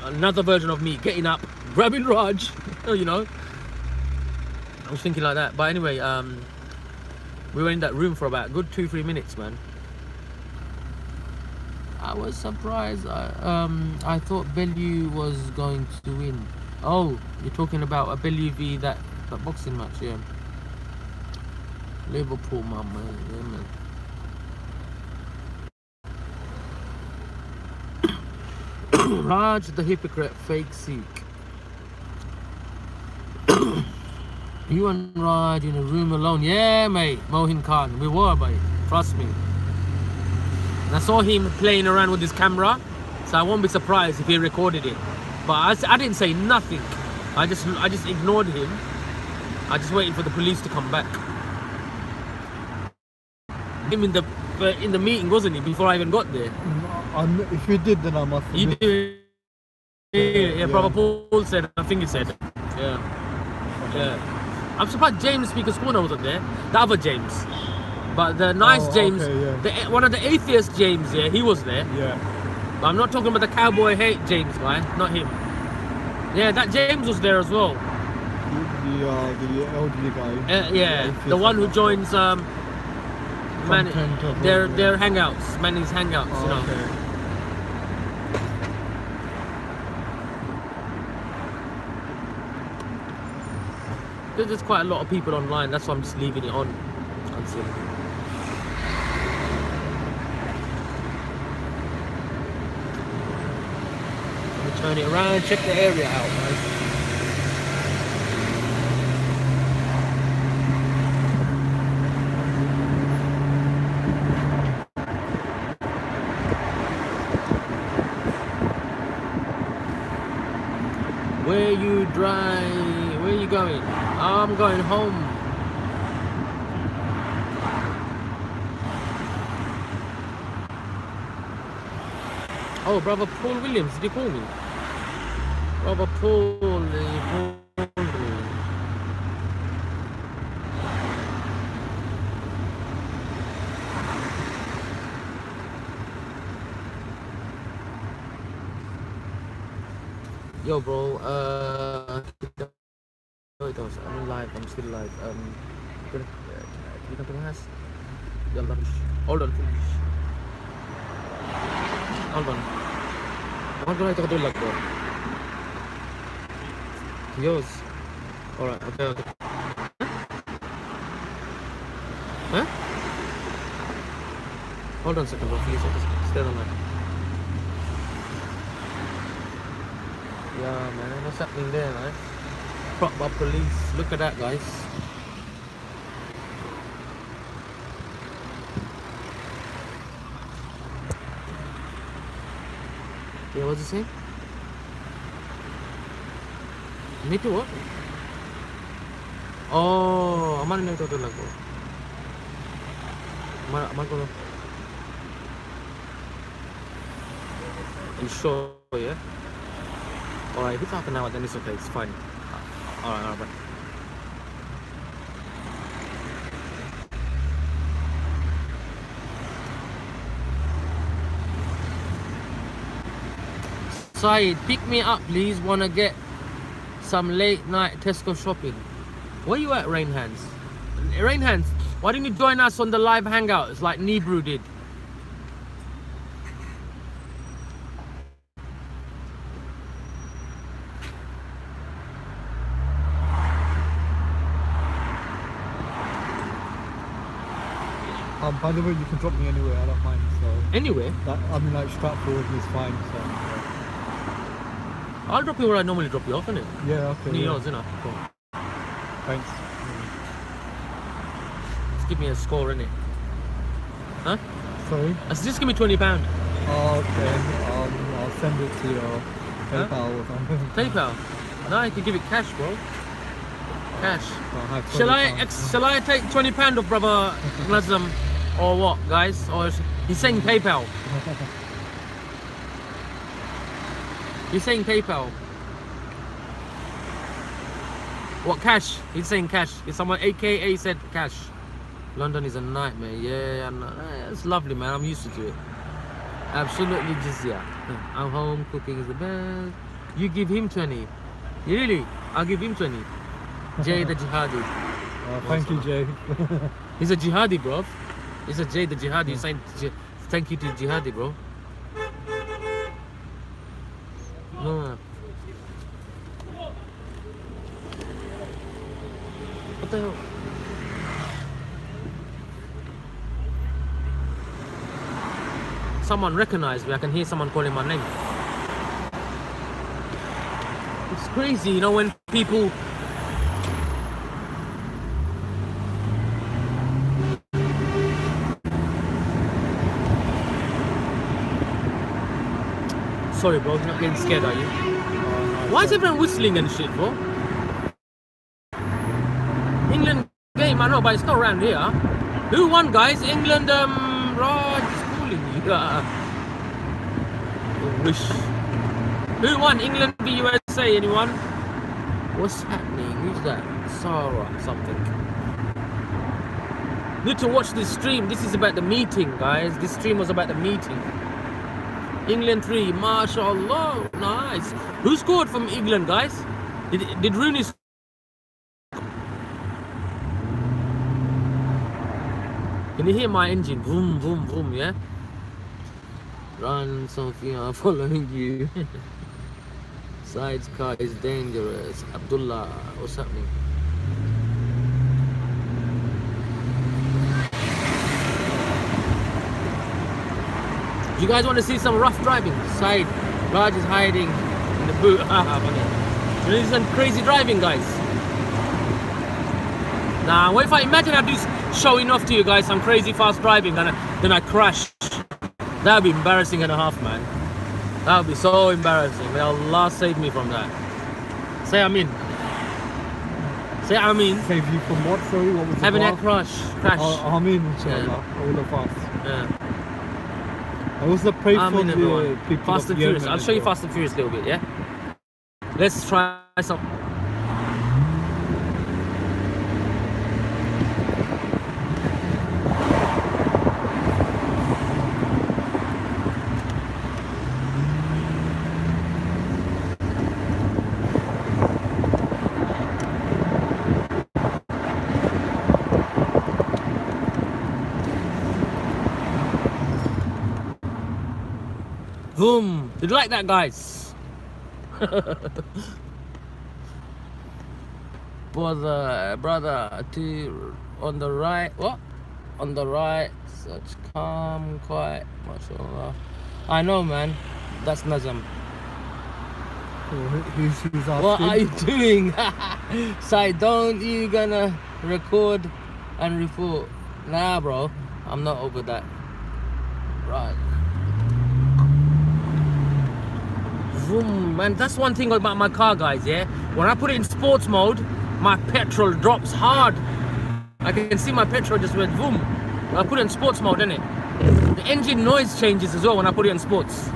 Another version of me getting up, grabbing Raj, you know. I was thinking like that. But anyway, we were in that room for about a good 2-3 minutes, man. I was surprised. I thought Bellew was going to win. Oh, you're talking about a Bellew v that boxing match, yeah. Liverpool, man, yeah, man. Raj the hypocrite, fake Sikh. You and Raj in a room alone, yeah, mate. Mohin Khan, we were, mate. Trust me. And I saw him playing around with his camera, so I won't be surprised if he recorded it. But I didn't say nothing. I just ignored him. I just waited for the police to come back. Him in the meeting, wasn't he? Before I even got there. If you did, then I must have You missed. did. Yeah, Brother Paul said. I think he said. Yeah. I'm surprised James Speaker's Corner wasn't there. The other James. But the nice James, okay, yeah. one of the atheist James, yeah, he was there. Yeah. But I'm not talking about the cowboy hate James guy, not him. Yeah, that James was there as well. The elderly guy. Yeah, the one who joins their hangouts, Manning's hangouts, you know. Okay. There's quite a lot of people online, that's why I'm just leaving it on. Until turn it around, check the area out, guys. Where you going? I'm going home. Oh, Brother Paul Williams, did he call me? Brother Paul, he called me. Yo, bro, I'm live, I'm still live. Can you come to my house? Yalla, hold on, please. Hold on. I'm gonna take a look, bro. Yours. Alright, okay. Huh? Hold on a second, bro, please. Stay on the line. Yeah, man, what's happening there, man? Prop up police. Look at that, guys. Yeah, what's he saying? Me too, what? Oh, I'm gonna go to the lago. I'm gonna. You sure, yeah? Alright, if it's half an hour, then it's okay, it's fine. Alright, bye. Syed, pick me up please, wanna get some late night Tesco shopping. Where you at, Rain Hands? Rain Hands, why didn't you join us on the live hangouts like Nebrew did? By the way, you can drop me anywhere, I don't mind. So Anyway, that, I mean, like Stratford is fine. So I'll drop you where I normally drop you off, innit? yeah, okay. New Yeah. York, innit? Cool. Thanks. Just give me a score, innit? Huh? Sorry. Just give me £20. Okay. I'll send it to your PayPal or something. PayPal? No, you can give it cash, bro. Cash. I'll have Shall £20. I take £20 of brother Nazam or what, guys? Or he's saying PayPal. He's saying PayPal. What, cash? He's saying cash. Is someone AKA said cash? London is a nightmare. Yeah, it's lovely, man. I'm used to it. Absolutely jizya. I'm home, cooking is the best. You give him 20. Really? I'll give him 20. Jay the Jihadi. Thank you, Jay. He's a jihadi, bro. He's a Jay the Jihadi. He's saying thank you to Jihadi, bro. No. What the hell? Someone recognized me. I can hear someone calling my name. It's crazy, you know, when people... Sorry, bro, you're not getting scared, are you? Why is everyone whistling and shit, bro? England game, I know, but it's not around here. Who won, guys? England, Raj is calling you. Wish. Who won? England v USA, anyone? What's happening? Who's that? Sarah, something. Need to watch this stream. This is about the meeting, guys. This stream was about the meeting. England 3, mashallah, nice. Who scored from England, guys? Did Rooney? Can you hear my engine? Vroom, vroom, vroom, yeah? Run, Sophia, following you. Side's car is dangerous. Abdullah, what's happening? You guys want to see some rough driving? Side, Raj is hiding in the boot. You know, some crazy driving, guys. Nah, what if I imagine I do showing off to you guys some crazy fast driving, then I crash? That would be embarrassing and a half, man. That would be so embarrassing. May Allah save me from that. Say Amin. Say Amin. Save you from what? Sorry, what was it? Having a crash. Amin, inshallah. All of us. Yeah. I also pray for Amin, the everyone. people Fast of and Furious. Yemen I'll show you as well. Fast and Furious a little bit, yeah? Let's try some. Boom! Did you like that, guys? Brother, to on the right. What? On the right, such calm, quiet. Mashallah. I know, man. That's Nazam. Who's asking? What are you doing? Sai, don't you gonna record and report? Nah, bro. I'm not over that. Right. Vroom, man, that's one thing about my car, guys, yeah? When I put it in sports mode, my petrol drops hard. I can see my petrol just went boom. When I put it in sports mode, innit? The engine noise changes as well when I put it in sports.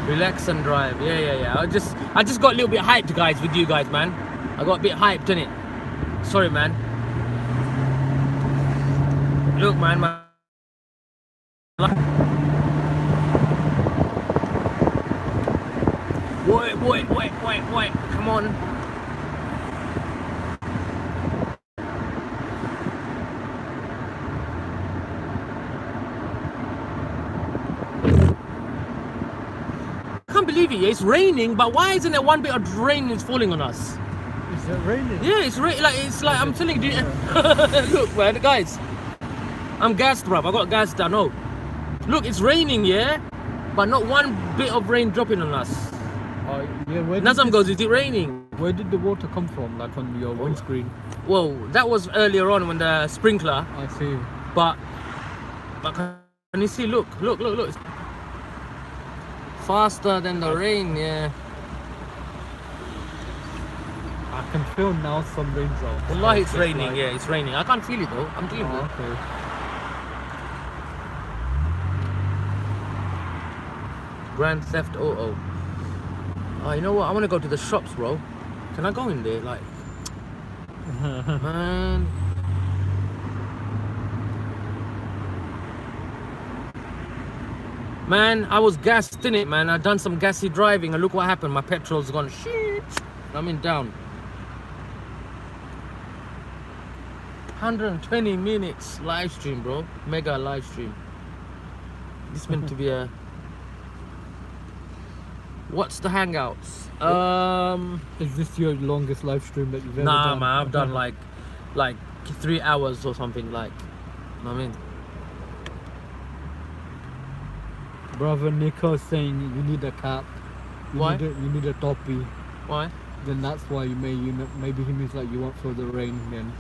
Relax and drive. Yeah. I just got a little bit hyped, guys, with you guys, man. I got a bit hyped, innit? Sorry, man. Look, man, Wait. Come on. I can't believe it. Yeah? It's raining, but why isn't there one bit of rain is falling on us? Is it raining? Yeah, it's like I'm telling you. Look, man, guys. I'm gassed, bruv. I got gassed. I know. Look, it's raining, yeah, but not one bit of rain dropping on us. Yeah, Nazam goes, is it raining? Where did the water come from, like on your windscreen? Well, that was earlier on when the sprinkler. I see. But can you see? Look. It's faster than the rain, yeah. I can feel now some raindrops. Wallahi, it's raining, yeah, it's raining. I can't feel it though. I'm telling you. Okay. Grand Theft Auto. Oh, you know what? I want to go to the shops, bro. Can I go in there? Like, man. Man, I was gassed in it, man. I done some gassy driving, and look what happened. My petrol's gone. Shit. I'm in down. 120 minutes live stream, bro. Mega live stream. This meant to be a. What's the Hangouts? Is this your longest live stream that you've ever Nah, done? man, I've done like 3 hours or something, like, you know what I mean? Brother Nico saying you need a cap. Why? You need a toppy. Why? Then that's why maybe he means like you won't feel the rain then.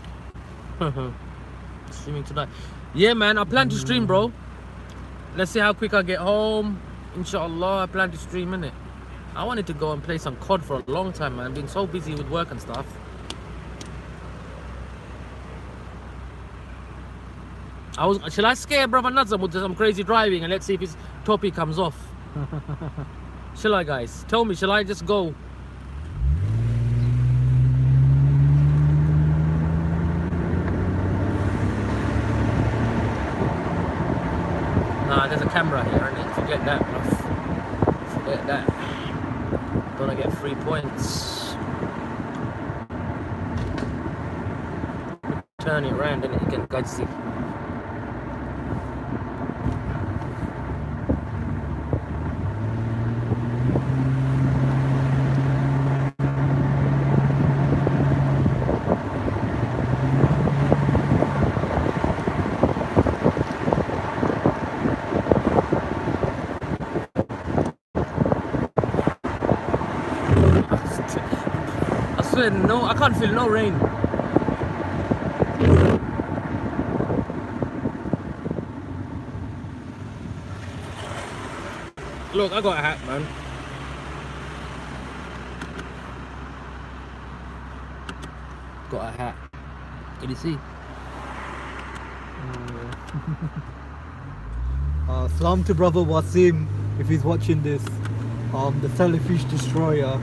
Streaming tonight. Yeah, man, I plan to stream, bro. Let's see how quick I get home. Inshallah, I plan to stream, innit? I wanted to go and play some COD for a long time, man. I've been so busy with work and stuff. Shall I scare Brother Nazam with some crazy driving and let's see if his toppy comes off? Shall I, guys? Tell me, shall I just go? Nah, there's a camera here, innit? Forget that, bruv. Forget that. Gonna get 3 points. Turn it around, and you can guys see. No, I can't feel no rain. Look, I got a hat, man. Got a hat. Can you see? Salam to Brother Wasim if he's watching this. The Selfish Destroyer.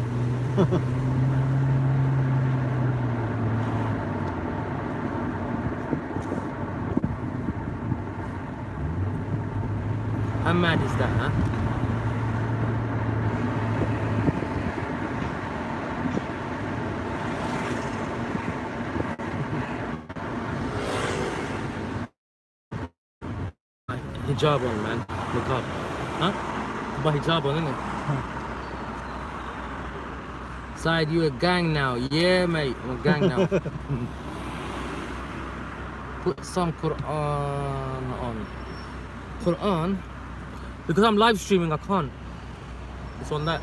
How mad is that, huh? Hijab on, man. Look up. Huh? Put hijab on, innit? Syed, you a gang now. Yeah, mate. I'm a gang now. Put some Quran on. Quran? Because I'm live streaming, I can't. It's on that.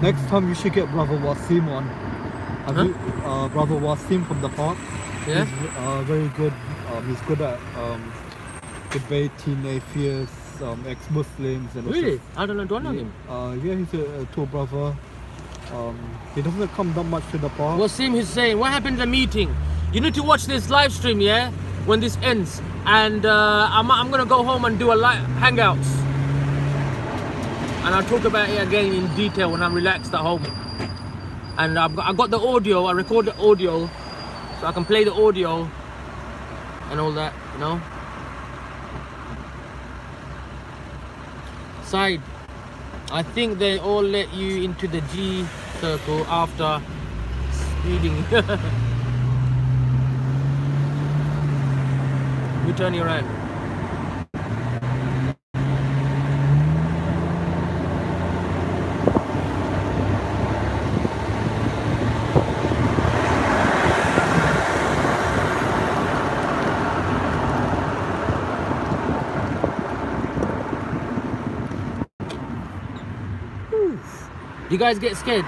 Next time you should get Brother Wasim on. Brother Wasim from the park. Yeah? He's very good. He's good at debating atheists, ex-Muslims and Really? also, I don't know. Do I know him? yeah, he's a tall brother. He doesn't come that much to the park. Wasim Hussein, what happened in the meeting? You need to watch this live stream, yeah? When this ends. And I'm gonna go home and do a live hangouts. And I'll talk about it again in detail when I'm relaxed at home. And I got the audio, I record the audio, so I can play the audio and all that, you know. Side, I think they all let you into the G circle after speeding. You turn your hand. You guys get scared?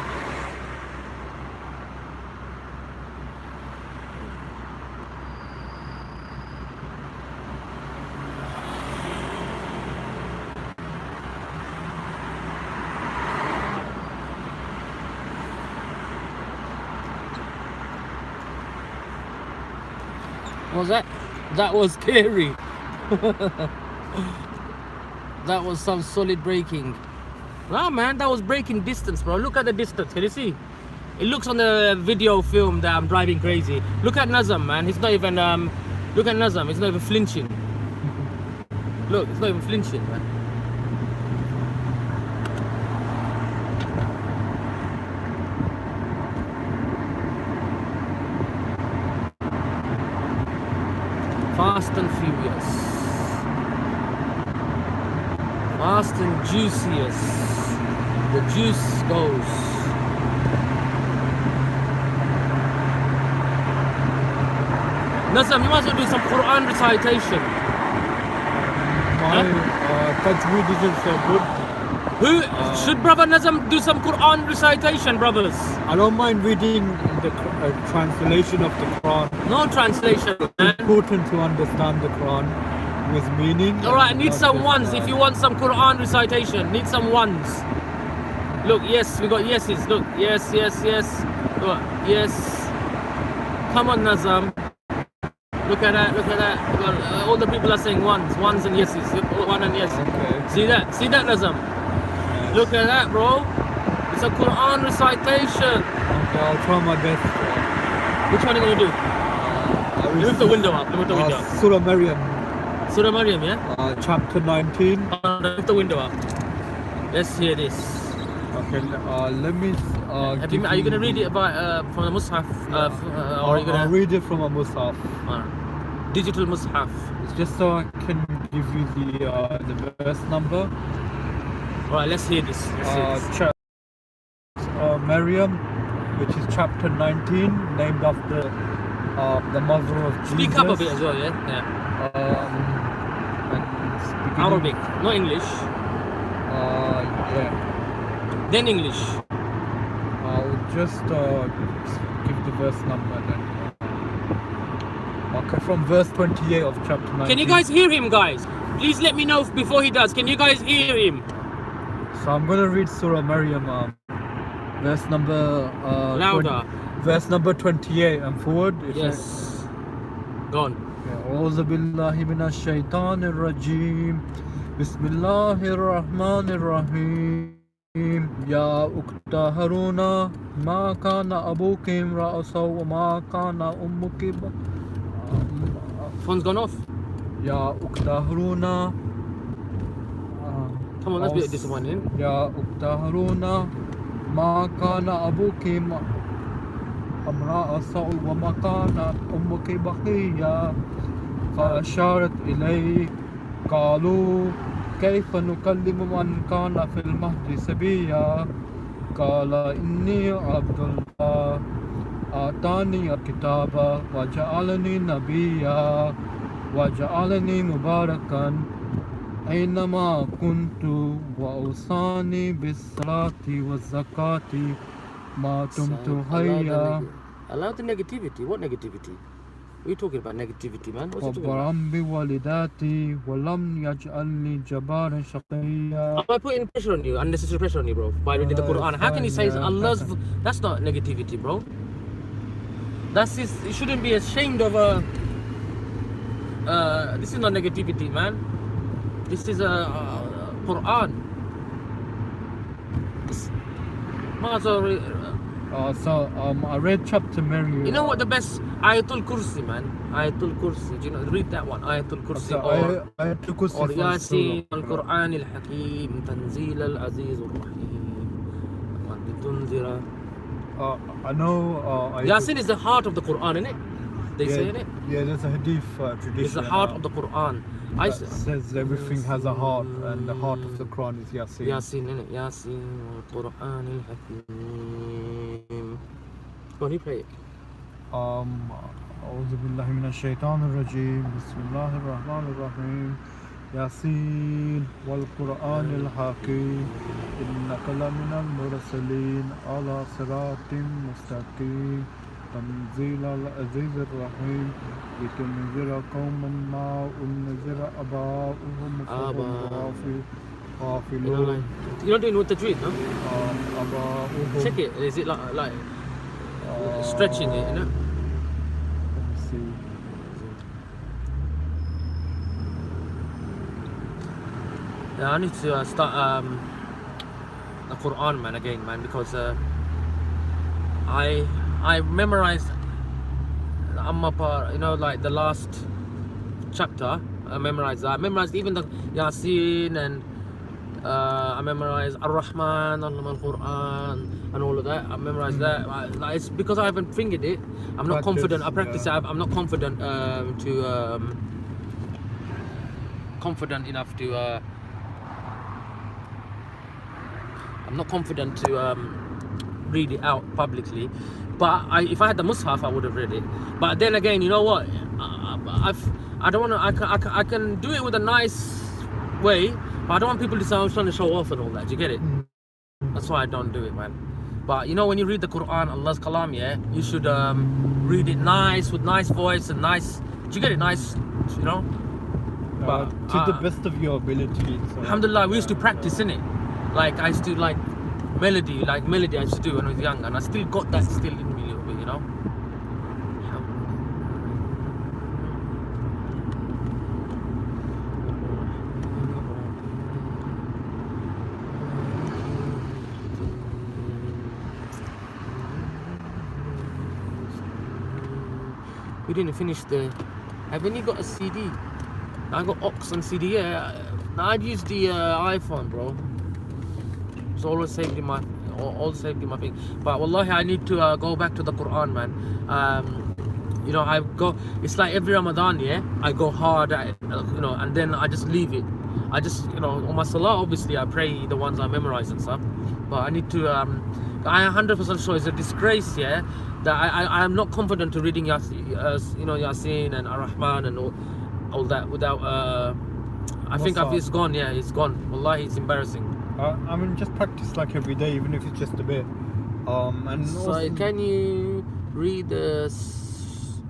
What was that? That was scary. That was some solid braking. Wow, man, that was braking distance, bro. Look at the distance. Can you see? It looks on the video film that I'm driving crazy. Look at Nazam, man. He's not even look at Nazam. He's not even flinching. Look, it's not even flinching, man. Fast and furious. Fast and juiciest. The juice goes. Nazam, you might as well do some Quran recitation. My tajweed isn't so good. Should brother Nazam do some Quran recitation, brothers? I don't mind reading the translation of the Quran. No translation, man. It's important to understand the Quran with meaning. Alright, need some ones. If you want some Quran recitation, need some ones. Look, yes, we got yeses. Look, yes, yes, yes. Look, yes. Come on, Nazam. Look at that, look at that. All the people are saying ones and yeses. One and yes. Okay. See that, Nazam? Yes. Look at that, bro. It's a Quran recitation. Okay, I'll try my best. Which one are you gonna do? Lift the window up. Lift the window up. Surah Maryam, Surah Maryam, yeah? chapter 19. Lift the window up. Let's hear this. Okay, let me. Are you gonna read it from the Mus'haf? Or are you gonna I'll read it from a Mus'haf. Digital Mus'haf? It's just so I can give you the verse number. Alright, let's hear this. Maryam, which is chapter 19, named after the mother of Jesus. Speak up a bit as well, yeah? And Arabic, not English. Yeah. Then English. I'll just give the verse number then. Okay, from verse 28 of chapter 19. Can you guys hear him, guys? Please let me know before he does. Can you guys hear him? So I'm gonna read Surah Maryam, verse number Louder. verse number 28 and forward. Yes. Go on. أعوذ بالله من الشيطان الرجيم بسم الله الرحمن الرحيم يا أخت هارون ما كان أبوك امرأ سوء وما كان أمك Phone's gone off. يا أخت هارون Come on, that's a bit disappointing. يا أخت هارون ما كان أبوك امرأ سوء وما كانت أمك بغيا فأشارت إليه قالوا كيف نكلم من كان في المهد صبيا قال إني عبد الله آتاني الكتاب وجعلني نبيا وجعلني مباركا أينما كنت وأوصاني بالصلاة والزكاة ما دمت حيا. Allow the negativity. What negativity? What are you talking about negativity, man? What's he talking about? وبرم بوالداتي ولم يجعلني جبارا شقيا. Am I putting pressure on you? Unnecessary pressure on you, bro? By reading the Quran. How can you say Allah's... That's not negativity, bro. That's his... You shouldn't be ashamed of a... this is not negativity, man. This is a Quran. Might as well I read chapter Mary. You know what the best? Ayatul Kursi, man. Ayatul Kursi. Do you know? Read that one. Ayatul Kursi. Ayatul Kursi or from Yasin, Surah. Al-Quran Al-Hakim, Tanzil Al-Aziz Al-Rahim. Tunzira. I know. Yasin is the heart of the Quran, isn't it? They say it. Yeah, there's a hadith tradition. It's the heart of the Quran. That says everything has a heart, and the heart of the Quran is Yasin. Yasin, innit? Yasin, Al-Quran Al-Hakim. Go on, you play it. أعوذ بالله من الشيطان الرجيم بسم الله الرحمن الرحيم ياسين والقرآن الحكيم إنك لمن المرسلين على صراط مستقيم تنزيل العزيز الرحيم لتنذر قوما ما أنذر آباؤهم فهم غافلون. You're not doing with the tajweed, no? آباؤهم. Check it. Is it like stretching it, you know? Let me see. Yeah, I need to start the Quran, man, again, man, because I memorized you know, like the last chapter. I memorized that. I memorized even the Yasin, and I memorized Ar-Rahman, Al-Quran, and all of that. I memorized that. It's because I haven't fingered it. I'm not confident. I practice it. I'm not confident confident enough to. I'm not confident to read it out publicly. But if I had the Mus'haf, I would have read it. But then again, you know what? I don't want to. I can do it with a nice way, but I don't want people to say I was trying to show off and all that. Do you get it? That's why I don't do it, man. But you know, when you read the Quran, Allah's Kalam, yeah, you should read it nice, with nice voice and nice. Do you get it? Nice, you know. But To the best of your ability. So. Alhamdulillah, we used to practice, innit? Like I used to like melody I used to do when I was young, and I still got that still in me a little bit, you know. We didn't finish the. Haven't you got a CD? I got aux and CD. Yeah, I'd use the iPhone, bro. It's always saved in my, all saved in my thing. But wallahi, I need to go back to the Quran, man. You know, it's like every Ramadan, yeah, I go hard at it, you know, and then I just leave it. I just, you know, on my salah, obviously, I pray the ones I memorize and stuff. But I need to, I 100% sure it's a disgrace, yeah, that I'm not confident to reading Yasin, you know, Yasin and Ar-Rahman and all that without, I think it's gone, yeah, it's gone. Wallahi, it's embarrassing. I mean, just practice like every day, even if it's just a bit. And so also, can you read this?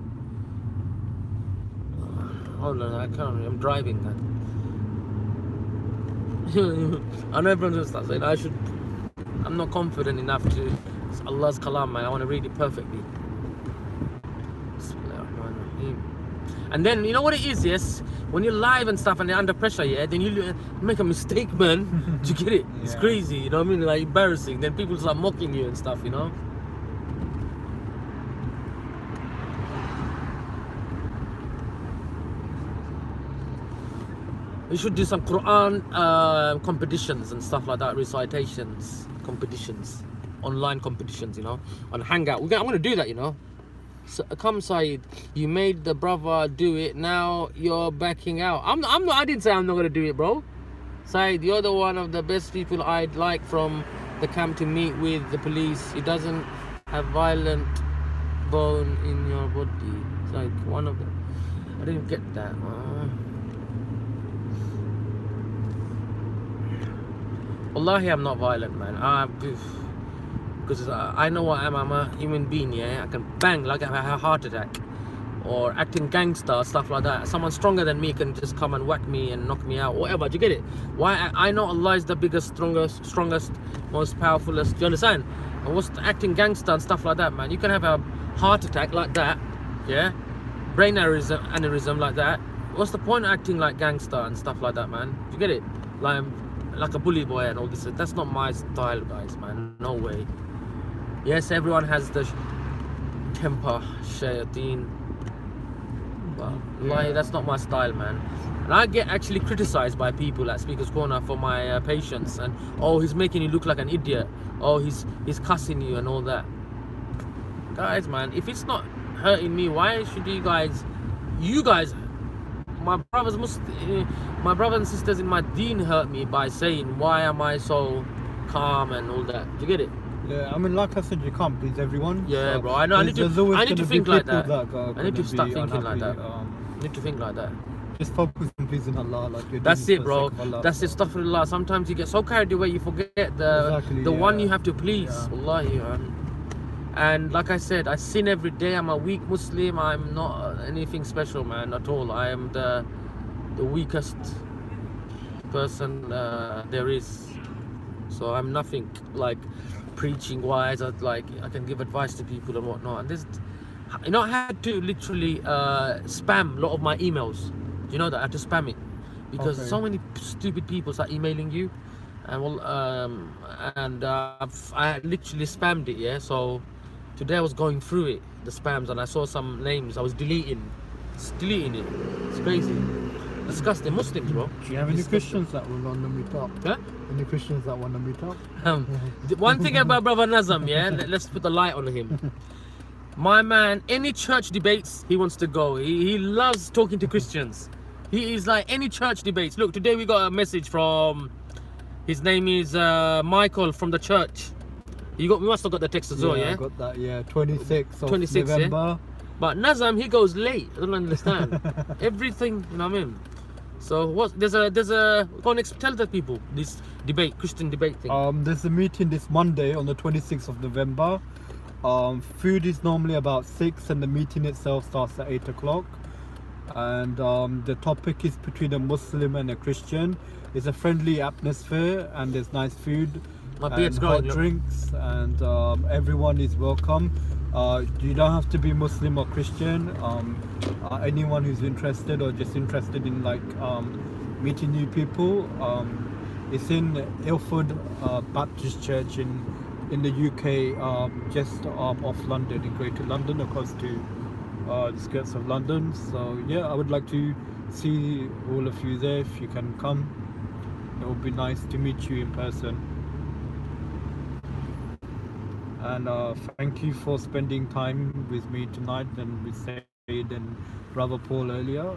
Hold on, I can't. I'm driving. I know everyone's gonna start saying I'm not confident enough to. It's Allah's Kalam, man. I want to read it perfectly. And then you know what it is, yes. When you're live and stuff and you're under pressure, yeah, then you make a mistake, man. Do you get it? It's crazy, you know what I mean? Like embarrassing. Then people start mocking you and stuff, you know. We should do some Quran competitions and stuff like that, recitations, competitions, online competitions, you know, on Hangout. I'm gonna do that, you know. So, come Syed, you made the brother do it, now you're backing out. I didn't say I'm not gonna do it, bro. Syed, you're the one of the best people I'd like from the camp to meet with the police. It doesn't have violent bone in your body. It's like one of them. I didn't get that. Wallahi, I'm not violent, man. Because I know what I am. I'm a human being, yeah. I can bang like I have a heart attack, or acting gangster, stuff like that. Someone stronger than me can just come and whack me and knock me out, whatever. Do you get it? Why? I know Allah is the biggest, strongest, most powerfulest. Do you understand? And what's acting gangster and stuff like that, man? You can have a heart attack like that, yeah. Brain aneurysm like that. What's the point of acting like gangster and stuff like that, man? Do you get it? Like a bully boy and all this. That's not my style, guys, man. No way. Yes, everyone has the temper, shayateen. But like, that's not my style, man. And I get actually criticized by people at Speaker's Corner for my patience, and oh, he's making you look like an idiot. Oh, he's cussing you and all that. Guys, man, if it's not hurting me, why should you guys, my brothers and sisters in my deen hurt me by saying, why am I so calm and all that? Do you get it? Yeah, I mean, like I said, you can't please everyone. Yeah, so bro. I know. I need to think like that. I need to start thinking unhappy. like that. I need to think like that. Just focus on pleasing Allah. Like you're That's doing it, for the bro. sake of Allah, That's so. it. Astaghfirullah. Sometimes you get so carried away, you forget the one you have to please. Yeah. Wallahi, man. And like I said, I sin every day. I'm a weak Muslim. I'm not anything special, man, at all. I am the weakest person there is. So I'm nothing like preaching wise. I can give advice to people and whatnot. And this, you know, I had to literally spam a lot of my emails. Do you know that I had to spam it because so many stupid people start emailing you, and I literally spammed it. Yeah, so today I was going through it, the spams, and I saw some names. I was deleting it. It's crazy. Disgusting. Muslims, bro. Do you have any Christians that will want to meet up? Huh? Any Christians that want to meet up? One thing about Brother Nazam, yeah, let's put the light on him. My man, any church debates, he wants to go. He loves talking to Christians. He is like any church debates. Look, today we got a message from, his name is Michael from the church. We must have got the text as well, yeah? I got that, yeah. 26th of 26th, November. Yeah? But Nazam, he goes late. I don't understand. Everything, you know what I mean? So there's a go on, tell the people this debate, Christian debate thing. There's a meeting this Monday on the 26th of November. Food is normally about 6 and the meeting itself starts at 8 o'clock. And the topic is between a Muslim and a Christian. It's a friendly atmosphere and there's nice food and hot drinks, and everyone is welcome. You don't have to be Muslim or Christian. Anyone who's interested or just interested in like meeting new people. It's in Ilford Baptist Church in the UK, just off London, in Greater London, across to the skirts of London. So yeah, I would like to see all of you there if you can come. It would be nice to meet you in person. And thank you for spending time with me tonight and with Syed and Brother Paul earlier.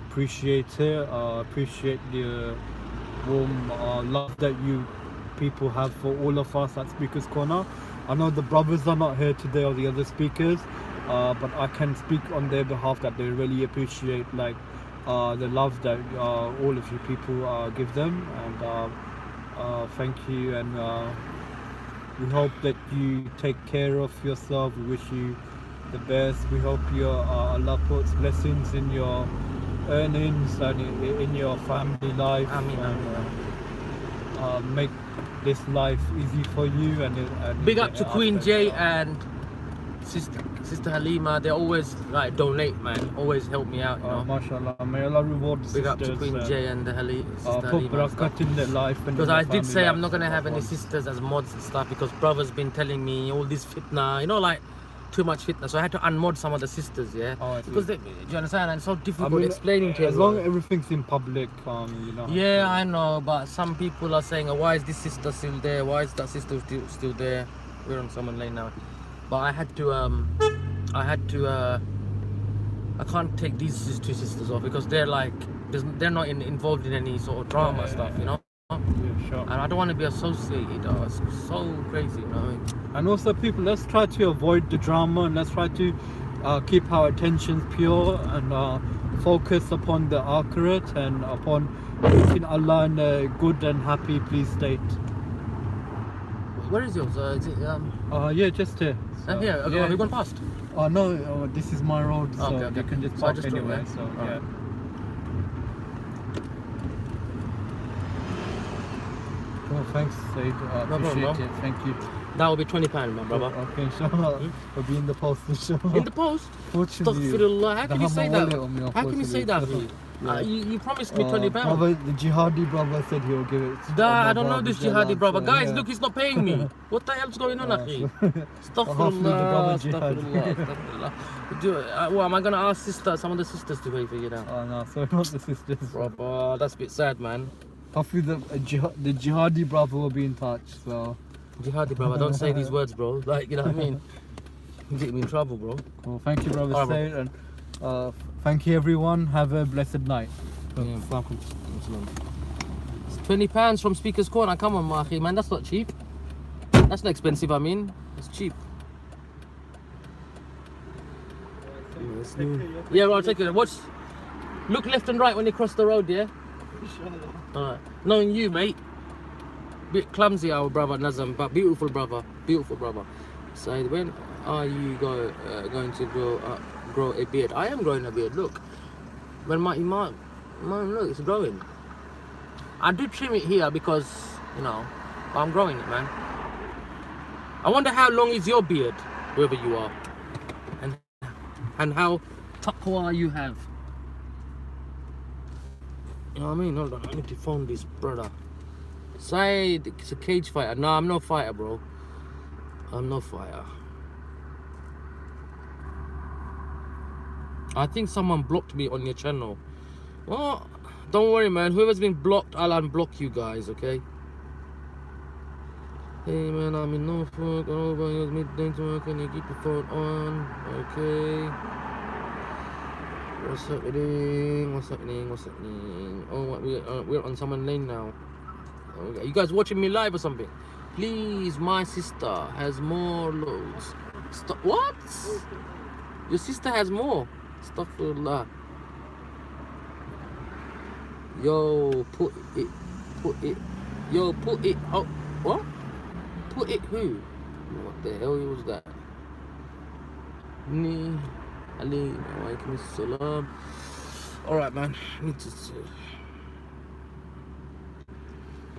Appreciate it. Appreciate the warm love that you people have for all of us at Speaker's Corner. I know the brothers are not here today, or the other speakers, but I can speak on their behalf that they really appreciate like the love that all of you people give them. And thank you, and we hope that you take care of yourself. We wish you the best. We hope Allah puts blessings in your earnings and in your family life. Ameen. And make this life easy for you. And big up to Queen Jay and Sister Halima. They always like donate, man. Always help me out, you know. MashaAllah. May Allah reward the big sisters. Up to Queen Jay and the Sister put Halima. barakat in their life. Because I did say I'm not gonna have any sisters as mods and stuff, because brother's been telling me all this fitna, you know, like too much fitna. So I had to unmod some of the sisters, yeah. Because do you understand? And it's so difficult explaining to as long as everything's in public, you know. Yeah, I know, but some people are saying, oh, why is this sister still there? Why is that sister still there? We're on someone lane now. But I had to I can't take these two sisters off because they're like, they're not involved in any sort of drama stuff, you know. Yeah, sure. And I don't want to be associated. It's so crazy, you know. And also, people, let's try to avoid the drama, and let's try to keep our attentions pure and focus upon the akhirat and upon making Allah in a good and happy pleased state. Where is yours? Is it, yeah, just here. here? Yeah. Have you gone past? No, this is my road, so okay. you can just So I park just anywhere. drove, So yeah? yeah. Well, thanks, Said. Appreciate problem, it. Thank you. That will be £20, my brother. Okay, inshallah. It'll be in the post, inshallah. In the post? Fortunately, Astaghfirullah. How can you say that? on me, How can you say that? unfortunately. You promised me £20. Brother, the jihadi brother said he'll give it. I don't know this jihadi brother. Guys, look, he's not paying me. What the hell's going on, akhi? Astaghfirullah, astaghfirullah. What, am I going to ask some of the sisters to pay for you now? Oh no, sorry, not the sisters. Brother, that's a bit sad, man. Hopefully the jihadi brother will be in touch, so... Jihadi brother, don't say these words, bro. Like, you know what I mean? You get me in trouble, bro. Well, thank you, brother Alright, Said, and thank you everyone. Have a blessed night. Yeah. It's £20 from Speaker's Corner. Come on, Mahi, man, that's not cheap. That's not expensive, I mean. It's cheap. Yeah, right, take it. Watch. Look left and right when you cross the road, yeah? Alright. Knowing you, mate. Bit clumsy, our brother Nazam, but beautiful brother. Beautiful brother. So when are you going to grow a beard? I am growing a beard, look. When my look, it's growing. I do trim it here because, you know, I'm growing it, man. I wonder how long is your beard, wherever you are. And how taqwa you have. You know what I mean? Hold on, I need to phone this brother. Syed, it's a cage fighter. No, I'm no fighter, bro. I'm no fighter. I think someone blocked me on your channel. Well, don't worry, man. Whoever's been blocked, I'll unblock you guys, okay? Hey, man, I'm in Norfolk. Over here, midday to work. Can you keep your phone on? Okay. What's happening? What's happening? What's happening? Oh, what, we're on someone lane now. Okay. You guys watching me live or something? Please, my sister has more loads. Stop. What? Your sister has more. Astaghfirullah. Yo, put it. Yo, put it. Oh, what? Put it who? What the hell was that? Alaikum Assalam. Alright, man.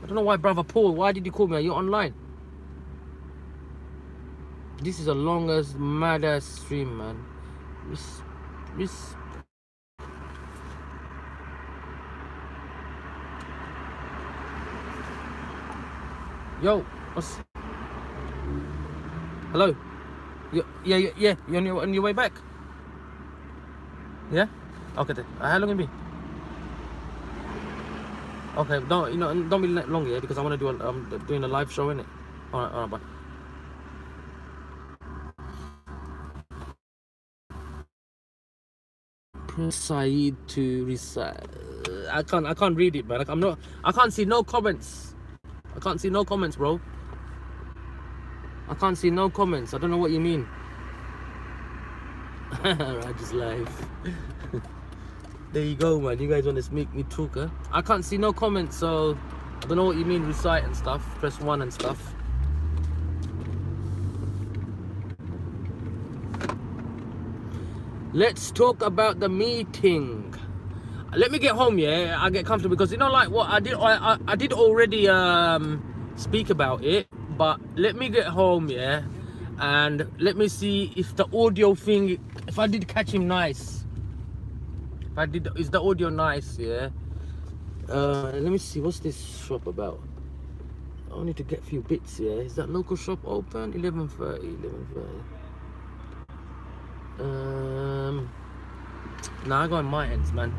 I don't know why, brother Paul. Why did you call me? Are you online? This is the longest, maddest stream, man. Yo, what's... Hello? Yeah. You on your way back? Yeah? Okay then. How long it be? Okay, don't be long here because I want to do I'm doing a live show, innit? Alright, bye. Press Syed to recite. I can't read it, man. Like, I can't see no comments. I can't see no comments, bro. I can't see no comments. I don't know what you mean. Raj's live. There you go, man. You guys want to make me talk, huh? I can't see no comments, so I don't know what you mean recite and stuff. Press 1 and stuff. Let's talk about the meeting. Let me get home, yeah. I get comfortable because you know, like what I did already speak about it, but let me get home, yeah, and let me see if the audio thing, if I did catch him nice. If I did, is the audio nice, yeah? Let me see, what's this shop about? I need to get a few bits, yeah. Is that local shop open? 11:30. Nah, I go on my ends, man.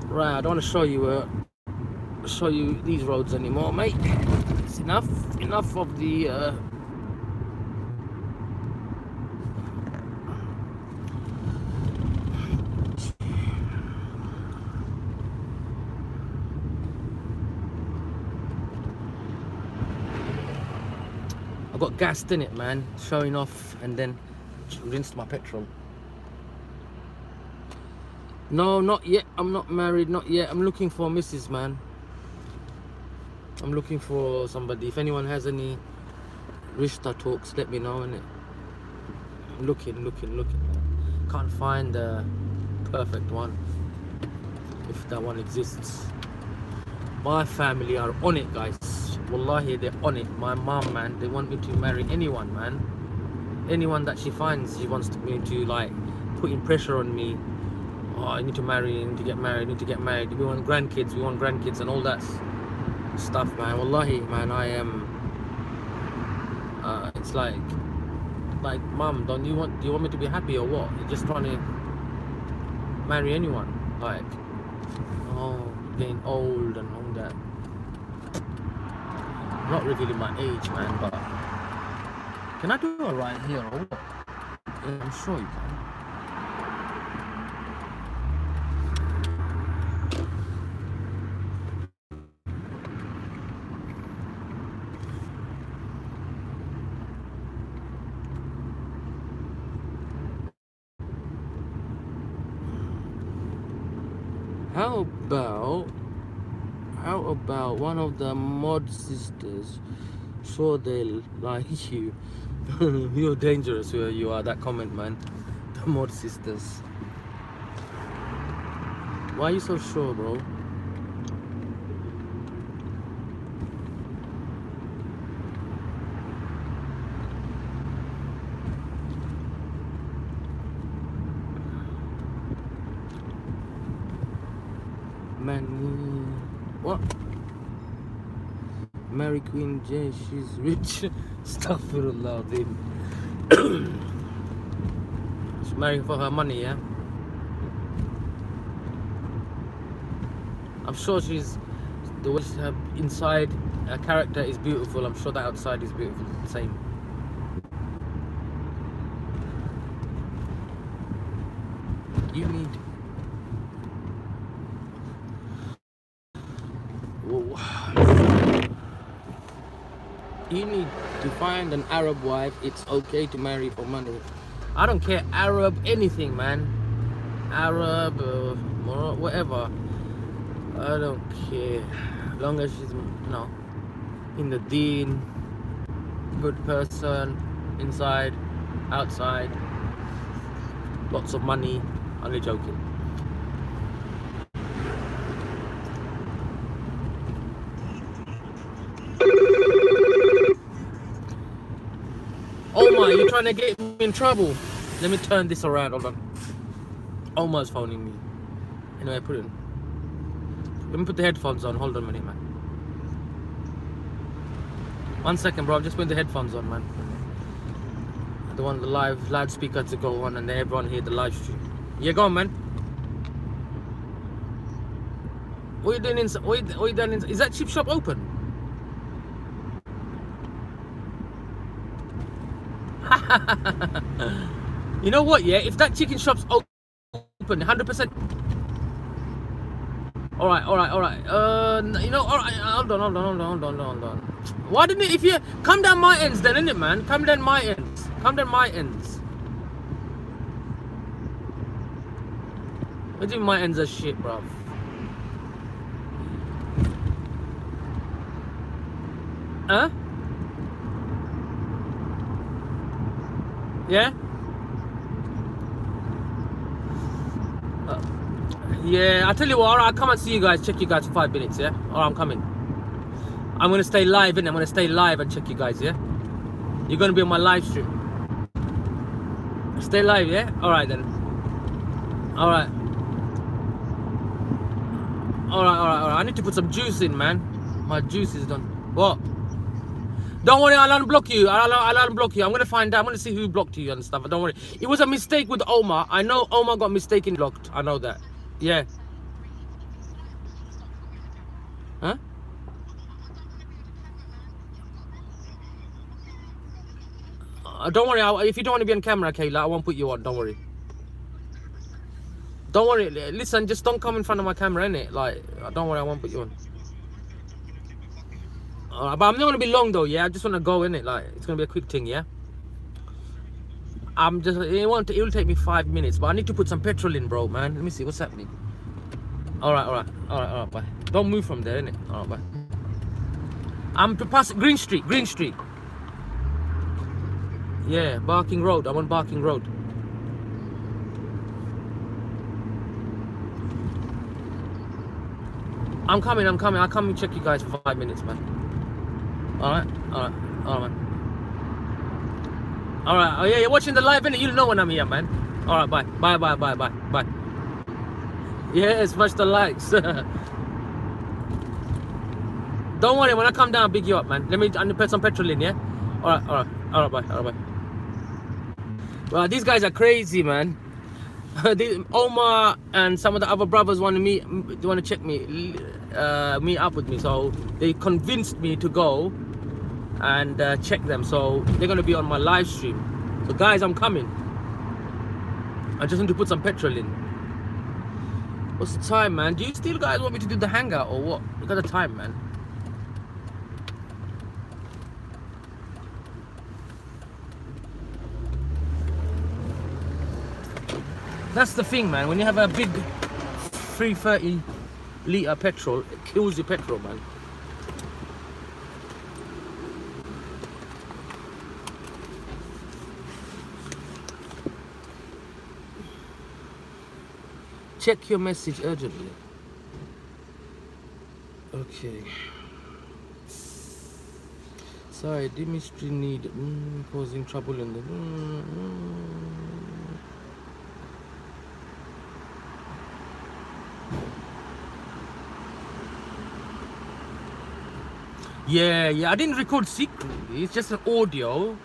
Right, I don't want to show you these roads anymore, mate. It's enough of the I got gassed in it, man, showing off, and then rinsed my petrol. No, not yet. I'm not married, not yet. I'm looking for a missus, man. I'm looking for somebody. If anyone has any rishta talks, let me know, innit? looking, man. Can't find the perfect one, if that one exists. My family are on it, guys. Wallahi, they're on it. My mom, man, they want me to marry anyone, man. Anyone that she finds, she wants me to, like, putting pressure on me. Oh, I need to marry, I need to get married, I need to get married. We want grandkids, and all that stuff, man. Wallahi, man, I am. It's like, mum, do you want me to be happy or what? You're just trying to marry anyone, like, oh, getting old and all that. I'm not revealing my age, man, but can I do it right here or what? Yeah, I'm sure you can. How about one of the mod sisters, sure they'll like you. You're dangerous where you are, that comment, man. The mod sisters. Why are you so sure, bro? What? Mary Queen Jane, she's rich. Astaghfirullah. She's marrying for her money, yeah? I'm sure she's, the way her inside, her character is beautiful. I'm sure the outside is beautiful. Same. You need. You need to find an Arab wife. It's okay to marry for money. I don't care, Arab anything, man. Arab, whatever. I don't care. As long as she's, you know, in the deen, good person, inside, outside, lots of money. Only joking. Omar, you trying to get me in trouble? Let me turn this around, hold on. Omar's phoning me. Anyway, put it in. Let me put the headphones on, hold on a minute, man. 1 second, bro, I'm just putting the headphones on, man. I don't want the loudspeaker to go on and everyone hear the live stream. Yeah, go on, man. What are you doing inside? What are you doing inside? Is that chip shop open? You know what, yeah, if that chicken shop's open 100%. Alright, you know, alright, hold on. Why didn't it, if you come down my ends then, innit, man? Come down my ends. What do you mean my ends are shit, bruv? Huh? Yeah? Yeah, I'll tell you what, alright, I'll come and see you guys, check you guys for 5 minutes, yeah? Alright, I'm coming. I'm gonna stay live, innit? I'm gonna stay live and check you guys, yeah? You're gonna be on my live stream. Stay live, yeah? Alright then. Alright. I need to put some juice in, man. My juice is done. What? Don't worry, I'll unblock you. I'll unblock you. I'm gonna find out. I'm gonna see who blocked you and stuff. But don't worry. It was a mistake with Omar. I know Omar got mistaken blocked. I know that. Yeah. Huh? Don't worry. If you don't want to be on camera, Kayla, I won't put you on. Don't worry. Don't worry. Listen, just don't come in front of my camera, innit? Like, don't worry. I won't put you on. But I'm not gonna be long though, yeah. I just wanna go in it, like it's gonna be a quick thing, yeah. It will take me 5 minutes, but I need to put some petrol in, bro, man. Let me see what's happening. Alright, bye. Don't move from there, innit? Alright, bye. I'm to pass Green Street. Yeah, Barking Road. I'm on Barking Road. I'm coming. I'll come and check you guys for 5 minutes, man. Alright, man. Alright, oh yeah, you're watching the live, innit? You'll know when I'm here, man. Alright, bye. Bye. Yeah, smash the likes. Don't worry, when I come down, I'll big you up, man. Let me put some petrol in, yeah? Alright, bye. Well, these guys are crazy, man. Omar and some of the other brothers want to meet up with me, so they convinced me to go and check them. So they're gonna be on my live stream. So guys, I'm coming. I just need to put some petrol in. What's the time, man? Do you still guys want me to do the hangout or what? Look at the time, man. That's the thing, man. When you have a big 330 litre petrol, it kills your petrol, man. Check your message urgently. Okay. Sorry, Dimitri need causing trouble in the. Yeah, I didn't record secretly. It's just an audio.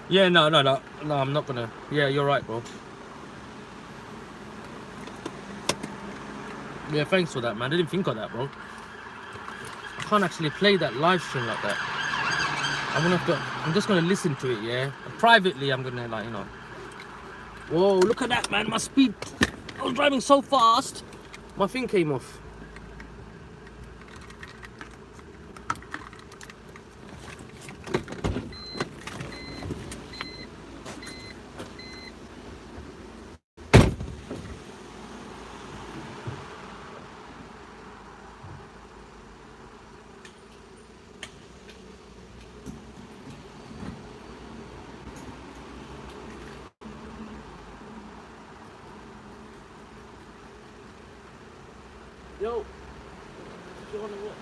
Yeah, no, I'm not gonna. Yeah, you're right, bro. Yeah, thanks for that, man. I didn't think of that, bro. I can't actually play that live stream like that. I'm just gonna listen to it, yeah. Privately, I'm gonna, like, you know. Whoa, look at that, man. My speed. I was driving so fast. My thing came off. Yo, you wanna what?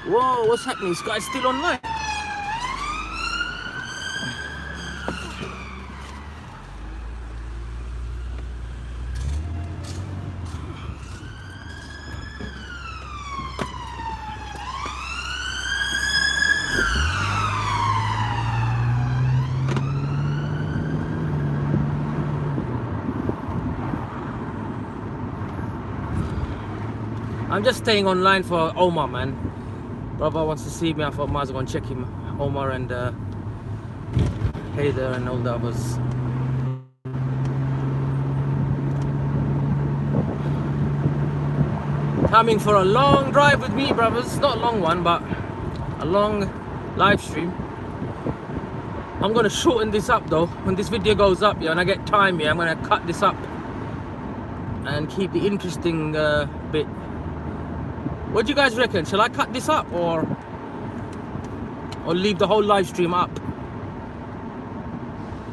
Whoa, what's happening? This guy's still online. I'm just staying online for Omar, man. Brother wants to see me. I thought I might as well go and check him. Omar and Hader and all the others. Coming for a long drive with me, brothers. Not a long one, but a long live stream. I'm gonna shorten this up though. When this video goes up, yeah, and I get time, yeah, I'm gonna cut this up and keep the interesting bit. What do you guys reckon? Shall I cut this up or leave the whole live stream up?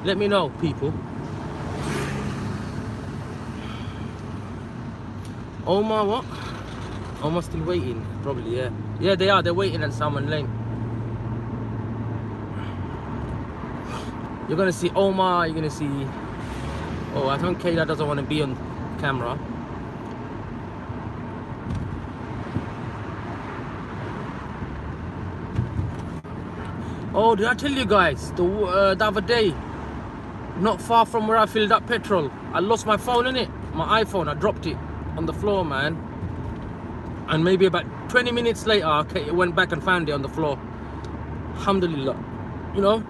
Let me know, people. Omar, what? Omar still waiting? Probably, yeah. Yeah, they are. They're waiting at Salmon Lane. You're gonna see Omar. You're gonna see. Oh, I think Kayla doesn't want to be on camera. Oh, did I tell you guys the other day, not far from where I filled up petrol, I lost my phone in it, my iPhone. I dropped it on the floor, man. And maybe about 20 minutes later, I went back and found it on the floor. Alhamdulillah, you know.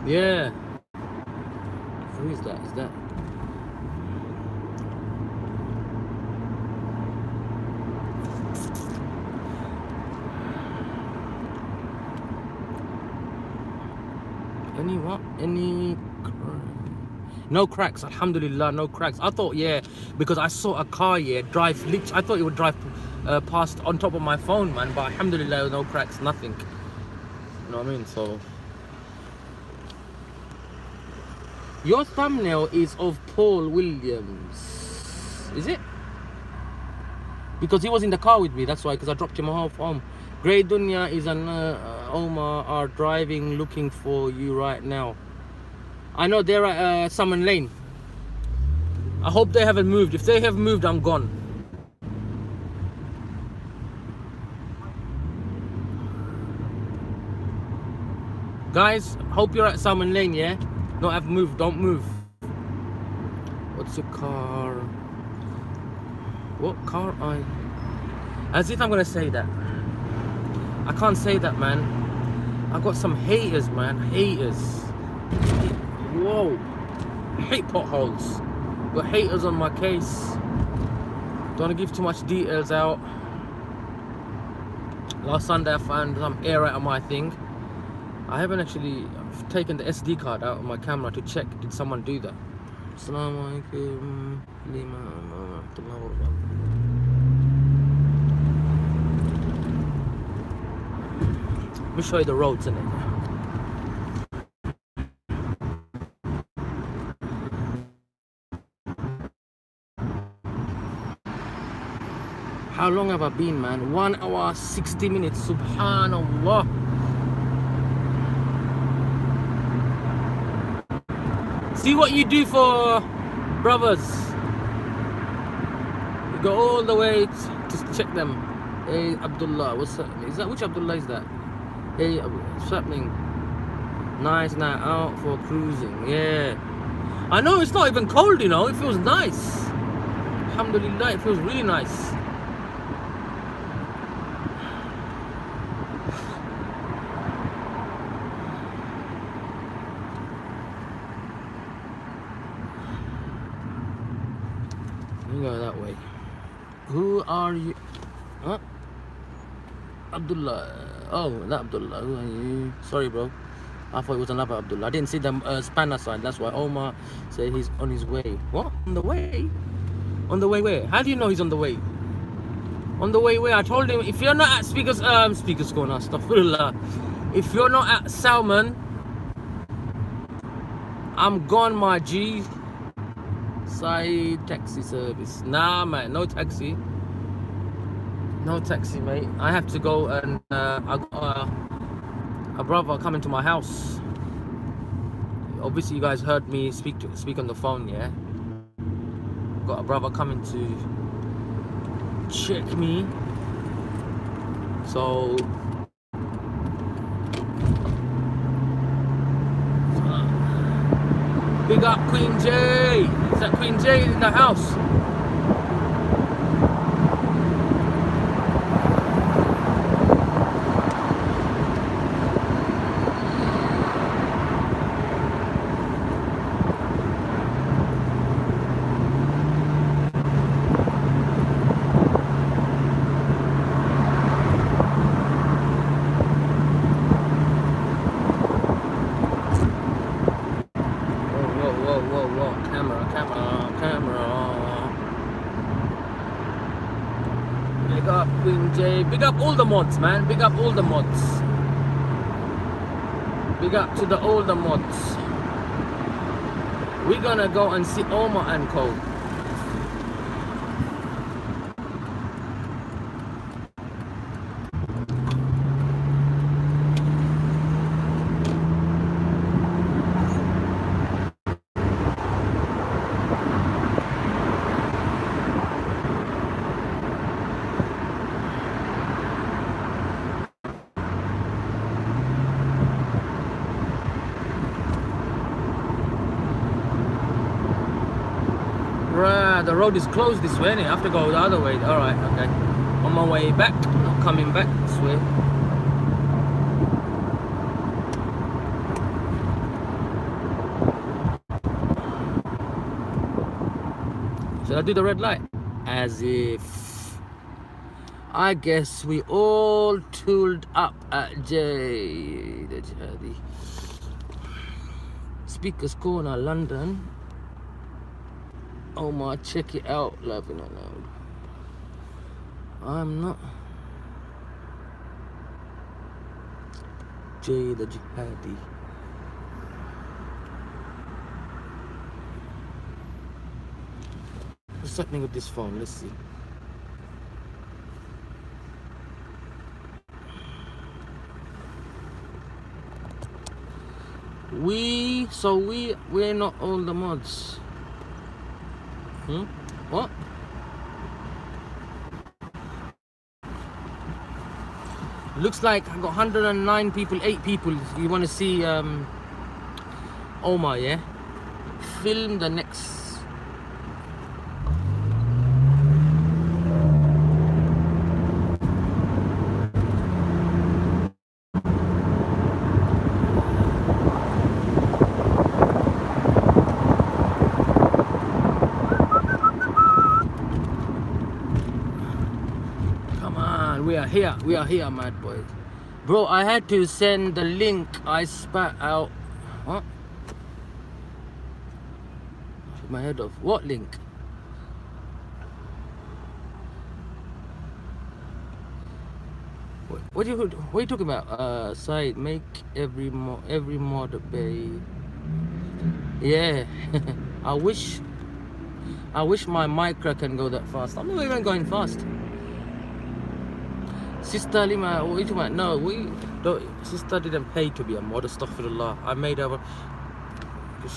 Yeah. Who is that? Is that? Any what? Any? No cracks. Alhamdulillah, no cracks. I thought, yeah, because I saw a car, yeah, drive. I thought it would drive past on top of my phone, man. But alhamdulillah, no cracks, nothing. You know what I mean? So. Your thumbnail is of Paul Williams, is it? Because he was in the car with me, that's why, because I dropped him off home. Grey Dunya is an Omar are driving looking for you right now. I know they're at Salmon Lane. I hope they haven't moved. If they have moved, I'm gone. Guys, hope you're at Salmon Lane, yeah? No, I've moved. Don't move. What's your car? What car I? As if I'm gonna say that. I can't say that, man. I got some haters, man. Haters. Whoa. I hate potholes. Got haters on my case. Don't wanna give too much details out. Last Sunday I found some air out of my thing. I haven't actually taken the SD card out of my camera to check. Did someone do that? Assalamu alaikum. Let me show you the roads in it. How long have I been, man? 1 hour 60 minutes. Subhanallah. See what you do for brothers. You go all the way to check them. Hey Abdullah, what's up? Is that which Abdullah is that? Hey, what's happening? Nice night out for cruising. Yeah. I know it's not even cold, you know. It feels nice. Alhamdulillah, it feels really nice. Go that way. Who are you? Huh? Abdullah. Oh, that Abdullah. Who are you? Sorry, bro. I thought it was another Abdullah. I didn't see the spanner sign. That's why Omar said he's on his way. What? On the way? On the way where? How do you know he's on the way? On the way where? I told him if you're not at speakers corner. Astaghfirullah. If you're not at Salmon, I'm gone, my G. Roadside taxi service. Nah, man, no taxi. No taxi, mate. I have to go and I got a brother coming to my house. Obviously, you guys heard me speak on the phone, yeah? Got a brother coming to check me. So big up Queen J. Is that Queen J in the house? Big up Queen J. Big up all the mods, man. Big up all the mods. Big up to the older mods. We're gonna go and see Omar and Co. The road is closed this way, innit? I have to go the other way. Alright, okay. On my way back, not coming back this way. Should I do the red light? As if. I guess we all tooled up at J. The Jihadi. Speakers Corner, London. Omar, check it out, loving it now. I'm not J the Jihadi. What's happening with this phone? Let's see. We're not all the mods. What? Looks like I got 109 people, 8 people. You want to see Omar, yeah? Film the next. We are here, mad boys. Bro, I had to send the link I spat out. What? Took my head off. What link? What are you talking about? Side, make every mod obey. Yeah. I wish my micro can go that fast. I'm not even going fast. Sister Lima, what are you talking about? No, Sister didn't pay to be a mod, astaghfirullah. I made her,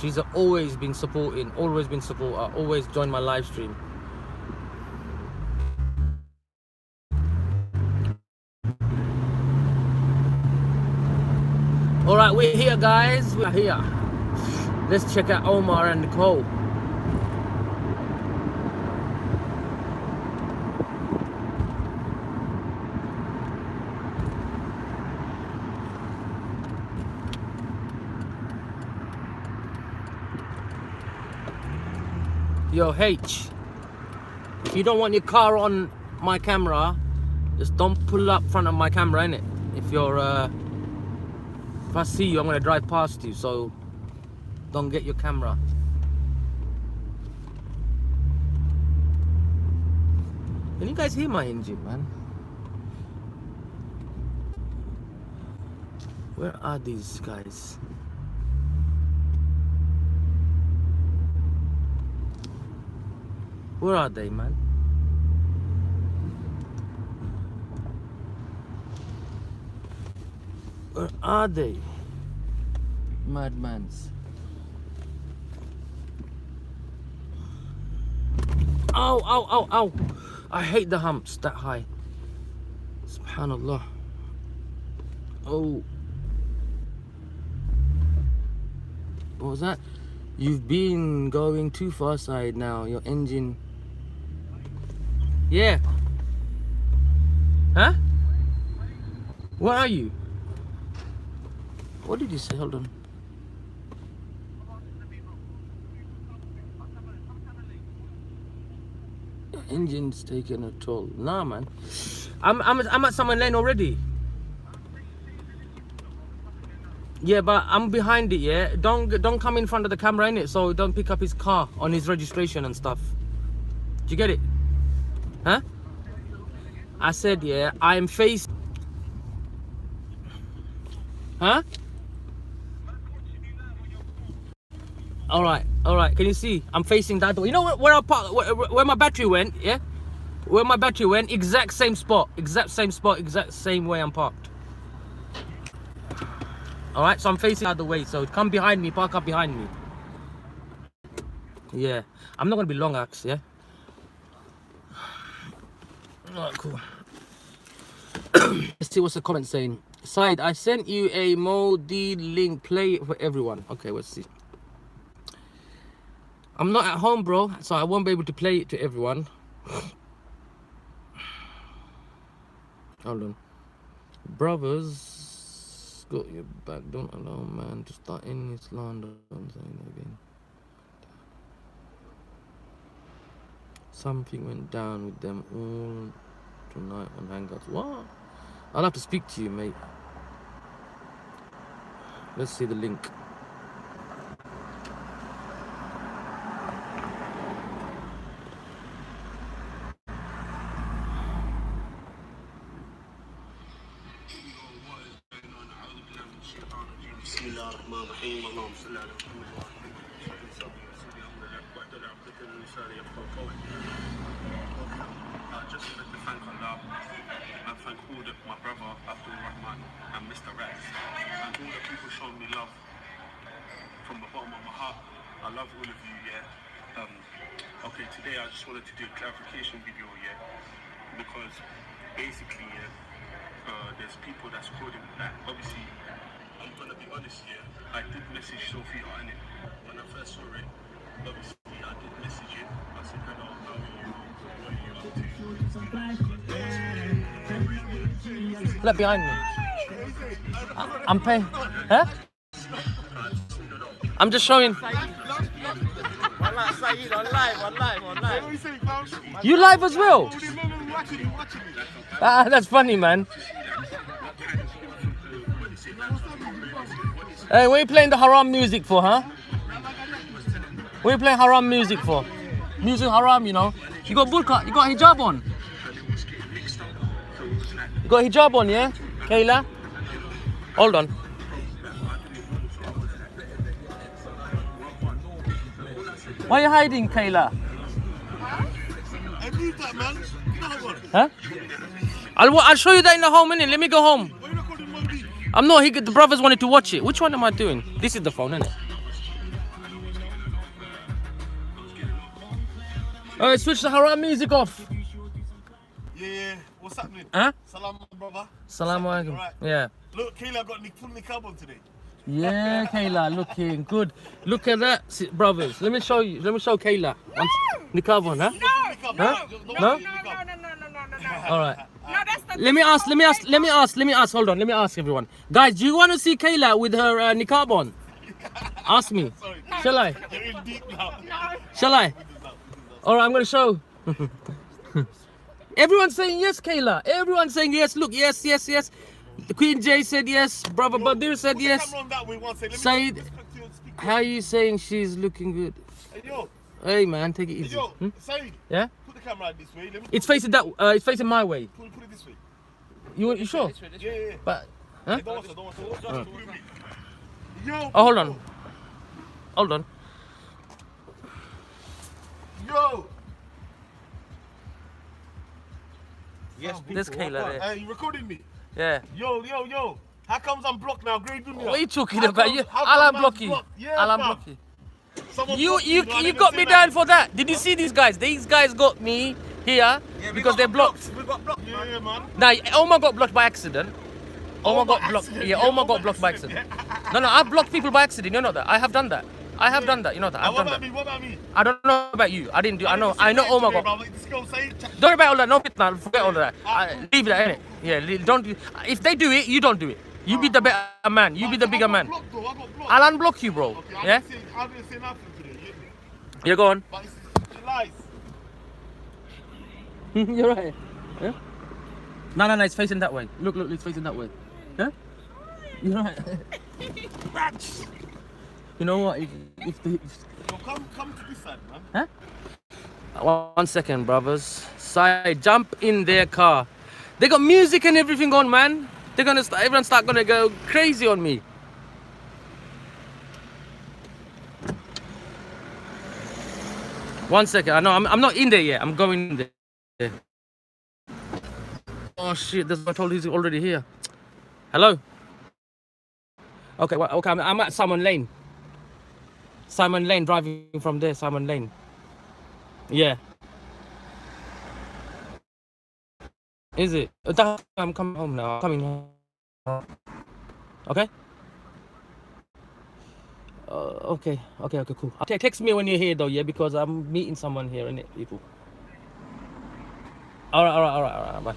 she's always been supporting, always joined my live stream. Alright, we're here, guys, we're here. Let's check out Omar and Nicole. Yo, H, if you don't want your car on my camera, just don't pull up front of my camera, innit? If you're, if I see you, I'm gonna drive past you, so don't get your camera. Can you guys hear my engine, man? Where are these guys? Where are they, man? Where are they? Madmans. Ow, ow, ow, ow. I hate the humps that high. Subhanallah. Oh. What was that? You've been going too far side now. Your engine. Yeah. Huh? Where are you? What did you say? Hold on. Your engine's taking a toll. Nah, man. I'm at Summer Lane already. Yeah, but I'm behind it. Yeah, don't come in front of the camera, innit? So don't pick up his car on his registration and stuff. Did you get it? Huh? I said, yeah, I'm facing. Huh? All right. Can you see? I'm facing that door. You know where I park, where my battery went? Yeah, where my battery went. Exact same spot. Exact same way I'm parked. All right. So I'm facing out the way. So come behind me. Park up behind me. Yeah. I'm not gonna be long, Axe. Yeah. All right. Cool. Let's see what's the comment saying. Syed, I sent you a Modi link. Play it for everyone. Okay. Let's see. I'm not at home, bro, so I won't be able to play it to everyone. Hold on. Brothers, got your back. Don't allow man to start any slander. I'm saying that again. Something went down with them all tonight on Hangouts. What? I'll have to speak to you, mate. Let's see the link. Just wanted to thank Allah and thank all my brother Abdul Rahman and Mr. Rex and all the people showing me love from the bottom of my heart. I love all of you, yeah. Okay, today I just wanted to do a clarification video, yeah, because basically, yeah, there's people that's quoting that. Obviously, I'm gonna be honest, yeah, I did message Sophia on it when I first saw it. Obviously, I did message it. I said, hello, how are you? What are you up to? Look behind me. I'm paying. Huh? I'm just showing. You live as well? Ah, that's funny, man. Hey, what are you playing the haram music for, huh? What are you playing haram music for? Music haram, you know. You got burqa, you got hijab on. You got hijab on, yeah? Kayla? Hold on. Why are you hiding, Kayla? I moved that, man. Huh? I'll show you that in the home minute. Let me go home. Why are you recording one beat? I'm not. The brothers wanted to watch it. Which one am I doing? This is the phone, isn't it? Alright, switch the haram music off. Yeah. What's happening? Huh? Salam, brother. Salam alaikum. Alright. Yeah. Look, Kayla got full niqab on today. Yeah, Kayla, looking good. Look at that, brothers. Let me show you. Let me show Kayla. Niqab on, huh? No? All right. No, that's the Let me ask. Hold on. Let me ask everyone. Guys, do you want to see Kayla with her niqab on? Ask me. Sorry. Shall I? You're in deep now. Shall I? All right, I'm going to show. Everyone's saying yes, Kayla. Everyone's saying yes. Look, yes. The Queen J said yes. Brother Badir said yes. Camera on that way, one second. Syed, how are you saying she's looking good? Hey, yo. Hey, man, take it easy. Yo, Syed. Yeah? Put the camera this way. Let me It's facing that. It's facing my way. put it this way. You sure? Yeah. But, huh? Don't want to. Yo. Oh, hold on. Yo. Yes, There's people. Kayla there. Hey, you recording me? Yeah. Yo. How comes I'm blocked now? Great Dunya. What are you talking How about? comes- You, how I'll comes unblock man's you. blocked? Yeah, I'll fam. unblock you. Someone You blocked me, bro. I didn't got say me that. down for that. Did you see these guys? These guys got me here because they're blocked. We got blocked. Yeah, man. Now, Omar got blocked by accident. Omar got by blocked. accident. Yeah, Yeah, Omar got by blocked by accident. accident. No, I've blocked people by accident. You know that. I have done that. I have done that. You know that. I've What done about that. me? What about me? I don't know about you. I didn't do. I know Omar got. This girl say, Don't worry about all that. No, fitna. Forget all of that. Leave that, innit? Yeah, don't do. If they do it, you don't do it. You be the better man. You be the bigger man. I got blocked. I'll unblock you, bro. Okay, Yeah? I didn't say nothing today. You get me? Yeah, go on. But it's lies. You're right. Yeah? No, it's facing that way. Look, it's facing that way. Yeah? You're right. You know what? If Yo, come to this side, man. Huh? 1 second, brothers. Side, jump in their car. They got music and everything on, man. They're gonna start. Everyone's gonna go crazy on me. One second. I know I'm not in there yet. I'm going in there. Oh shit! That's what I told you. He's already here. Hello. Okay. Well, okay. I'm at Simon Lane. Simon Lane, driving from there. Simon Lane. Yeah. Is it? I'm coming home now. I'm coming home. Okay. Okay, cool. Okay, text me when you're here though, yeah, because I'm meeting someone here, innit, people. All right, bye.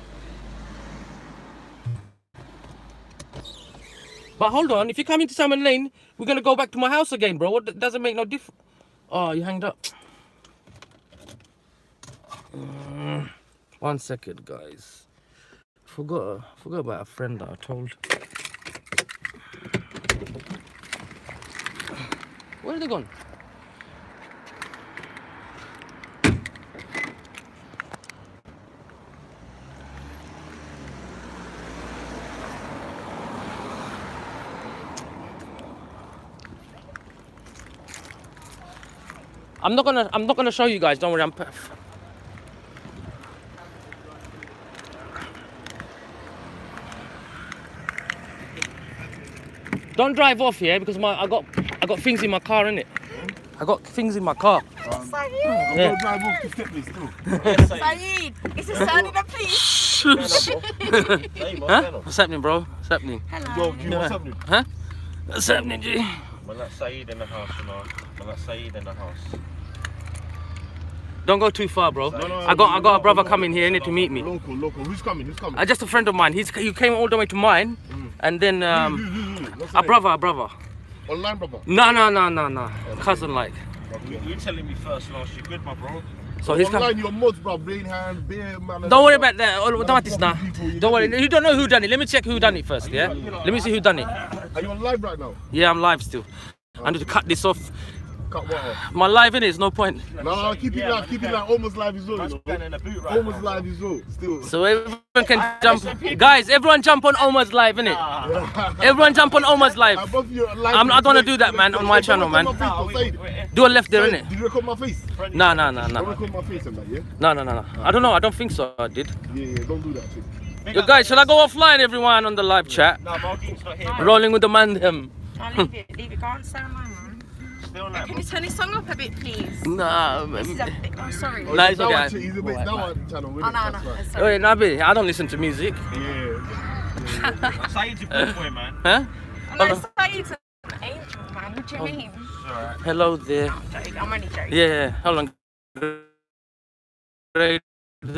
But hold on, if you come into Salmon Lane, we're gonna go back to my house again, bro. What doesn't make no difference. Oh, you hanged up. 1 second, guys. Forgot about a friend that I told. Where are they gone? I'm not gonna show you guys. Don't worry. Don't drive off, yeah, because I got things in my car, innit? I got things in my car. I'm Yeah. going to drive off to Stepney's too. Syed, is this Syed please? Huh? What's happening, bro? What's happening? Yo, G, what's happening? Huh? What's happening, G? Man, that's Syed in the house, you know. Man, that's Syed in the house. Don't go too far, bro. No, I got a brother coming here, innit, to meet me. Local. Who's coming? Just a friend of mine. He came all the way to mine, and then What's a the brother. name? Online brother. No. Cousin, like. You telling me first, last, you good, my bro? So he's Online, coming. your mods, bro. Brain hand, beer, man. Don't worry about that. Don't about this now. Don't worry. You don't know who done it. Let me check who done it first, yeah? Let me see who done it. Are you on live right now? Yeah, I'm live still. I need to cut this off. Cut what off? My live in it, no point. No, keep it live. Almost live as well, you know. In the boot right Almost live as well, still. So everyone can jump. Guys, everyone jump on Omar's live, innit? Everyone jump on Omar's live. I don't want to do that, man, on my channel, man. Do a left there, innit? Did you record my face? No. Don't record my face and that, yeah? No. I don't know. I don't think so. I did. Yeah, don't do that shit. Yo, guys, shall I go offline, everyone, on the live chat? No, Margin's not here. Rolling with the man, them. I'll leave it. Go on, stand by, man. Still on that, Can you turn this song up a bit, please? Nah, This is a bit, oh, sorry. No, it's okay. He's a bit down channel, Oh, no, sorry. Wait, Nabi, I don't listen to music. Yeah. Syed's your good boy, man. Huh? No, Syed's an angel, man. What do you mean? Alright. Hello there. I'm joking. I'm only joking. Yeah, hold on. Great. Just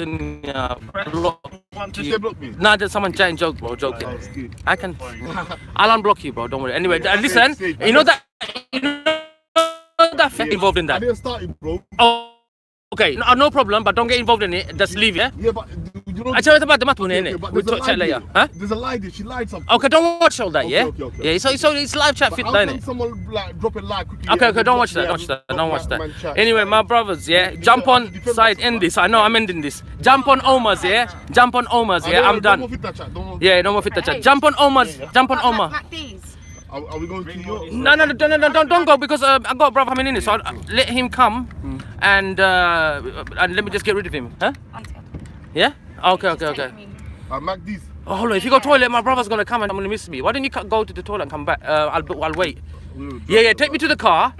say block me. Nah, there's someone giant joke, bro. Joking. Oh, it's good. I can. I'll unblock you, bro. Don't worry. Anyway, listen. You know that. Involved in I that. didn't start it, bro. Oh, okay. No problem. But don't get involved in it. Just leave it. Yeah, but you know. I tell you about the matter, Okay, innit? but We'll there's a talk lie later. there. Huh? There's a lie there. She lied something. Okay, don't watch all that, yeah? Okay. Yeah, so it's live chat But fit, how innit? can someone like drop a like quickly? Okay, don't watch that. Don't watch that. Anyway, my brothers, yeah, jump on side, end this. I know I'm ending this. Jump on Omar's, yeah. Jump on Omar's, yeah. I'm done. Yeah, no more fit the chat. Jump on Omar's. Jump on Omar. MacD's. Are we going to your? No, don't go because I got a brother coming in. So let him come and let me just get rid of him, huh? Yeah? Okay, Just okay, take okay. me. MacD's. Oh, hold on. If you go toilet, my brother's gonna come and I'm gonna miss me. Why don't you go to the toilet and come back? I'll wait. Yeah, take me to the car,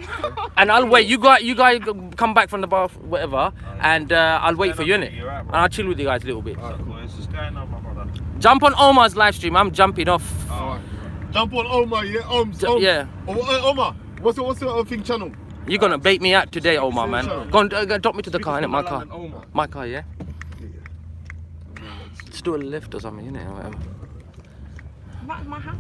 and I'll wait. You guys come back from the bath, whatever, and I'll wait for you, innit? And I'll chill with you guys a little bit. What's going on, my brother? Jump on Omar's live stream. I'm jumping off. Jump on Omar, yeah. Yeah. Omar, what's the thing channel? You're gonna bait me out today, Omar, man. Go on, drop me to the car, innit? My car. My car, yeah? Let's do a lift or something, innit? Or whatever. My house.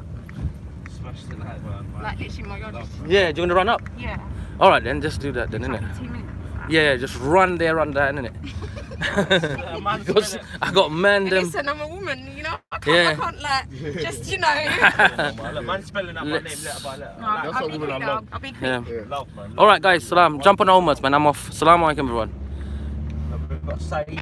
Smash the light, man. Like literally my yard. Yeah, do you wanna run up? Yeah. Alright then, just do that then, innit? 2 minutes. Yeah, just run there, run down, innit? Because I got man them. Listen, I'm a woman, you know. I Yeah. can't like just, you know. Man spelling out my name letter by letter. No, That's I'll what be women quick I though. love. I'll be quick. Yeah. Love, man. Alright guys, salam. Jump on Omar's, man. I'm off. Assalamu alaikum, everyone. We've got SYED.